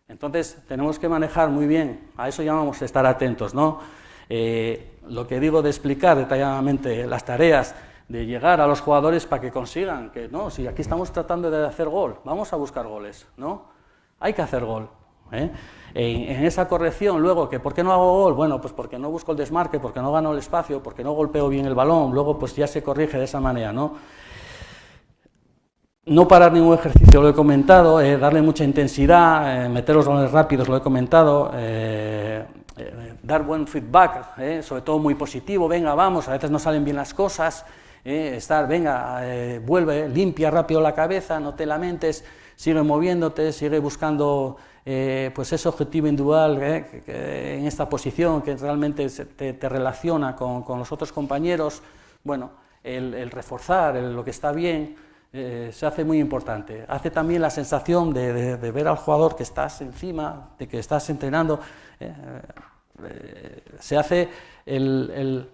Entonces tenemos que manejar muy bien, a eso llamamos estar atentos, ¿no? Lo que digo de explicar detalladamente las tareas, de llegar a los jugadores para que consigan, que no, si aquí estamos tratando de hacer gol, vamos a buscar goles, ¿no? Hay que hacer gol, ¿eh? En esa corrección luego, que ¿por qué no hago gol? Bueno, pues porque no busco el desmarque, porque no gano el espacio, porque no golpeo bien el balón, luego pues ya se corrige de esa manera, ¿no? No parar ningún ejercicio, lo he comentado, darle mucha intensidad, meter los balones rápidos, lo he comentado, dar buen feedback, sobre todo muy positivo, venga, vamos, a veces no salen bien las cosas, venga, vuelve, limpia rápido la cabeza, no te lamentes, sigue moviéndote, sigue buscando pues ese objetivo individual que en esta posición que realmente te relaciona con los otros compañeros. Bueno, el reforzar lo que está bien se hace muy importante. Hace también la sensación de ver al jugador que estás encima, de que estás entrenando. Se hace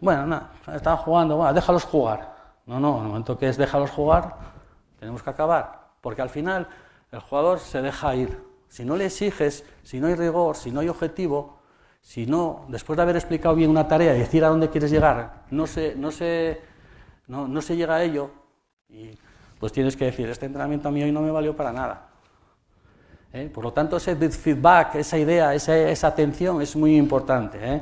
bueno, nada, están jugando, bueno, déjalos jugar. No, en el momento que es déjalos jugar, tenemos que acabar, porque al final el jugador se deja ir. Si no le exiges, si no hay rigor, si no hay objetivo, si no, después de haber explicado bien una tarea y decir a dónde quieres llegar, no se llega a ello, y pues tienes que decir, este entrenamiento a mí hoy no me valió para nada. Por lo tanto, ese feedback, esa idea, esa atención es muy importante.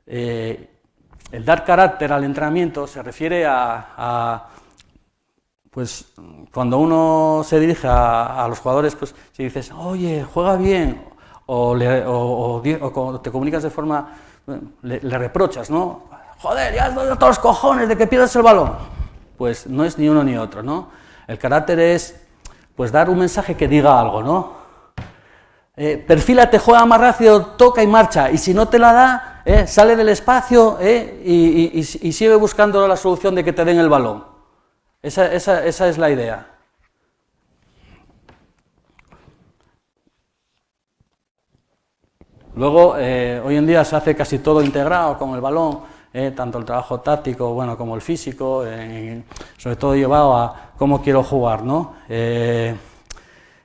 El dar carácter al entrenamiento se refiere pues cuando uno se dirige a los jugadores, pues si dices, oye, juega bien, o te comunicas de forma, le reprochas, ¿no? Joder, ya estoy a todos los cojones de que pierdas el balón. Pues no es ni uno ni otro, ¿no? El carácter es, pues, dar un mensaje que diga algo, ¿no? Perfílate, juega más rápido, toca y marcha, y si no te la da, sale del espacio y sigue buscando la solución de que te den el balón. Esa es la idea. Luego, hoy en día se hace casi todo integrado con el balón, tanto el trabajo táctico, bueno, como el físico, sobre todo llevado a cómo quiero jugar, ¿no? En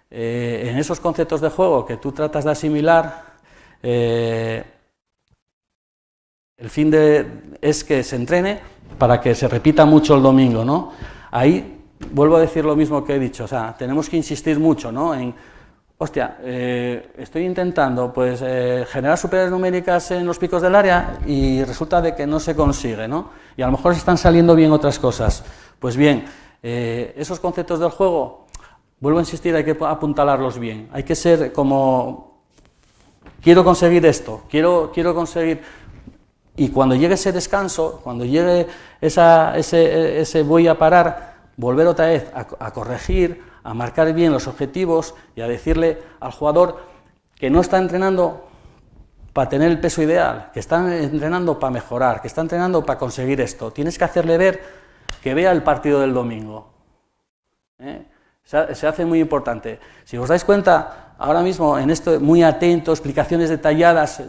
esos conceptos de juego que tú tratas de asimilar, el fin es que se entrene para que se repita mucho el domingo, ¿no? Ahí vuelvo a decir lo mismo que he dicho, o sea, tenemos que insistir mucho, ¿no? Hostia, estoy intentando pues generar superioridades numéricas en los picos del área y resulta de que no se consigue, ¿no? Y a lo mejor están saliendo bien otras cosas. Pues bien, esos conceptos del juego, vuelvo a insistir, hay que apuntalarlos bien. Hay que ser como, quiero conseguir esto, quiero conseguir, y cuando llegue ese descanso, cuando llegue ese voy a parar, volver otra vez a corregir, a marcar bien los objetivos y a decirle al jugador que no está entrenando para tener el peso ideal, que está entrenando para mejorar, que está entrenando para conseguir esto. Tienes que hacerle ver que vea el partido del domingo. Se hace muy importante. Si os dais cuenta, ahora mismo en esto muy atento, explicaciones detalladas,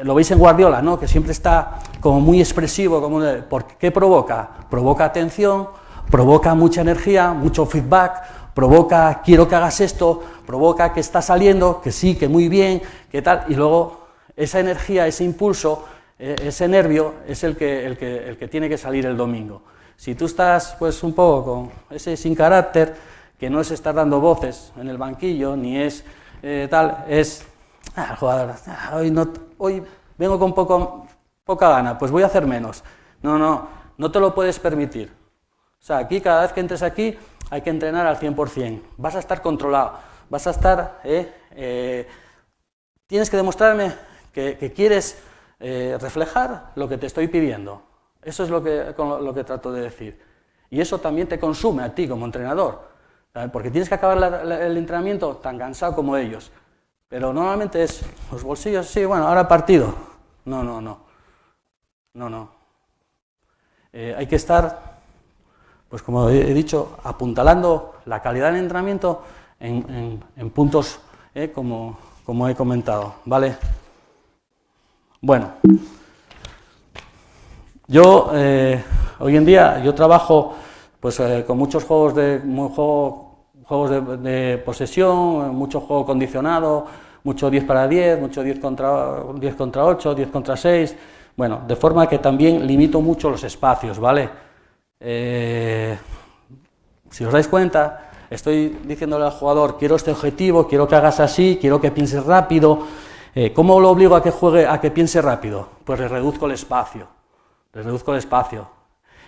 lo veis en Guardiola, ¿no? Que siempre está como muy expresivo. ¿Por qué provoca? Provoca atención, provoca mucha energía, mucho feedback, provoca quiero que hagas esto, provoca que está saliendo, que sí, que muy bien, que tal, y luego esa energía, ese impulso, ese nervio es el que tiene que salir el domingo. Si tú estás pues un poco con ese sin carácter, que no es estar dando voces en el banquillo, ni es tal, es jugador, hoy vengo con poca gana, pues voy a hacer menos. No te lo puedes permitir. O sea, aquí cada vez que entres aquí hay que entrenar al 100%, vas a estar controlado, vas a estar, tienes que demostrarme que quieres reflejar lo que te estoy pidiendo. Eso es lo que trato de decir. Y eso también te consume a ti como entrenador, ¿sabes? Porque tienes que acabar el entrenamiento tan cansado como ellos. Pero normalmente es los bolsillos, sí, bueno, ahora partido. No. Hay que estar, pues como he dicho, apuntalando la calidad del entrenamiento en puntos como he comentado, ¿vale? Bueno, Yo, hoy en día, yo trabajo pues, con muchos juegos de posesión, mucho juego condicionado, mucho 10 para 10, mucho 10 contra 8, 10 contra 6, bueno, de forma que también limito mucho los espacios, ¿vale? Si os dais cuenta, estoy diciéndole al jugador, quiero este objetivo, quiero que hagas así, quiero que pienses rápido. ¿Cómo lo obligo a que juegue, a que piense rápido? Pues le reduzco el espacio.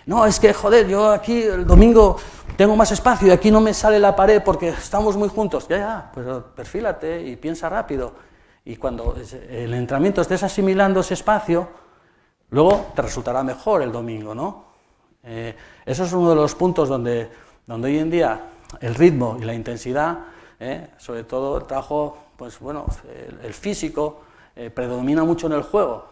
No, es que, joder, yo aquí el domingo tengo más espacio y aquí no me sale la pared porque estamos muy juntos. Ya, pero perfílate y piensa rápido. Y cuando el entrenamiento estés asimilando ese espacio, luego te resultará mejor el domingo, ¿no? Eso es uno de los puntos donde hoy en día el ritmo y la intensidad, sobre todo el trabajo, pues bueno, el físico, predomina mucho en el juego.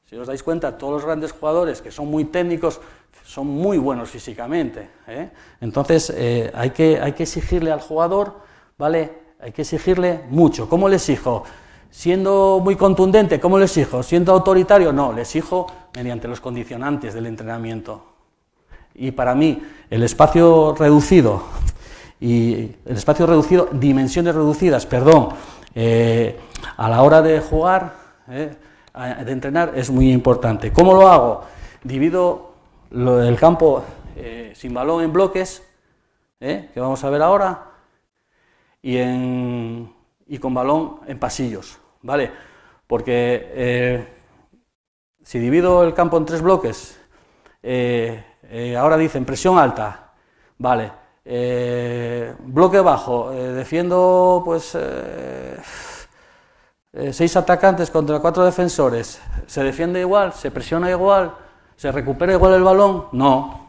Si os dais cuenta, todos los grandes jugadores que son muy técnicos son muy buenos físicamente, ¿eh? Entonces hay que exigirle al jugador, ¿vale? Hay que exigirle mucho. ¿Cómo le exijo? ¿Siendo muy contundente? ¿Cómo le exijo? ¿Siendo autoritario? No, le exijo mediante los condicionantes del entrenamiento. Y para mí, el espacio reducido, dimensiones reducidas, perdón, a la hora de jugar, de entrenar, es muy importante. ¿Cómo lo hago? Divido el campo sin balón en bloques, que vamos a ver ahora, y con balón en pasillos, ¿vale? Porque si divido el campo en 3 bloques, ahora dicen presión alta, vale, bloque bajo, defiendo pues 6 atacantes contra 4 defensores, ¿se defiende igual? ¿Se presiona igual? ¿Se recupera igual el balón? No.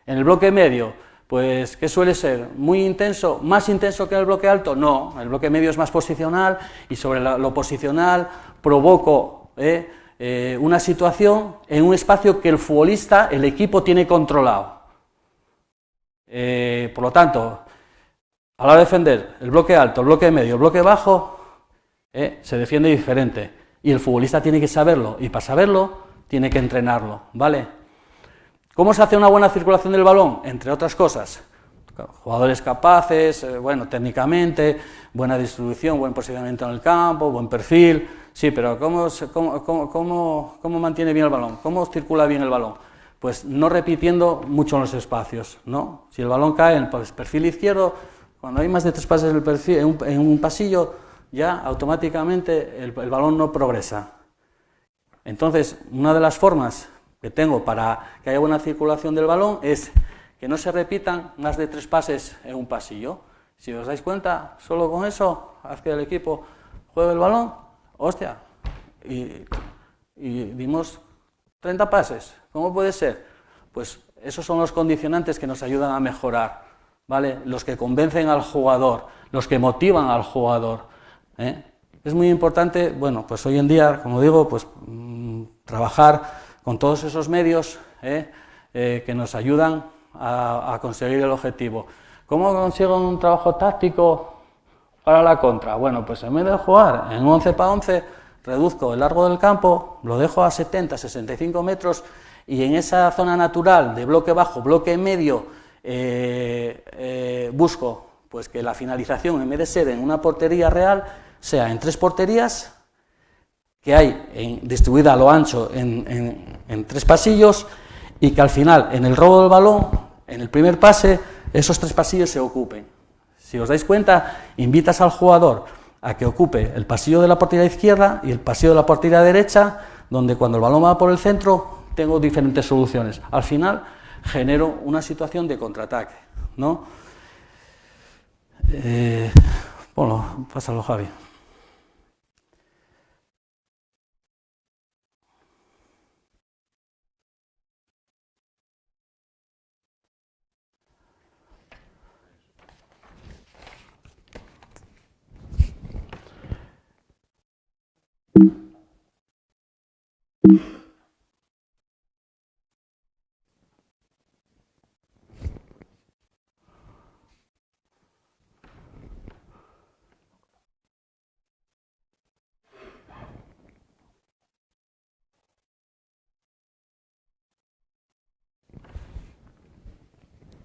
En el bloque medio, pues ¿qué suele ser? ¿Muy intenso? ¿Más intenso que en el bloque alto? No, el bloque medio es más posicional y sobre lo posicional provoco una situación en un espacio que el futbolista, el equipo tiene controlado. Por lo tanto, a la hora de defender el bloque alto, el bloque medio, el bloque bajo, se defiende diferente y el futbolista tiene que saberlo y para saberlo tiene que entrenarlo, ¿vale? ¿Cómo se hace una buena circulación del balón? Entre otras cosas, jugadores capaces, bueno, técnicamente, buena distribución, buen posicionamiento en el campo, buen perfil, sí, pero ¿cómo mantiene bien el balón? ¿Cómo circula bien el balón? Pues no repitiendo mucho en los espacios, ¿no? Si el balón cae en el perfil izquierdo, cuando hay más de 3 pases en, el perfil, en un pasillo, ya automáticamente el balón no progresa. Entonces, una de las formas que tengo para que haya buena circulación del balón es que no se repitan más de 3 pases en un pasillo. Si os dais cuenta, solo con eso, haz que el equipo juegue el balón, hostia, y dimos 30 pases. ¿Cómo puede ser? Pues esos son los condicionantes que nos ayudan a mejorar, ¿vale? Los que convencen al jugador, los que motivan al jugador, ¿eh? Es muy importante, bueno, pues hoy en día, como digo, pues trabajar con todos esos medios que nos ayudan a conseguir el objetivo. ¿Cómo consigo un trabajo táctico para la contra? Bueno, pues en vez de jugar en 11 para 11, reduzco el largo del campo, lo dejo a 70, 65 metros y en esa zona natural de bloque bajo, bloque medio, busco pues que la finalización, en vez de ser en una portería real, sea en 3 porterías que hay distribuida a lo ancho en 3 pasillos y que al final, en el robo del balón, en el primer pase, esos 3 pasillos se ocupen. Si os dais cuenta, invitas al jugador a que ocupe el pasillo de la portería izquierda y el pasillo de la portería derecha, donde cuando el balón va por el centro, tengo diferentes soluciones. Al final, genero una situación de contraataque, ¿no? Bueno, pásalo, Javi.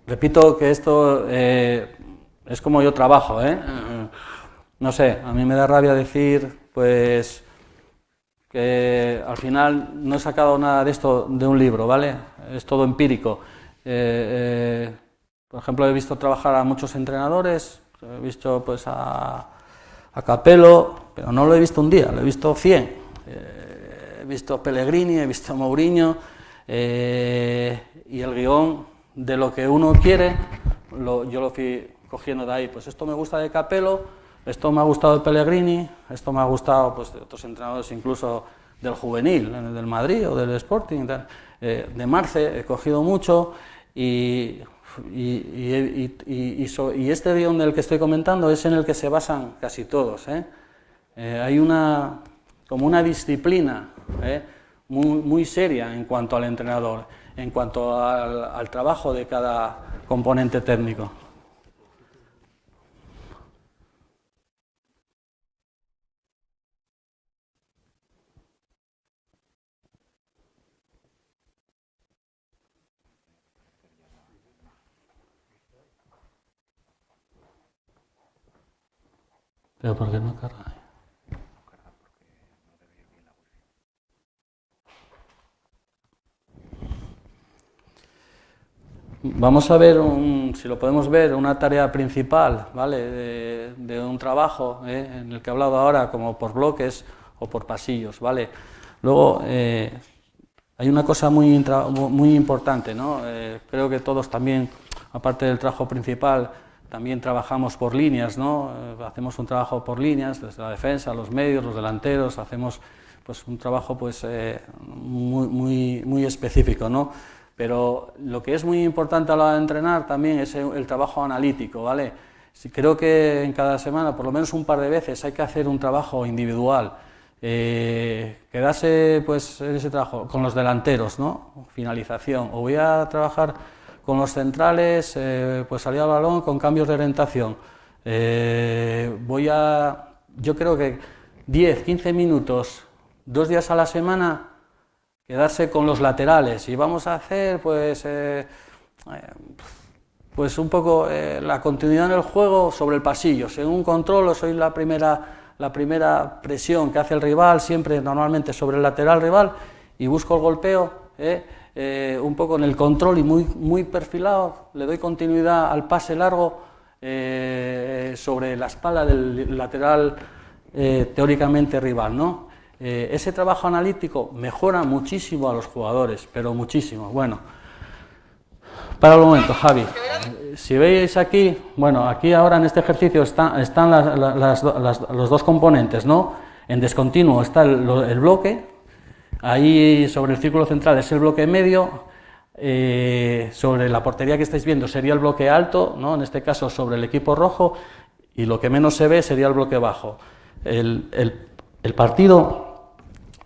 repito que esto es como yo trabajo, no sé, a mí me da rabia decir, pues, que al final no he sacado nada de esto de un libro, ¿vale? Es todo empírico. Por ejemplo, he visto trabajar a muchos entrenadores, he visto pues a Capello, pero no lo he visto un día, lo he visto 100. He visto Pellegrini, he visto Mourinho, y el guión de lo que uno quiere, yo lo fui cogiendo de ahí. Pues esto me gusta de Capello, esto me ha gustado de Pellegrini, esto me ha gustado pues de otros entrenadores, incluso del juvenil, del Madrid o del Sporting, de Marce he cogido mucho, y este guión del que estoy comentando es en el que se basan casi todos. Hay como una disciplina muy seria en cuanto al entrenador, en cuanto al trabajo de cada componente técnico. ¿Pero por qué no carga? Vamos a ver, si lo podemos ver, una tarea principal, ¿vale? De un trabajo en el que he hablado ahora, como por bloques o por pasillos, ¿vale? Luego, hay una cosa muy importante, ¿no? Creo que todos también, aparte del trabajo principal, también trabajamos por líneas, ¿no? Hacemos un trabajo por líneas, desde la defensa, los medios, los delanteros, hacemos pues un trabajo pues muy específico, ¿no? Pero lo que es muy importante a la hora de entrenar también es el trabajo analítico, ¿vale? Creo que en cada semana, por lo menos un par de veces, hay que hacer un trabajo individual, quedarse pues en ese trabajo con los delanteros, ¿no? Finalización, o voy a trabajar con los centrales, pues salir al balón con cambios de orientación. Yo creo que 10, 15 minutos, 2 días a la semana, quedarse con los laterales, y vamos a hacer pues un poco la continuidad en el juego sobre el pasillo. Según controlo, soy la primera presión que hace el rival, siempre normalmente sobre el lateral rival, y busco el golpeo, un poco en el control y muy perfilado, le doy continuidad al pase largo sobre la espalda del lateral teóricamente rival, ¿no? Ese trabajo analítico mejora muchísimo a los jugadores, pero muchísimo. Bueno, para un momento, Javi, si veis aquí, bueno, aquí ahora en este ejercicio están los dos componentes, ¿no? En descontinuo está el bloque, ahí sobre el círculo central es el bloque medio, sobre la portería que estáis viendo sería el bloque alto, ¿no? En este caso sobre el equipo rojo, y lo que menos se ve sería el bloque bajo. El partido,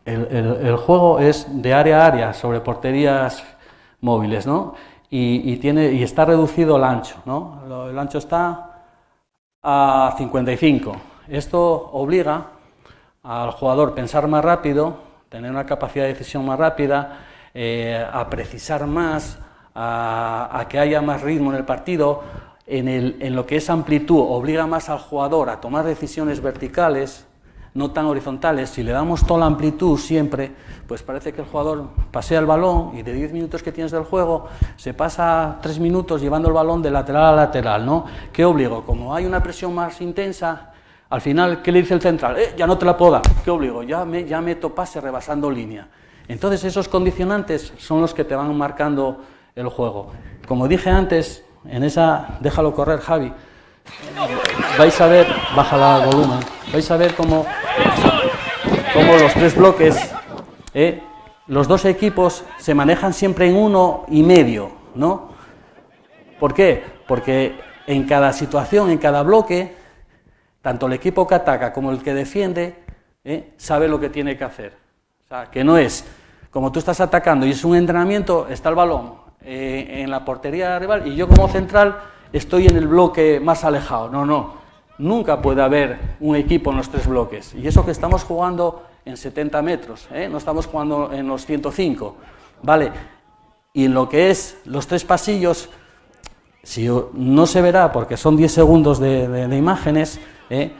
el juego es de área a área sobre porterías móviles, ¿no? Y está reducido el ancho, ¿no? El ancho está a 55. Esto obliga al jugador a pensar más rápido, tener una capacidad de decisión más rápida, a precisar más, a que haya más ritmo en el partido. En lo que es amplitud, obliga más al jugador a tomar decisiones verticales, no tan horizontales. Si le damos toda la amplitud siempre, pues parece que el jugador pasea el balón y de 10 minutos que tienes del juego, se pasa 3 minutos llevando el balón de lateral a lateral, ¿no? ¿Qué obligo? Como hay una presión más intensa, al final, ¿qué le dice el central? Ya no te la puedo dar. ¿Qué obligo? Ya meto pase rebasando línea. Entonces esos condicionantes son los que te van marcando el juego. Como dije antes, en esa, déjalo correr, Javi, vais a ver, bájala el volumen, vais a ver cómo los tres bloques, los dos equipos se manejan siempre en 1,5, ¿no? ¿Por qué? Porque en cada situación, en cada bloque, tanto el equipo que ataca como el que defiende, sabe lo que tiene que hacer. O sea, que no es, como tú estás atacando y es un entrenamiento, está el balón en la portería rival y yo como central estoy en el bloque más alejado. No, nunca puede haber un equipo en los tres bloques. Y eso que estamos jugando en 70 metros, no estamos jugando en los 105, ¿vale? Y en lo que es los tres pasillos, si no se verá porque son 10 segundos de imágenes, en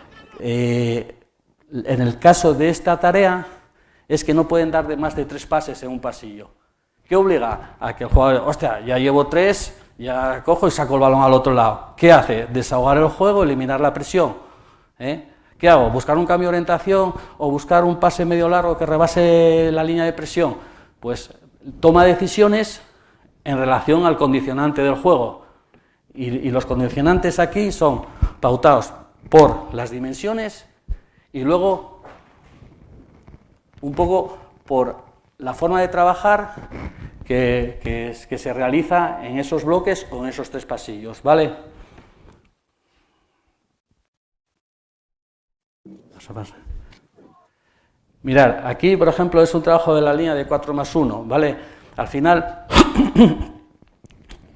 el caso de esta tarea es que no pueden dar de más de 3 pases en un pasillo. ¿Qué obliga? A que el jugador, hostia, ya llevo 3, ya cojo y saco el balón al otro lado. ¿Qué hace? Desahogar el juego, eliminar la presión. ¿Qué hago? ¿Buscar un cambio de orientación o buscar un pase medio largo que rebase la línea de presión? Pues toma decisiones en relación al condicionante del juego. Y los condicionantes aquí son pautados por las dimensiones y luego un poco por la forma de trabajar que se realiza en esos bloques o en esos 3 pasillos, ¿vale? Mirad, aquí, por ejemplo, es un trabajo de la línea de 4+1, ¿vale? Al final,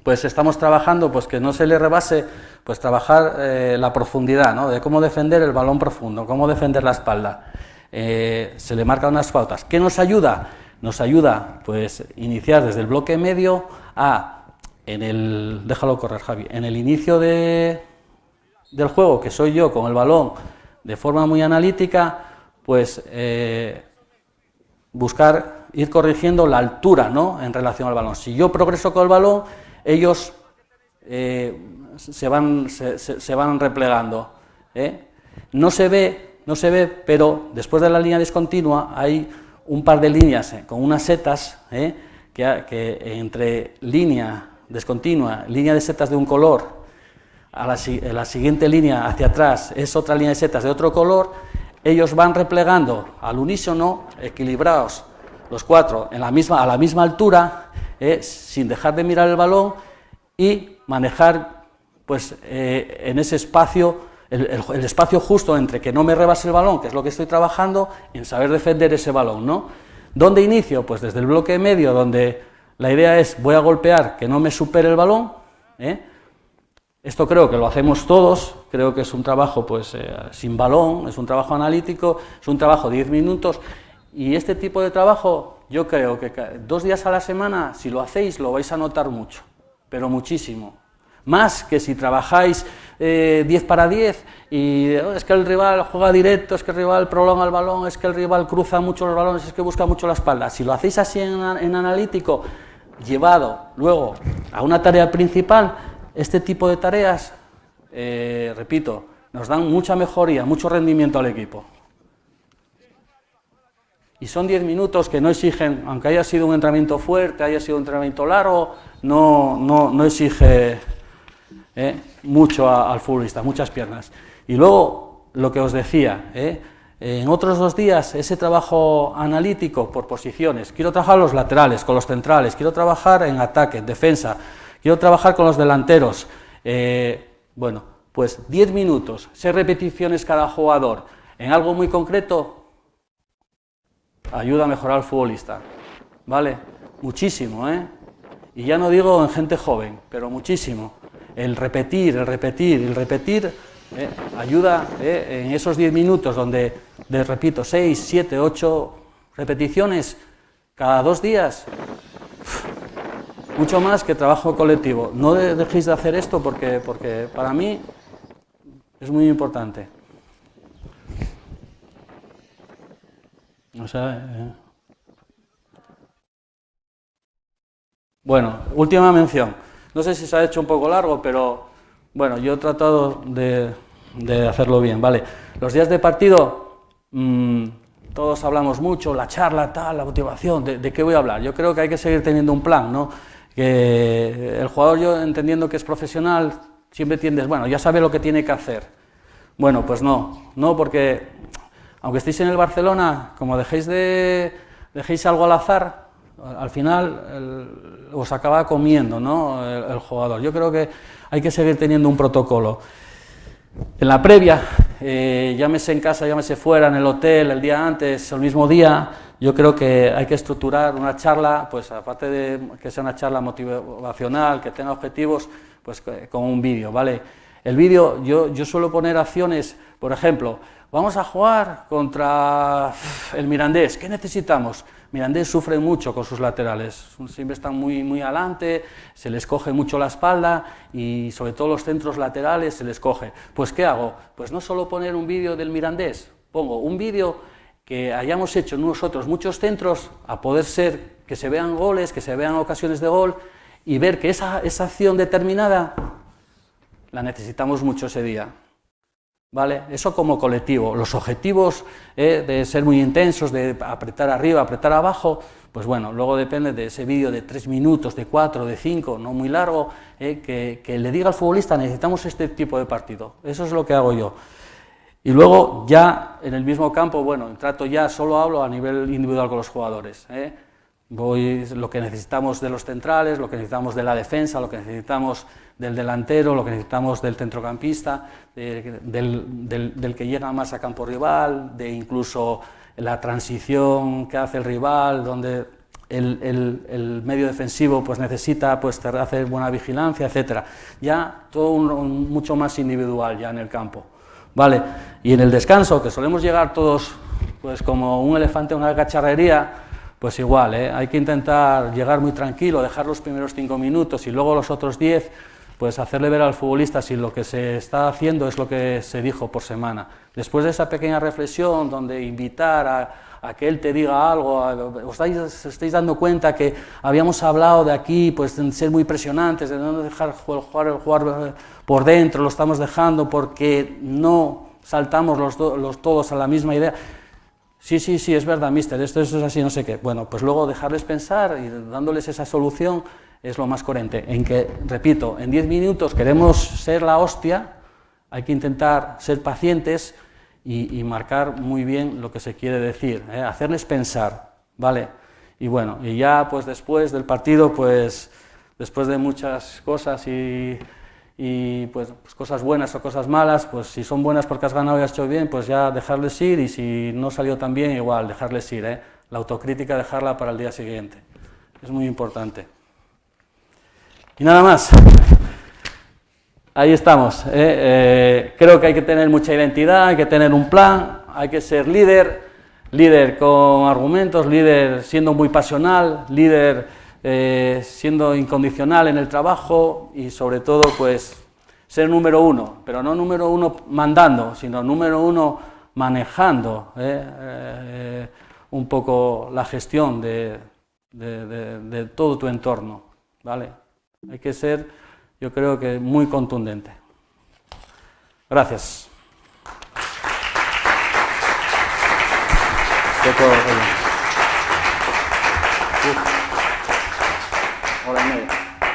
pues estamos trabajando, pues que no se le rebase, pues trabajar la profundidad, ¿no? De cómo defender el balón profundo, cómo defender la espalda. Se le marcan unas pautas. ¿Qué nos ayuda? Nos ayuda, pues, iniciar desde el bloque medio déjalo correr, Javi, en el inicio del juego, que soy yo con el balón, de forma muy analítica, pues buscar ir corrigiendo la altura, ¿no?, en relación al balón. Si yo progreso con el balón, ellos se van replegando. No se ve, pero después de la línea discontinua hay un par de líneas con unas setas que entre línea discontinua, línea de setas de un color, a la siguiente línea hacia atrás es otra línea de setas de otro color, ellos van replegando al unísono, equilibrados los 4 a la misma altura, sin dejar de mirar el balón y manejar, pues, en ese espacio, el espacio justo entre que no me rebase el balón, que es lo que estoy trabajando, en saber defender ese balón, ¿no? ¿Dónde inicio? Pues desde el bloque medio, donde la idea es, voy a golpear que no me supere el balón, Esto creo que lo hacemos todos, creo que es un trabajo, pues, sin balón, es un trabajo analítico, es un trabajo de 10 minutos, y este tipo de trabajo, yo creo que 2 días a la semana, si lo hacéis, lo vais a notar mucho, pero muchísimo. Más que si trabajáis 10 para 10 y es que el rival juega directo, es que el rival prolonga el balón, es que el rival cruza mucho los balones, es que busca mucho la espalda. Si lo hacéis así en analítico, llevado luego a una tarea principal, este tipo de tareas, repito, nos dan mucha mejoría, mucho rendimiento al equipo. Y son 10 minutos que no exigen, aunque haya sido un entrenamiento fuerte, haya sido un entrenamiento largo, no exige mucho al futbolista, muchas piernas. Y luego, lo que os decía, en otros 2 días, ese trabajo analítico por posiciones, quiero trabajar los laterales, con los centrales, quiero trabajar en ataque, en defensa, quiero trabajar con los delanteros, bueno, pues 10 minutos, 6 repeticiones cada jugador, en algo muy concreto, ayuda a mejorar al futbolista, ¿vale? Muchísimo, y ya no digo en gente joven, pero muchísimo. El repetir, ayuda en esos 10 minutos donde, repito, 6, 7, 8 repeticiones cada 2 días, mucho más que trabajo colectivo. No dejéis de hacer esto porque para mí es muy importante. O sea, bueno, última mención. No sé si se ha hecho un poco largo, pero bueno, yo he tratado de hacerlo bien, ¿vale? Los días de partido, todos hablamos mucho, la charla, tal, la motivación, ¿de qué voy a hablar? Yo creo que hay que seguir teniendo un plan, ¿no? Que el jugador, yo entendiendo que es profesional, siempre tiendes, bueno, ya sabe lo que tiene que hacer. Bueno, pues no, porque aunque estéis en el Barcelona, como dejéis algo al azar, al final os acaba comiendo, ¿no?, el jugador. Yo creo que hay que seguir teniendo un protocolo. En la previa, llámese en casa, llámese fuera, en el hotel, el día antes, el mismo día, yo creo que hay que estructurar una charla, pues aparte de que sea una charla motivacional, que tenga objetivos, pues con un vídeo, ¿vale? El vídeo, yo suelo poner acciones, por ejemplo, vamos a jugar contra el Mirandés, ¿qué necesitamos? Mirandés sufre mucho con sus laterales, siempre están muy adelante, se les coge mucho la espalda y sobre todo los centros laterales se les coge. Pues ¿qué hago? Pues no solo poner un vídeo del Mirandés, pongo un vídeo que hayamos hecho nosotros muchos centros, a poder ser que se vean goles, que se vean ocasiones de gol y ver que esa acción determinada la necesitamos mucho ese día. ¿Vale? Eso como colectivo. Los objetivos de ser muy intensos, de apretar arriba, apretar abajo, pues bueno, luego depende de ese vídeo de 3 minutos, de 4, de 5, no muy largo, que le diga al futbolista, necesitamos este tipo de partido. Eso es lo que hago yo. Y luego ya en el mismo campo, bueno, trato ya, solo hablo a nivel individual con los jugadores. Voy lo que necesitamos de los centrales, lo que necesitamos de la defensa, lo que necesitamos del delantero, lo que necesitamos del centrocampista, del que llega más a campo rival, de incluso la transición que hace el rival, donde el medio defensivo pues necesita pues hacer buena vigilancia, etcétera. Ya todo mucho más individual ya en el campo, ¿vale? Y en el descanso, que solemos llegar todos pues como un elefante a una cacharrería, pues igual, hay que intentar llegar muy tranquilo, dejar los primeros 5 minutos y luego los otros 10, pues hacerle ver al futbolista si lo que se está haciendo es lo que se dijo por semana. Después de esa pequeña reflexión, donde invitar a que él te diga algo, os estáis dando cuenta que habíamos hablado de aquí, pues de ser muy presionantes, de no dejar jugar por dentro, lo estamos dejando porque no saltamos los todos a la misma idea. Sí, es verdad, mister, esto es así, no sé qué. Bueno, pues luego dejarles pensar y dándoles esa solución es lo más coherente. En que, repito, en 10 minutos queremos ser la hostia, hay que intentar ser pacientes y marcar muy bien lo que se quiere decir, hacerles pensar, ¿vale? Y bueno, y ya pues después del partido, pues después de muchas cosas y pues cosas buenas o cosas malas, pues si son buenas porque has ganado y has hecho bien, pues ya dejarles ir, y si no salió tan bien, igual, dejarles ir, La autocrítica dejarla para el día siguiente, es muy importante. Y nada más, ahí estamos, creo que hay que tener mucha identidad, hay que tener un plan, hay que ser líder con argumentos, líder siendo muy pasional, líder siendo incondicional en el trabajo y sobre todo pues ser número uno, pero no número uno mandando, sino número uno manejando un poco la gestión de todo tu entorno, ¿vale? Hay que ser, yo creo que muy contundente. Gracias.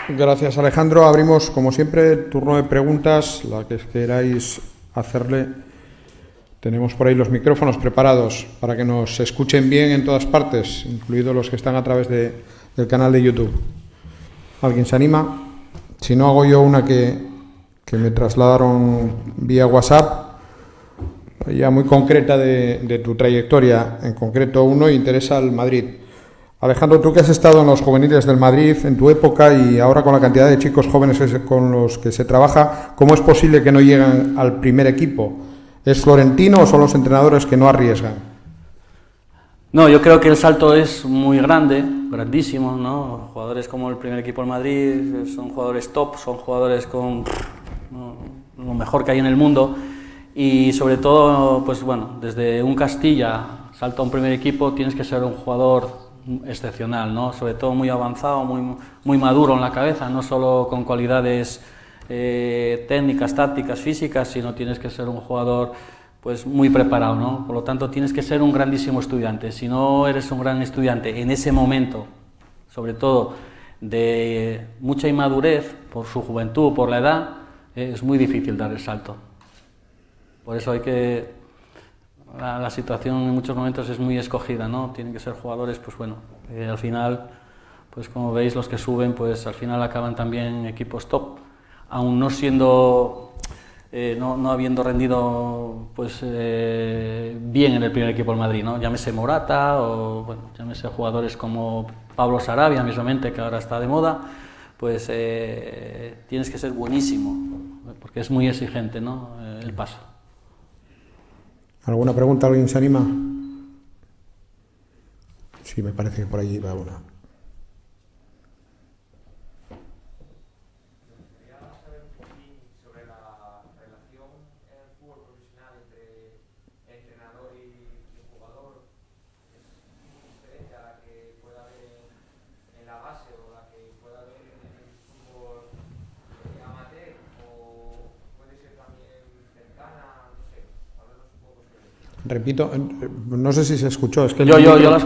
Gracias, Alejandro. Abrimos, como siempre, turno de preguntas, la que queráis hacerle. Tenemos por ahí los micrófonos preparados para que nos escuchen bien en todas partes, incluidos los que están a través del canal de YouTube. ¿Alguien se anima? Si no, hago yo una que me trasladaron vía WhatsApp, ya muy concreta de tu trayectoria. En concreto, uno interesa al Madrid. Alejandro, tú que has estado en los juveniles del Madrid en tu época y ahora con la cantidad de chicos jóvenes con los que se trabaja, ¿cómo es posible que no lleguen al primer equipo? ¿Es Florentino o son los entrenadores que no arriesgan? No, yo creo que el salto es muy grande, grandísimo, ¿no? Jugadores como el primer equipo del Madrid son jugadores top, son jugadores con lo mejor que hay en el mundo, y sobre todo, pues bueno, desde un Castilla, salto a un primer equipo, tienes que ser un jugador excepcional, ¿no? Sobre todo muy avanzado, muy maduro en la cabeza, no solo con cualidades técnicas, tácticas, físicas, sino tienes que ser un jugador pues muy preparado, ¿no? Por lo tanto, tienes que ser un grandísimo estudiante. Si no eres un gran estudiante en ese momento, sobre todo de mucha inmadurez por su juventud, por la edad, es muy difícil dar el salto. Por eso hay que... La situación en muchos momentos es muy escogida, ¿no? Tienen que ser jugadores, pues bueno, al final, pues como veis, los que suben, pues al final acaban también en equipos top, aún no siendo, no habiendo rendido, pues bien en el primer equipo del Madrid, ¿no? Llámese Morata o, bueno, llámese jugadores como Pablo Sarabia, mismamente, que ahora está de moda, pues tienes que ser buenísimo, porque es muy exigente, ¿no? El paso. ¿Alguna pregunta? ¿Alguien se anima? Sí, me parece que por allí va una. Repito, no sé si se escuchó. Es que yo la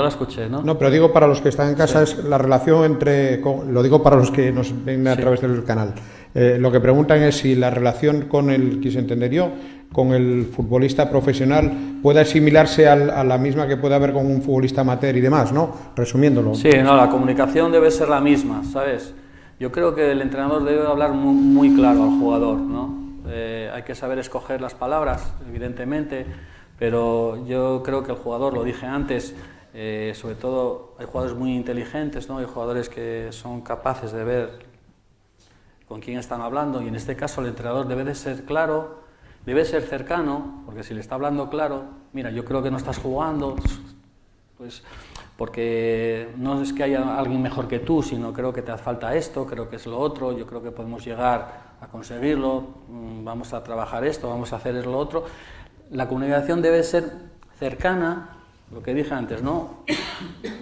escuché, ¿no? No, pero digo para los que están en casa, es la relación entre, lo digo para los que nos ven a través del canal. Lo que preguntan es si la relación con el, quise entender yo, con el futbolista profesional puede asimilarse a la misma que puede haber con un futbolista amateur y demás, ¿no? Resumiéndolo. Sí, no, la comunicación debe ser la misma, ¿sabes? Yo creo que el entrenador debe hablar muy claro al jugador, ¿no? Hay que saber escoger las palabras, evidentemente, pero yo creo que el jugador, lo dije antes, sobre todo hay jugadores muy inteligentes, ¿no? Hay jugadores que son capaces de ver con quién están hablando, y en este caso el entrenador debe de ser claro, debe ser cercano, porque si le está hablando claro, mira, yo creo que no estás jugando, pues porque no es que haya alguien mejor que tú, sino creo que te hace falta esto, creo que es lo otro, yo creo que podemos llegar a conseguirlo, vamos a trabajar esto, vamos a hacer lo otro. La comunicación debe ser cercana, lo que dije antes, ¿no?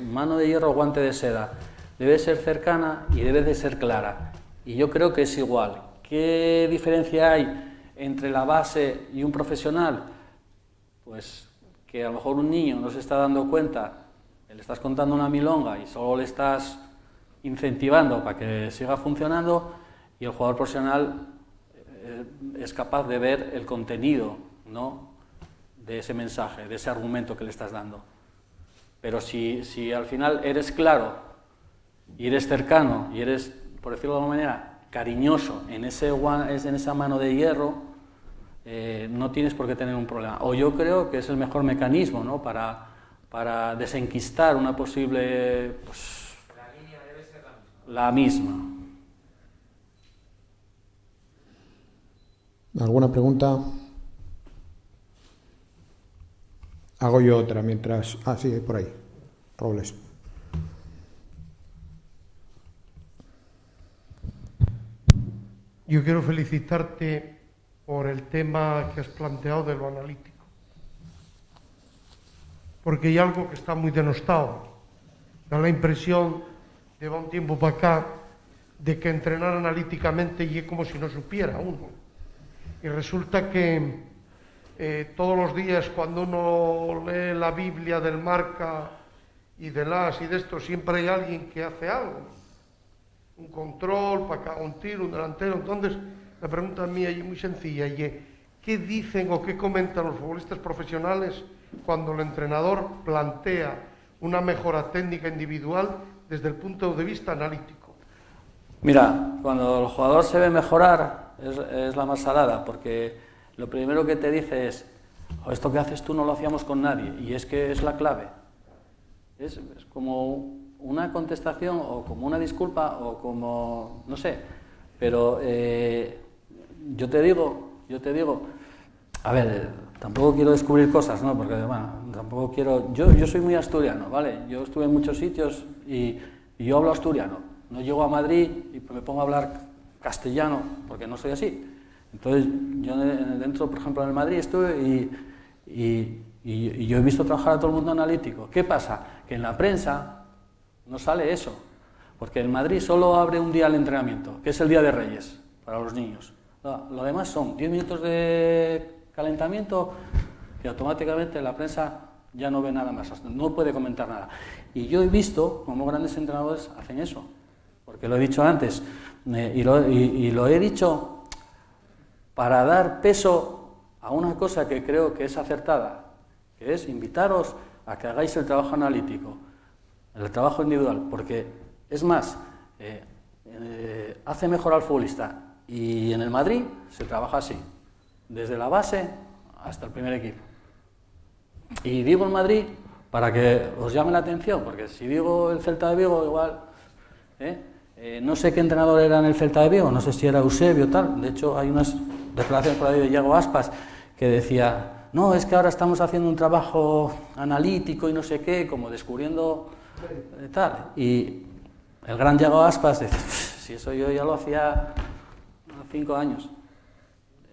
Mano de hierro, guante de seda. Debe ser cercana y debe de ser clara. Y yo creo que es igual. ¿Qué diferencia hay entre la base y un profesional? Pues que a lo mejor un niño no se está dando cuenta, le estás contando una milonga y solo le estás incentivando para que siga funcionando, y el jugador profesional es capaz de ver el contenido, ¿no?, de ese mensaje, de ese argumento que le estás dando. Pero si al final eres claro y eres cercano y eres, por decirlo de alguna manera, cariñoso en esa mano de hierro, no tienes por qué tener un problema. O yo creo que es el mejor mecanismo, ¿no?, para desenquistar una posible... Pues, la línea debe ser la misma. ¿Alguna pregunta? Hago yo otra mientras... Ah, sí, por ahí. Robles. Yo quiero felicitarte por el tema que has planteado de lo analítico. Porque hay algo que está muy denostado. Da la impresión, lleva un tiempo para acá, de que entrenar analíticamente y es como si no supiera uno. Y resulta que todos los días cuando uno lee la Biblia del Marca y del AS y de esto, siempre hay alguien que hace algo. Un control, para acá un tiro, un delantero. Entonces, la pregunta mía es muy sencilla, y ¿qué dicen o qué comentan los futbolistas profesionales cuando el entrenador plantea una mejora técnica individual desde el punto de vista analítico? Mira, cuando el jugador se ve mejorar es la más salada, porque lo primero que te dice es: esto que haces tú no lo hacíamos con nadie, y es que es la clave. Es como una contestación o como una disculpa o como, no sé, pero yo te digo, a ver, tampoco quiero descubrir cosas, ¿no? Porque, bueno, tampoco quiero... Yo soy muy asturiano, ¿vale? Yo estuve en muchos sitios y yo hablo asturiano. No llego a Madrid y me pongo a hablar castellano, porque no soy así. Entonces, yo dentro, por ejemplo, en el Madrid estuve y yo he visto trabajar a todo el mundo analítico. ¿Qué pasa? Que en la prensa no sale eso, porque el Madrid solo abre un día el entrenamiento, que es el Día de Reyes, para los niños. Lo demás son 10 minutos de calentamiento y automáticamente la prensa ya no ve nada más, no puede comentar nada. Y yo he visto cómo grandes entrenadores hacen eso, porque lo he dicho antes, y lo he dicho para dar peso a una cosa que creo que es acertada, que es invitaros a que hagáis el trabajo analítico, el trabajo individual, porque es más, hace mejor al futbolista. Y en el Madrid se trabaja así, desde la base hasta el primer equipo. Y digo el Madrid para que os llame la atención, porque si digo el Celta de Vigo, igual... no sé qué entrenador era en el Celta de Vigo, no sé si era Eusebio o tal. De hecho, hay unas declaraciones por ahí de Iago Aspas que decía: no, es que ahora estamos haciendo un trabajo analítico y no sé qué, como descubriendo tal. Y el gran Yago Aspas dice, si eso yo ya lo hacía hace 5 años.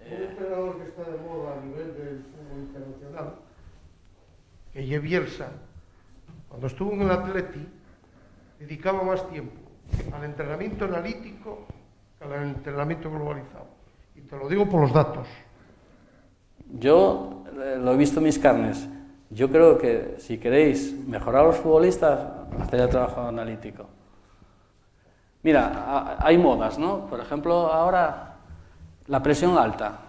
Un entrenador que está de moda a nivel del fútbol internacional, que es Bielsa, cuando estuvo en el Atleti, dedicaba más tiempo al entrenamiento analítico que al entrenamiento globalizado. Y te lo digo por los datos. Yo lo he visto en mis carnes. Yo creo que si queréis mejorar a los futbolistas, haced el trabajo analítico. Mira, hay modas, ¿no? Por ejemplo, ahora la presión alta.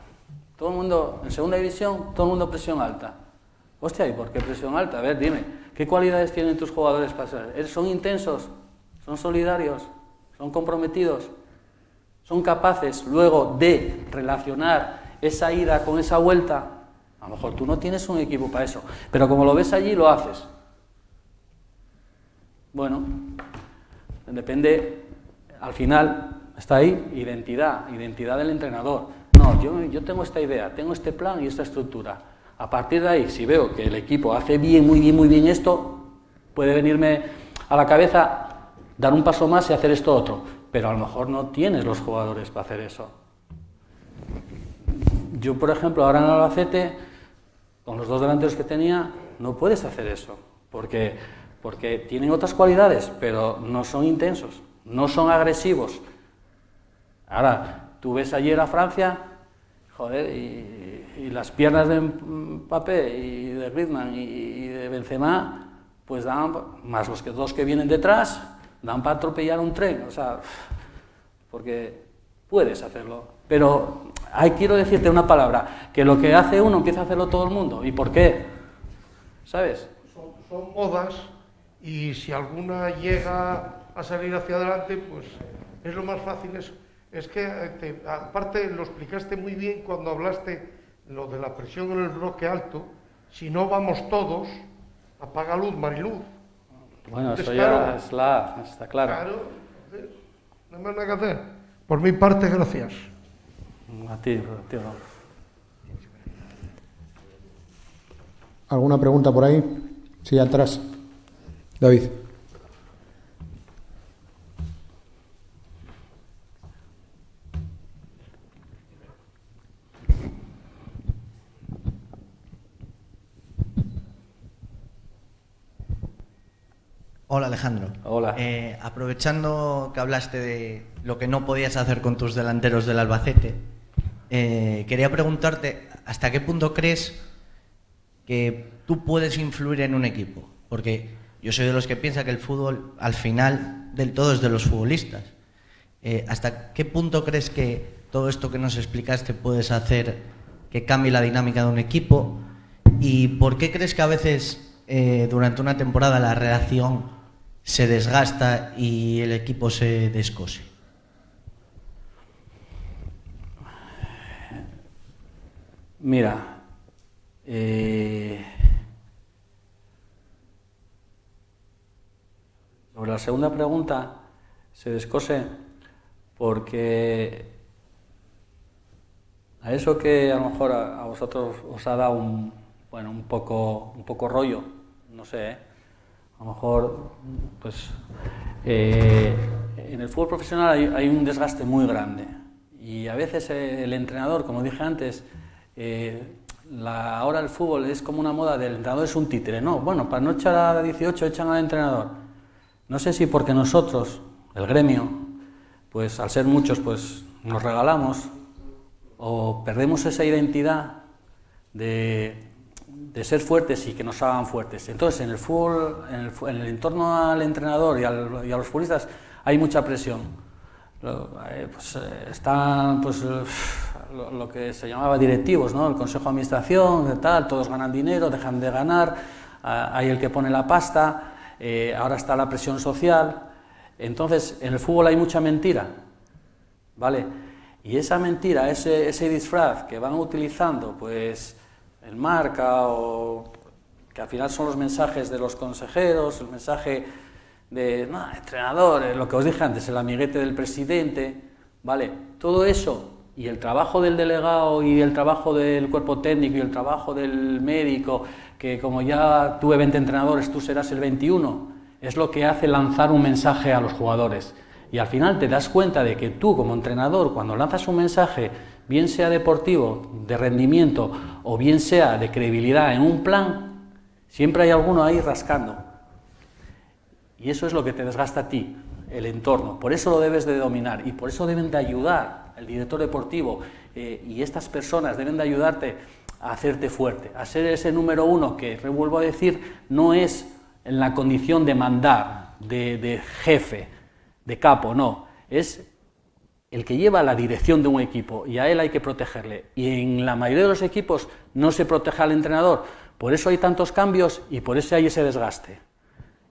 Todo el mundo, en segunda división, todo el mundo presión alta. Hostia, ¿y por qué presión alta? A ver, dime, ¿qué cualidades tienen tus jugadores para ser? ¿Son intensos? ¿Son solidarios? ¿Son comprometidos? ¿Son capaces luego de relacionar esa ida con esa vuelta? A lo mejor tú no tienes un equipo para eso, pero como lo ves allí, lo haces. Bueno, depende, al final está ahí, identidad del entrenador. No, yo tengo esta idea, tengo este plan y esta estructura. A partir de ahí, si veo que el equipo hace muy bien esto, puede venirme a la cabeza dar un paso más y hacer esto otro. Pero a lo mejor no tienes los jugadores para hacer eso. Yo, por ejemplo, ahora en Albacete, con los 2 delanteros que tenía, no puedes hacer eso, porque tienen otras cualidades, pero no son intensos, no son agresivos. Ahora, tú ves ayer a Francia, joder, y las piernas de Mbappé y de Griezmann y de Benzema, pues dan, más los 2 que vienen detrás, dan para atropellar un tren, o sea, porque puedes hacerlo. Pero quiero decirte una palabra, que lo que hace uno empieza a hacerlo todo el mundo. ¿Y por qué? ¿Sabes? Son modas, y si alguna llega a salir hacia adelante, pues es lo más fácil eso. Es que, aparte, lo explicaste muy bien cuando hablaste lo de la presión en el bloque alto. Si no vamos todos, apaga luz, Mariluz. Bueno, entonces, eso ya claro, está claro. Claro, no hay más nada que hacer. Por mi parte, gracias. A ti, tío. ¿Alguna pregunta por ahí? Sí, atrás. David. Hola, Alejandro. Hola. Aprovechando que hablaste de lo que no podías hacer con tus delanteros del Albacete, quería preguntarte hasta qué punto crees que tú puedes influir en un equipo, porque yo soy de los que piensa que el fútbol al final del todo es de los futbolistas. ¿Hasta qué punto crees que todo esto que nos explicaste puedes hacer que cambie la dinámica de un equipo? ¿Y por qué crees que a veces durante una temporada la relación se desgasta y el equipo se descose? Mira, sobre la segunda pregunta, se descose porque a eso que a lo mejor a vosotros os ha dado un poco rollo, no sé, a lo mejor pues en el fútbol profesional hay un desgaste muy grande y a veces el entrenador, como dije antes, ahora el fútbol es como una moda del entrenador es un títere, no, bueno, para no echar a 18 echan al entrenador. No sé si porque nosotros, el gremio, pues al ser muchos, pues nos regalamos o perdemos esa identidad de ser fuertes y que nos hagan fuertes. Entonces, en el fútbol, en el entorno al entrenador y a los futbolistas hay mucha presión. Están lo que se llamaba directivos, ¿no? El consejo de administración, tal, todos ganan dinero, dejan de ganar, hay el que pone la pasta, ahora está la presión social. Entonces, en el fútbol hay mucha mentira, ¿vale? Y esa mentira, ese disfraz que van utilizando, pues el Marca, o que al final son los mensajes de los consejeros, el mensaje de entrenador, lo que os dije antes, el amiguete del presidente, ¿vale? Todo eso Y el trabajo del delegado y el trabajo del cuerpo técnico y el trabajo del médico, que como ya tuve 20 entrenadores, tú serás el 21, es lo que hace lanzar un mensaje a los jugadores. Y al final te das cuenta de que tú como entrenador, cuando lanzas un mensaje, bien sea deportivo, de rendimiento, o bien sea de credibilidad en un plan, siempre hay alguno ahí rascando. Y eso es lo que te desgasta a ti, el entorno. Por eso lo debes de dominar y por eso deben de ayudar el director deportivo y estas personas deben de ayudarte a hacerte fuerte, a ser ese número uno que, vuelvo a decir, no es en la condición de mandar, de jefe, de capo, no, es el que lleva la dirección de un equipo y a él hay que protegerle. Y en la mayoría de los equipos no se protege al entrenador, por eso hay tantos cambios y por eso hay ese desgaste.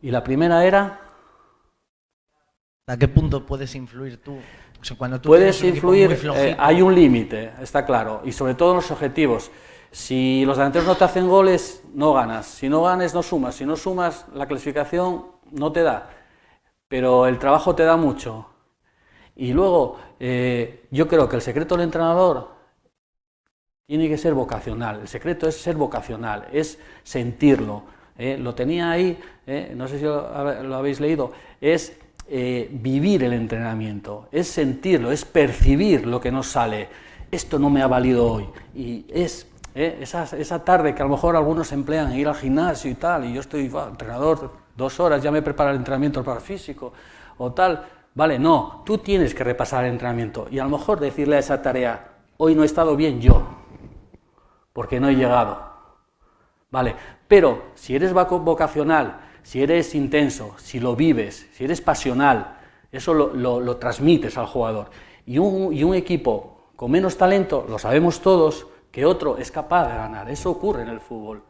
Y la primera era... ¿A qué punto puedes influir tú? O sea, cuando tú puedes influir, muy flojito, hay un límite, está claro, y sobre todo en los objetivos. Si los delanteros no te hacen goles, no ganas. Si no ganas, no sumas. Si no sumas, la clasificación no te da. Pero el trabajo te da mucho. Y luego, yo creo que el secreto del entrenador tiene que ser vocacional. El secreto es ser vocacional, es sentirlo. Lo tenía ahí, no sé si lo habéis leído, es vivir el entrenamiento, es sentirlo, es percibir lo que nos sale. Esto no me ha valido hoy. Y es... esa tarde que a lo mejor algunos emplean en ir al gimnasio y tal, y yo estoy, entrenador, 2 horas, ya me prepara el entrenamiento para el físico, o tal, vale, no, tú tienes que repasar el entrenamiento, y a lo mejor decirle a esa tarea, hoy no he estado bien yo, porque no he llegado, vale, pero si eres vocacional, si eres intenso, si lo vives, si eres pasional, eso lo transmites al jugador, y un equipo con menos talento, lo sabemos todos, que otro es capaz de ganar. Eso ocurre en el fútbol.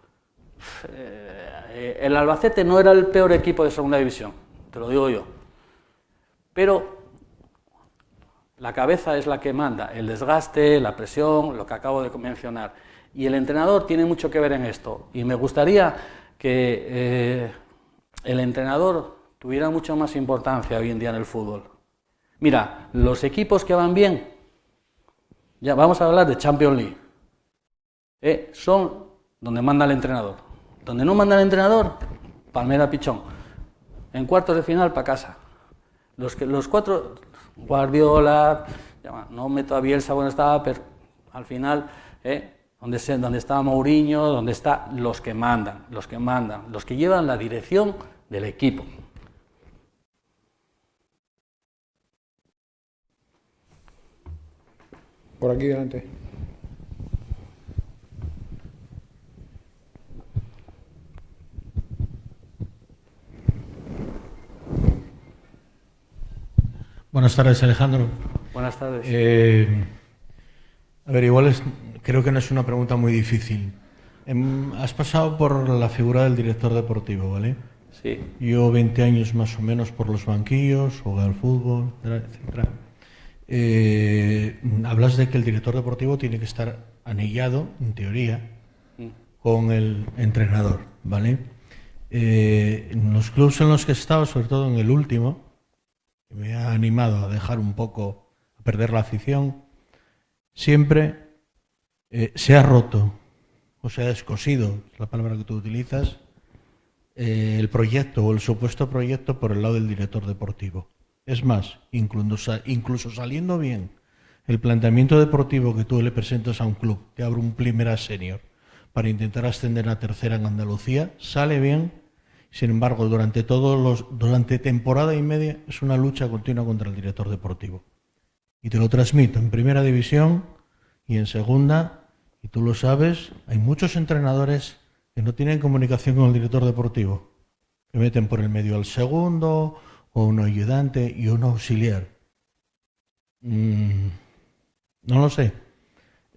El Albacete no era el peor equipo de segunda división, te lo digo yo. Pero la cabeza es la que manda, el desgaste, la presión, lo que acabo de mencionar. Y el entrenador tiene mucho que ver en esto. Y me gustaría que el entrenador tuviera mucha más importancia hoy en día en el fútbol. Mira, los equipos que van bien, ya vamos a hablar de Champions League. Son donde manda el entrenador. Donde no manda el entrenador, palmera pichón. En cuartos de final, para casa. Los 4, Guardiola, no meto a Bielsa cuando estaba, pero al final, donde está Mourinho, donde están los que mandan, los que llevan la dirección del equipo. Por aquí delante. Buenas tardes, Alejandro. Buenas tardes. A ver, creo que no es una pregunta muy difícil. Has pasado por la figura del director deportivo, ¿vale? Sí. Yo 20 años más o menos por los banquillos, jugué al fútbol, etcétera. Hablas de que el director deportivo tiene que estar anillado, en teoría, con el entrenador, ¿vale? En los clubes en los que he estado, sobre todo en el último, que me ha animado a dejar un poco, a perder la afición, siempre se ha roto, o se ha descosido, es la palabra que tú utilizas, el proyecto o el supuesto proyecto por el lado del director deportivo. Es más, incluso saliendo bien el planteamiento deportivo que tú le presentas a un club que abre un primera senior para intentar ascender a tercera en Andalucía, sale bien. Sin embargo, durante temporada y media es una lucha continua contra el director deportivo. Y te lo transmito en primera división y en segunda, y tú lo sabes, hay muchos entrenadores que no tienen comunicación con el director deportivo, que meten por el medio al segundo, o un ayudante y un auxiliar. No lo sé.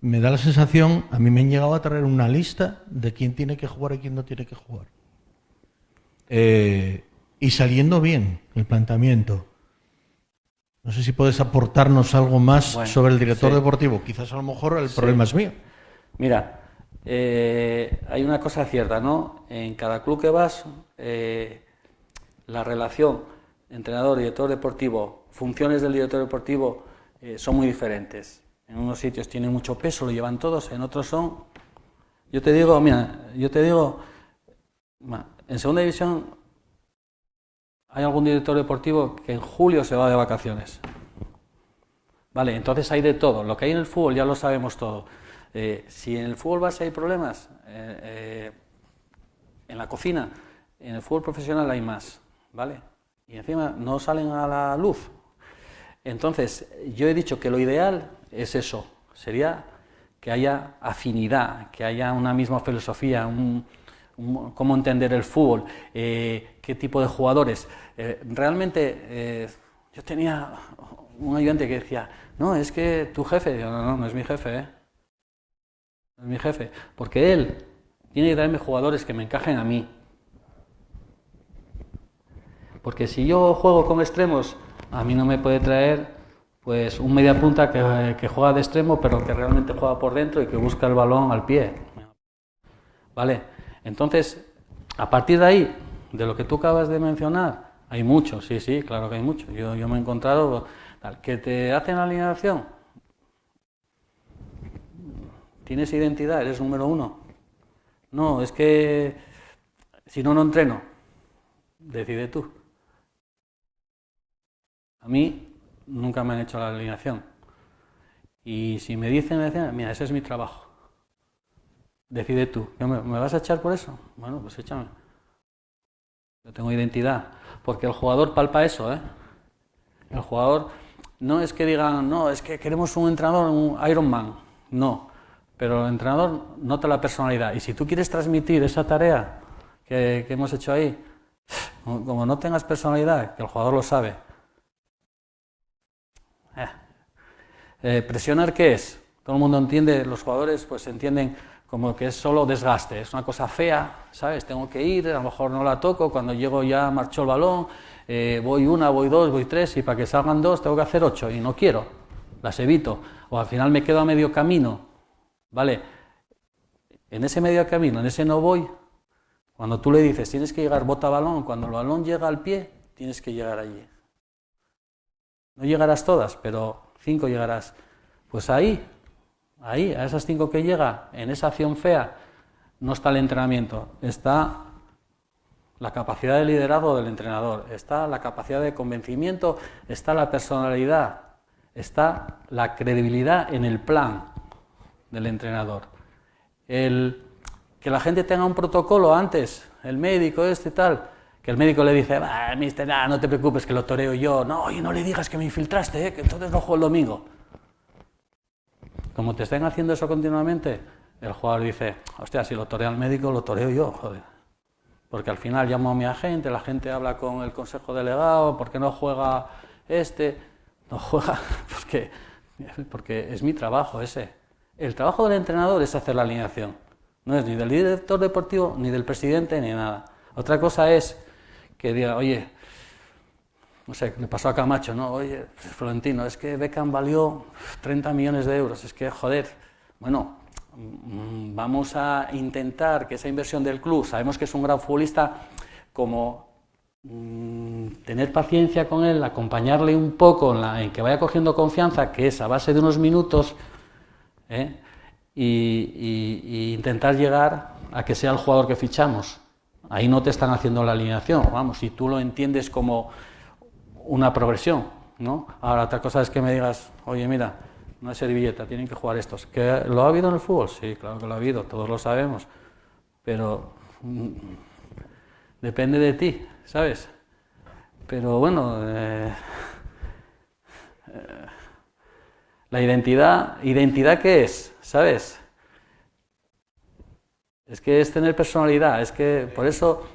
Me da la sensación, a mí me han llegado a traer una lista de quién tiene que jugar y quién no tiene que jugar. Y saliendo bien el planteamiento. No sé si puedes aportarnos algo más sobre el director deportivo. Quizás a lo mejor el problema es mío. Mira, hay una cosa cierta, ¿no? En cada club que vas, la relación entrenador, director deportivo, funciones del director deportivo son muy diferentes. En unos sitios tienen mucho peso, lo llevan todos, en otros son... Yo te digo, en segunda división hay algún director deportivo que en julio se va de vacaciones. Vale, entonces hay de todo. Lo que hay en el fútbol ya lo sabemos todo. Si en el fútbol base hay problemas, en la cocina, en el fútbol profesional hay más, ¿vale? Y encima no salen a la luz. Entonces, yo he dicho que lo ideal es eso, sería que haya afinidad, que haya una misma filosofía, cómo entender el fútbol, qué tipo de jugadores. Realmente, yo tenía un ayudante que decía, no, es que tu jefe, yo, no es mi jefe, no es mi jefe, porque él tiene que traerme jugadores que me encajen a mí. Porque si yo juego con extremos, a mí no me puede traer pues un media punta que juega de extremo, pero que realmente juega por dentro y que busca el balón al pie. ¿Vale? Entonces, a partir de ahí, de lo que tú acabas de mencionar, hay mucho, sí, claro que hay mucho. Yo me he encontrado... ¿Que te hacen la alineación? ¿Tienes identidad? ¿Eres número uno? No, es que si no entreno. Decide tú. A mí nunca me han hecho la alineación. Y si me dicen, mira, ese es mi trabajo. Decide tú. ¿Me vas a echar por eso? Bueno, pues échame. Yo tengo identidad. Porque el jugador palpa eso, ¿eh? El jugador no es que digan, no, es que queremos un entrenador, un Iron Man. No. Pero el entrenador nota la personalidad. Y si tú quieres transmitir esa tarea que hemos hecho ahí, como no tengas personalidad, que el jugador lo sabe. ¿Presionar qué es? Todo el mundo entiende, los jugadores pues entienden como que es solo desgaste, es una cosa fea, ¿sabes? Tengo que ir, a lo mejor no la toco, cuando llego ya marchó el balón, voy una, voy dos, voy tres, y para que salgan dos tengo que hacer 8, y no quiero, las evito, o al final me quedo a medio camino, ¿vale? En ese medio camino, en ese no voy, cuando tú le dices tienes que llegar bota balón, cuando el balón llega al pie, tienes que llegar allí. No llegarás todas, pero 5 llegarás. Pues ahí, a esas 5 que llega, en esa acción fea, no está el entrenamiento, está la capacidad de liderazgo del entrenador, está la capacidad de convencimiento, está la personalidad, está la credibilidad en el plan del entrenador. Que la gente tenga un protocolo antes, el médico y tal, que el médico le dice, mister, no te preocupes que lo toreo yo, no, y no le digas que me infiltraste, que entonces no juego el domingo. Como te estén haciendo eso continuamente, el jugador dice, hostia, si lo torea el médico, lo toreo yo, joder. Porque al final llamo a mi agente, la gente habla con el consejo delegado, ¿por qué no juega este? No juega, porque es mi trabajo ese. El trabajo del entrenador es hacer la alineación. No es ni del director deportivo, ni del presidente, ni nada. Otra cosa es que diga, oye, no sé, le pasó a Camacho, ¿no? Oye, Florentino, es que Beckham valió 30 millones de euros, es que, joder, bueno, vamos a intentar que esa inversión del club, sabemos que es un gran futbolista, como tener paciencia con él, acompañarle un poco en que vaya cogiendo confianza, que es a base de unos minutos, y intentar llegar a que sea el jugador que fichamos. Ahí no te están haciendo la alineación, vamos, si tú lo entiendes como una progresión, ¿no? Ahora, otra cosa es que me digas, oye, mira, no es servilleta, tienen que jugar estos. ¿Que lo ha habido en el fútbol? Sí, claro que lo ha habido, todos lo sabemos, pero depende de ti, ¿sabes? Pero bueno, la ¿identidad ¿qué es? ¿Sabes? Es que es tener personalidad, es que por eso,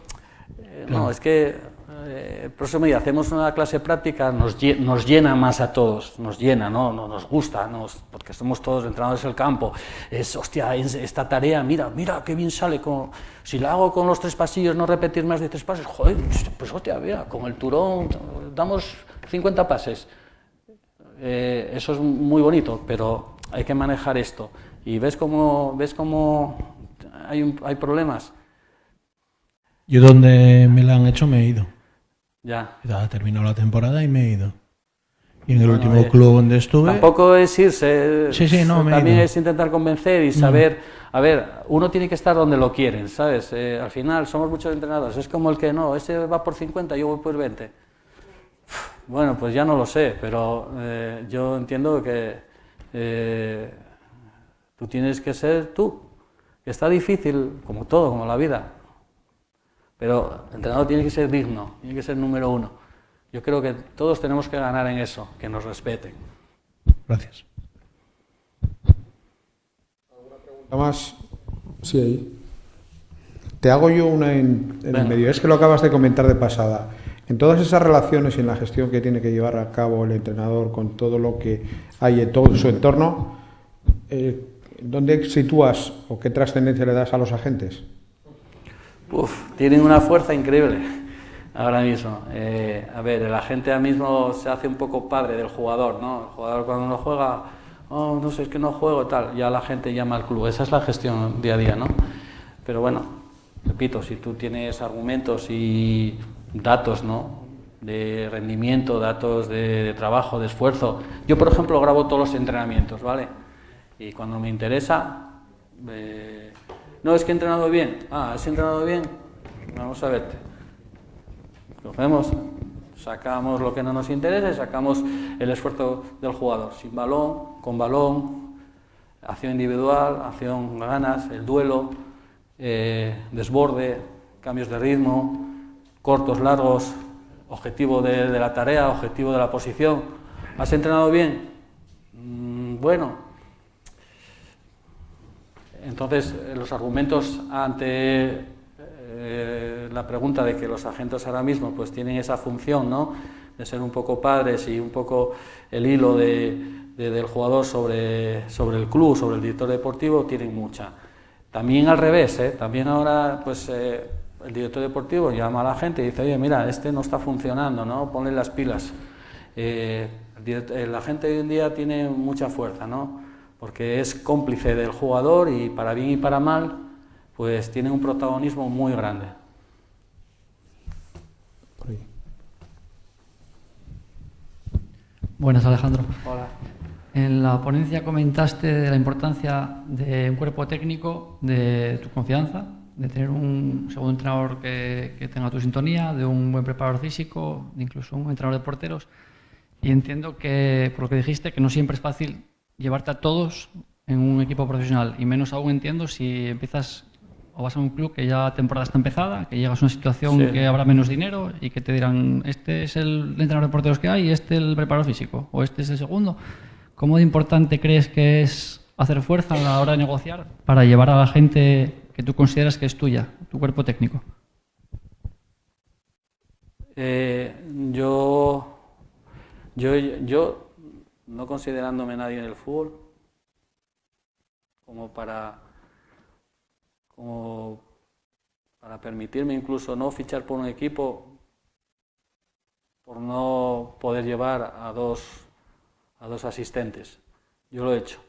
no, es que por eso me hacemos una clase práctica, nos llena más a todos, nos llena, ¿no? Nos gusta, porque somos todos entrenadores del campo, hostia, esta tarea, mira qué bien sale, si la hago con los 3 pasillos, no repetir más de 3 pases, joder, pues hostia, mira, con el turón damos 50 pases, eso es muy bonito, pero hay que manejar esto, y ves cómo hay problemas. Yo donde me la han hecho me he ido. Ya. Terminó la temporada y me he ido. Y en el último club donde estuve... Tampoco es irse, también ido. es intentar convencer y saber... A ver, uno tiene que estar donde lo quieren, ¿sabes? Al final somos muchos entrenadores, es como el que no, ese va por 50, yo voy por 20. Bueno, pues ya no lo sé, pero yo entiendo que tú tienes que ser tú. Que está difícil, como todo, como la vida. Pero el entrenador tiene que ser digno, tiene que ser número uno. Yo creo que todos tenemos que ganar en eso, que nos respeten. Gracias. ¿Alguna pregunta más? Sí, ahí. Te hago yo una en el medio. Es que lo acabas de comentar de pasada. En todas esas relaciones y en la gestión que tiene que llevar a cabo el entrenador con todo lo que hay en todo su entorno, ¿dónde sitúas o qué trascendencia le das a los agentes? Tienen una fuerza increíble ahora mismo. A ver, el agente ahora mismo se hace un poco padre del jugador, ¿no? El jugador cuando no juega, oh, no sé, es que no juego, tal, ya la gente llama al club. Esa es la gestión día a día, ¿no? Pero bueno, repito, si tú tienes argumentos y datos, ¿no?, de rendimiento, datos de trabajo, de esfuerzo. Yo, por ejemplo, grabo todos los entrenamientos, ¿vale? Y cuando me interesa, no, es que he entrenado bien. Ah, ¿has entrenado bien? Vamos a verte. Cogemos, sacamos lo que no nos interesa y sacamos el esfuerzo del jugador. Sin balón, con balón, acción individual, acción ganas, el duelo, desborde, cambios de ritmo, cortos, largos, objetivo de la tarea, objetivo de la posición. ¿Has entrenado bien? Bueno. Entonces, los argumentos ante la pregunta de que los agentes ahora mismo pues tienen esa función, ¿no?, de ser un poco padres y un poco el hilo del jugador sobre el club, sobre el director deportivo, tienen mucha. También al revés, también ahora pues el director deportivo llama a la gente y dice, oye, mira, este no está funcionando, ¿no?, ponle las pilas. La gente hoy en día tiene mucha fuerza, ¿no?, porque es cómplice del jugador y para bien y para mal, pues tiene un protagonismo muy grande. Buenas, Alejandro. Hola. En la ponencia comentaste de la importancia de un cuerpo técnico, de tu confianza, de tener un segundo entrenador que tenga tu sintonía, de un buen preparador físico, de incluso un entrenador de porteros. Y entiendo que, por lo que dijiste, que no siempre es fácil llevarte a todos en un equipo profesional. Y menos aún entiendo si empiezas o vas a un club que ya la temporada está empezada, que llegas a una situación que habrá menos dinero y que te dirán, este es el entrenador de porteros que hay y este el preparador físico, o este es el segundo. ¿Cómo de importante crees que es hacer fuerza a la hora de negociar para llevar a la gente que tú consideras que es tuya, tu cuerpo técnico? Yo no considerándome nadie en el fútbol, como para permitirme incluso no fichar por un equipo por no poder llevar a dos asistentes. Yo lo he hecho.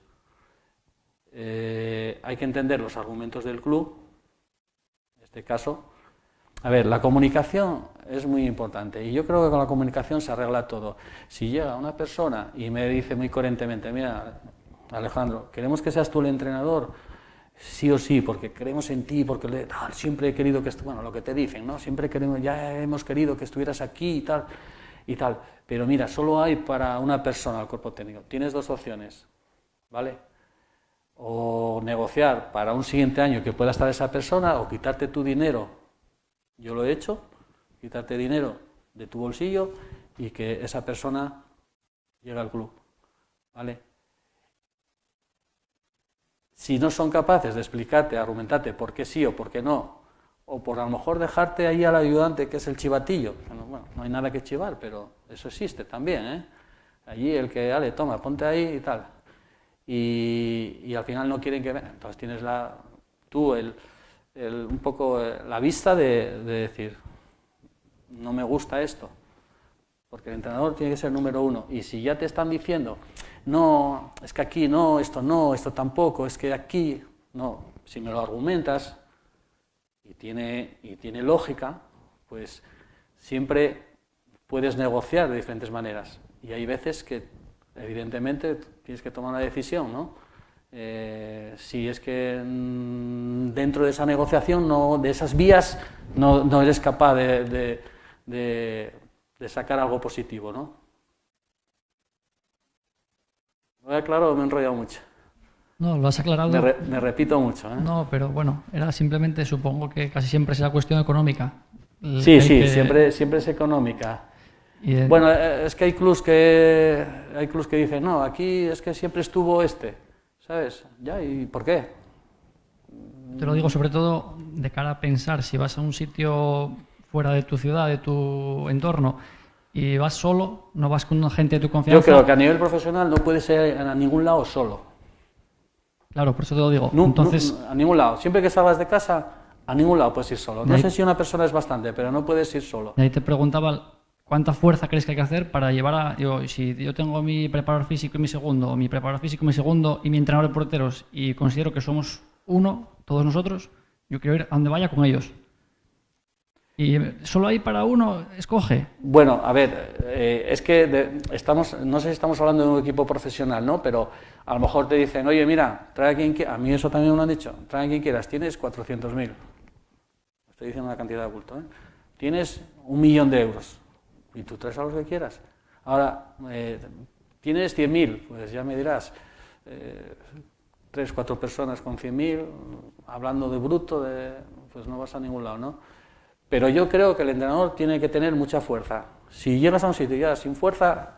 Hay que entender los argumentos del club, en este caso. A ver, la comunicación es muy importante y yo creo que con la comunicación se arregla todo. Si llega una persona y me dice muy coherentemente, mira, Alejandro, queremos que seas tú el entrenador, sí o sí, porque creemos en ti, porque siempre he querido que, bueno, lo que te dicen, ¿no? Siempre queremos, ya hemos querido que estuvieras aquí y tal, pero mira, solo hay para una persona el cuerpo técnico. Tienes dos opciones, ¿vale? O negociar para un siguiente año que pueda estar esa persona o quitarte tu dinero. Yo lo he hecho, quitarte dinero de tu bolsillo y que esa persona llegue al club, ¿vale? Si no son capaces de explicarte, argumentarte por qué sí o por qué no, o por a lo mejor dejarte ahí al ayudante que es el chivatillo, bueno, no hay nada que chivar, pero eso existe también, ¿eh? Allí el que, dale, toma, ponte ahí y tal, y al final no quieren que venga, entonces tienes un poco la vista de decir, no me gusta esto, porque el entrenador tiene que ser número uno, y si ya te están diciendo, no, es que aquí no, esto tampoco, es que aquí, no, si me lo argumentas y tiene lógica, pues siempre puedes negociar de diferentes maneras. Y hay veces que, evidentemente, tienes que tomar una decisión, ¿no? Si es que dentro de esa negociación, de esas vías, no eres capaz de sacar algo positivo, ¿no? ¿Lo he aclarado o me he enrollado mucho? No, lo has aclarado. Me repito mucho, ¿eh? No, pero bueno, era simplemente, supongo que casi siempre será cuestión económica. Sí, siempre es económica. Bueno, es que hay clubs que dicen, no, aquí es que siempre estuvo ¿sabes? Ya, ¿y por qué? Te lo digo sobre todo de cara a pensar, si vas a un sitio fuera de tu ciudad, de tu entorno, y vas solo, no vas con gente de tu confianza. Yo creo que a nivel profesional no puedes ir a ningún lado solo. Claro, por eso te lo digo. Entonces, a ningún lado. Siempre que salgas de casa, a ningún lado puedes ir solo. No sé si una persona es bastante, pero no puedes ir solo. Y ahí te preguntaba, ¿cuánta fuerza crees que hay que hacer para llevar a... si yo tengo mi preparador físico y mi segundo, mi preparador físico y mi segundo, y mi entrenador de porteros, y considero que somos uno, todos nosotros, yo quiero ir a donde vaya con ellos. Y solo hay para uno, escoge. Bueno, a ver, es que no sé si estamos hablando de un equipo profesional, ¿no? Pero a lo mejor te dicen, oye, mira, trae a quien quieras. A mí eso también me lo han dicho. Trae a quien quieras. Tienes 400.000. Estoy diciendo una cantidad de bulto, ¿eh? Tienes 1.000.000 de euros. Y tú traes a los que quieras. Ahora, tienes 100.000. Pues ya me dirás, 3, 4 personas con 100.000, hablando de bruto, pues no vas a ningún lado, ¿no? Pero yo creo que el entrenador tiene que tener mucha fuerza. Si llegas a un sitio ya sin fuerza,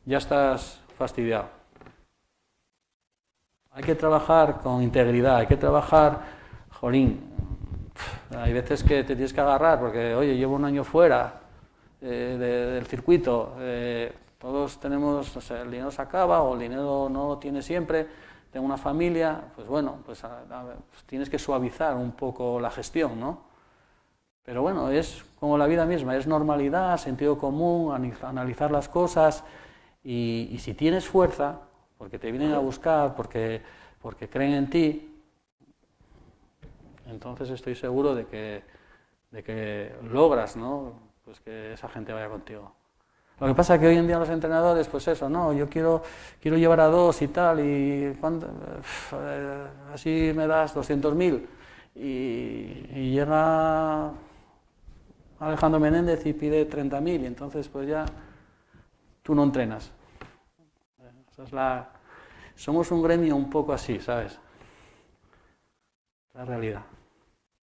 ya estás fastidiado. Hay que trabajar con integridad, hay que trabajar, jolín, hay veces que te tienes que agarrar porque, oye, llevo un año fuera del circuito, todos tenemos, o sea, el dinero se acaba o el dinero no lo tienes siempre, tengo una familia, pues bueno, pues tienes que suavizar un poco la gestión, ¿no? Pero bueno, es como la vida misma, es normalidad, sentido común, analizar las cosas y si tienes fuerza, porque te vienen a buscar, porque creen en ti, entonces estoy seguro de que logras, ¿no? Pues que esa gente vaya contigo. Lo que pasa es que hoy en día los entrenadores, pues eso, no, yo quiero llevar a 2 y tal, y así me das 200.000 y llega Alejandro Menéndez y pide 30.000 y entonces pues ya tú no entrenas. Esa es somos un gremio un poco así, ¿sabes? La realidad.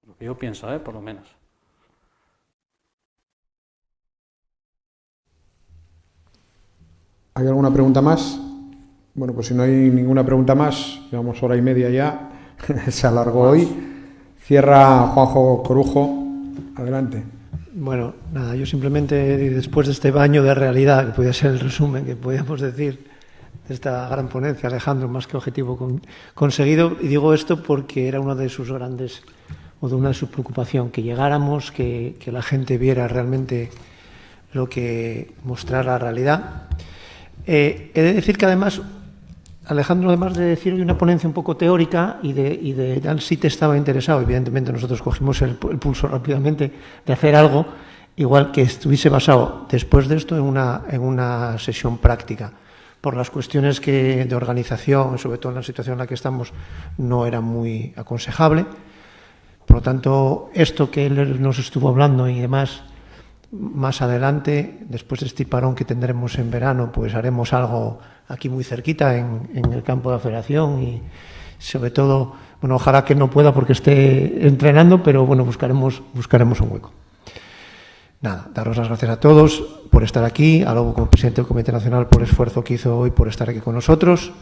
Lo que yo pienso, por lo menos. ¿Hay alguna pregunta más? Bueno, pues si no hay ninguna pregunta más, llevamos 1:30 ya, se alargó hoy. Cierra Juanjo Corujo, adelante. Bueno, nada, yo simplemente, después de este baño de realidad, que podía ser el resumen que podíamos decir de esta gran ponencia, Alejandro, más que objetivo conseguido, y digo esto porque era una de sus grandes, o de una de sus preocupaciones, que llegáramos, que la gente viera realmente lo que mostrar la realidad. He de decir que además, Alejandro, además de decir hoy una ponencia un poco teórica y de sí te estaba interesado, evidentemente nosotros cogimos el pulso rápidamente de hacer algo, igual que estuviese basado después de esto en una sesión práctica. Por las cuestiones de organización, sobre todo en la situación en la que estamos, no era muy aconsejable. Por lo tanto, esto que él nos estuvo hablando y demás, más adelante, después de este parón que tendremos en verano, pues haremos algo aquí muy cerquita en el campo de la federación y sobre todo, bueno, ojalá que no pueda porque esté entrenando, pero bueno, buscaremos un hueco. Nada, daros las gracias a todos por estar aquí, a Lobo como presidente del Comité Nacional por el esfuerzo que hizo hoy por estar aquí con nosotros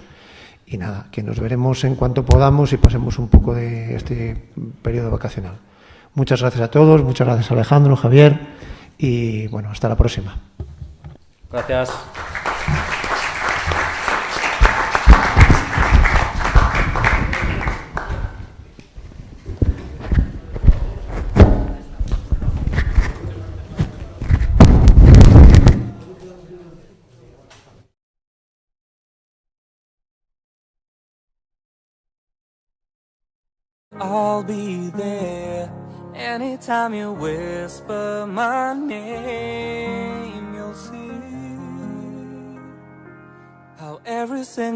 y nada, que nos veremos en cuanto podamos y pasemos un poco de este periodo vacacional. Muchas gracias a todos, muchas gracias a Alejandro, Javier y bueno, hasta la próxima. Gracias. I'll be there Anytime you whisper my name, you'll see how every single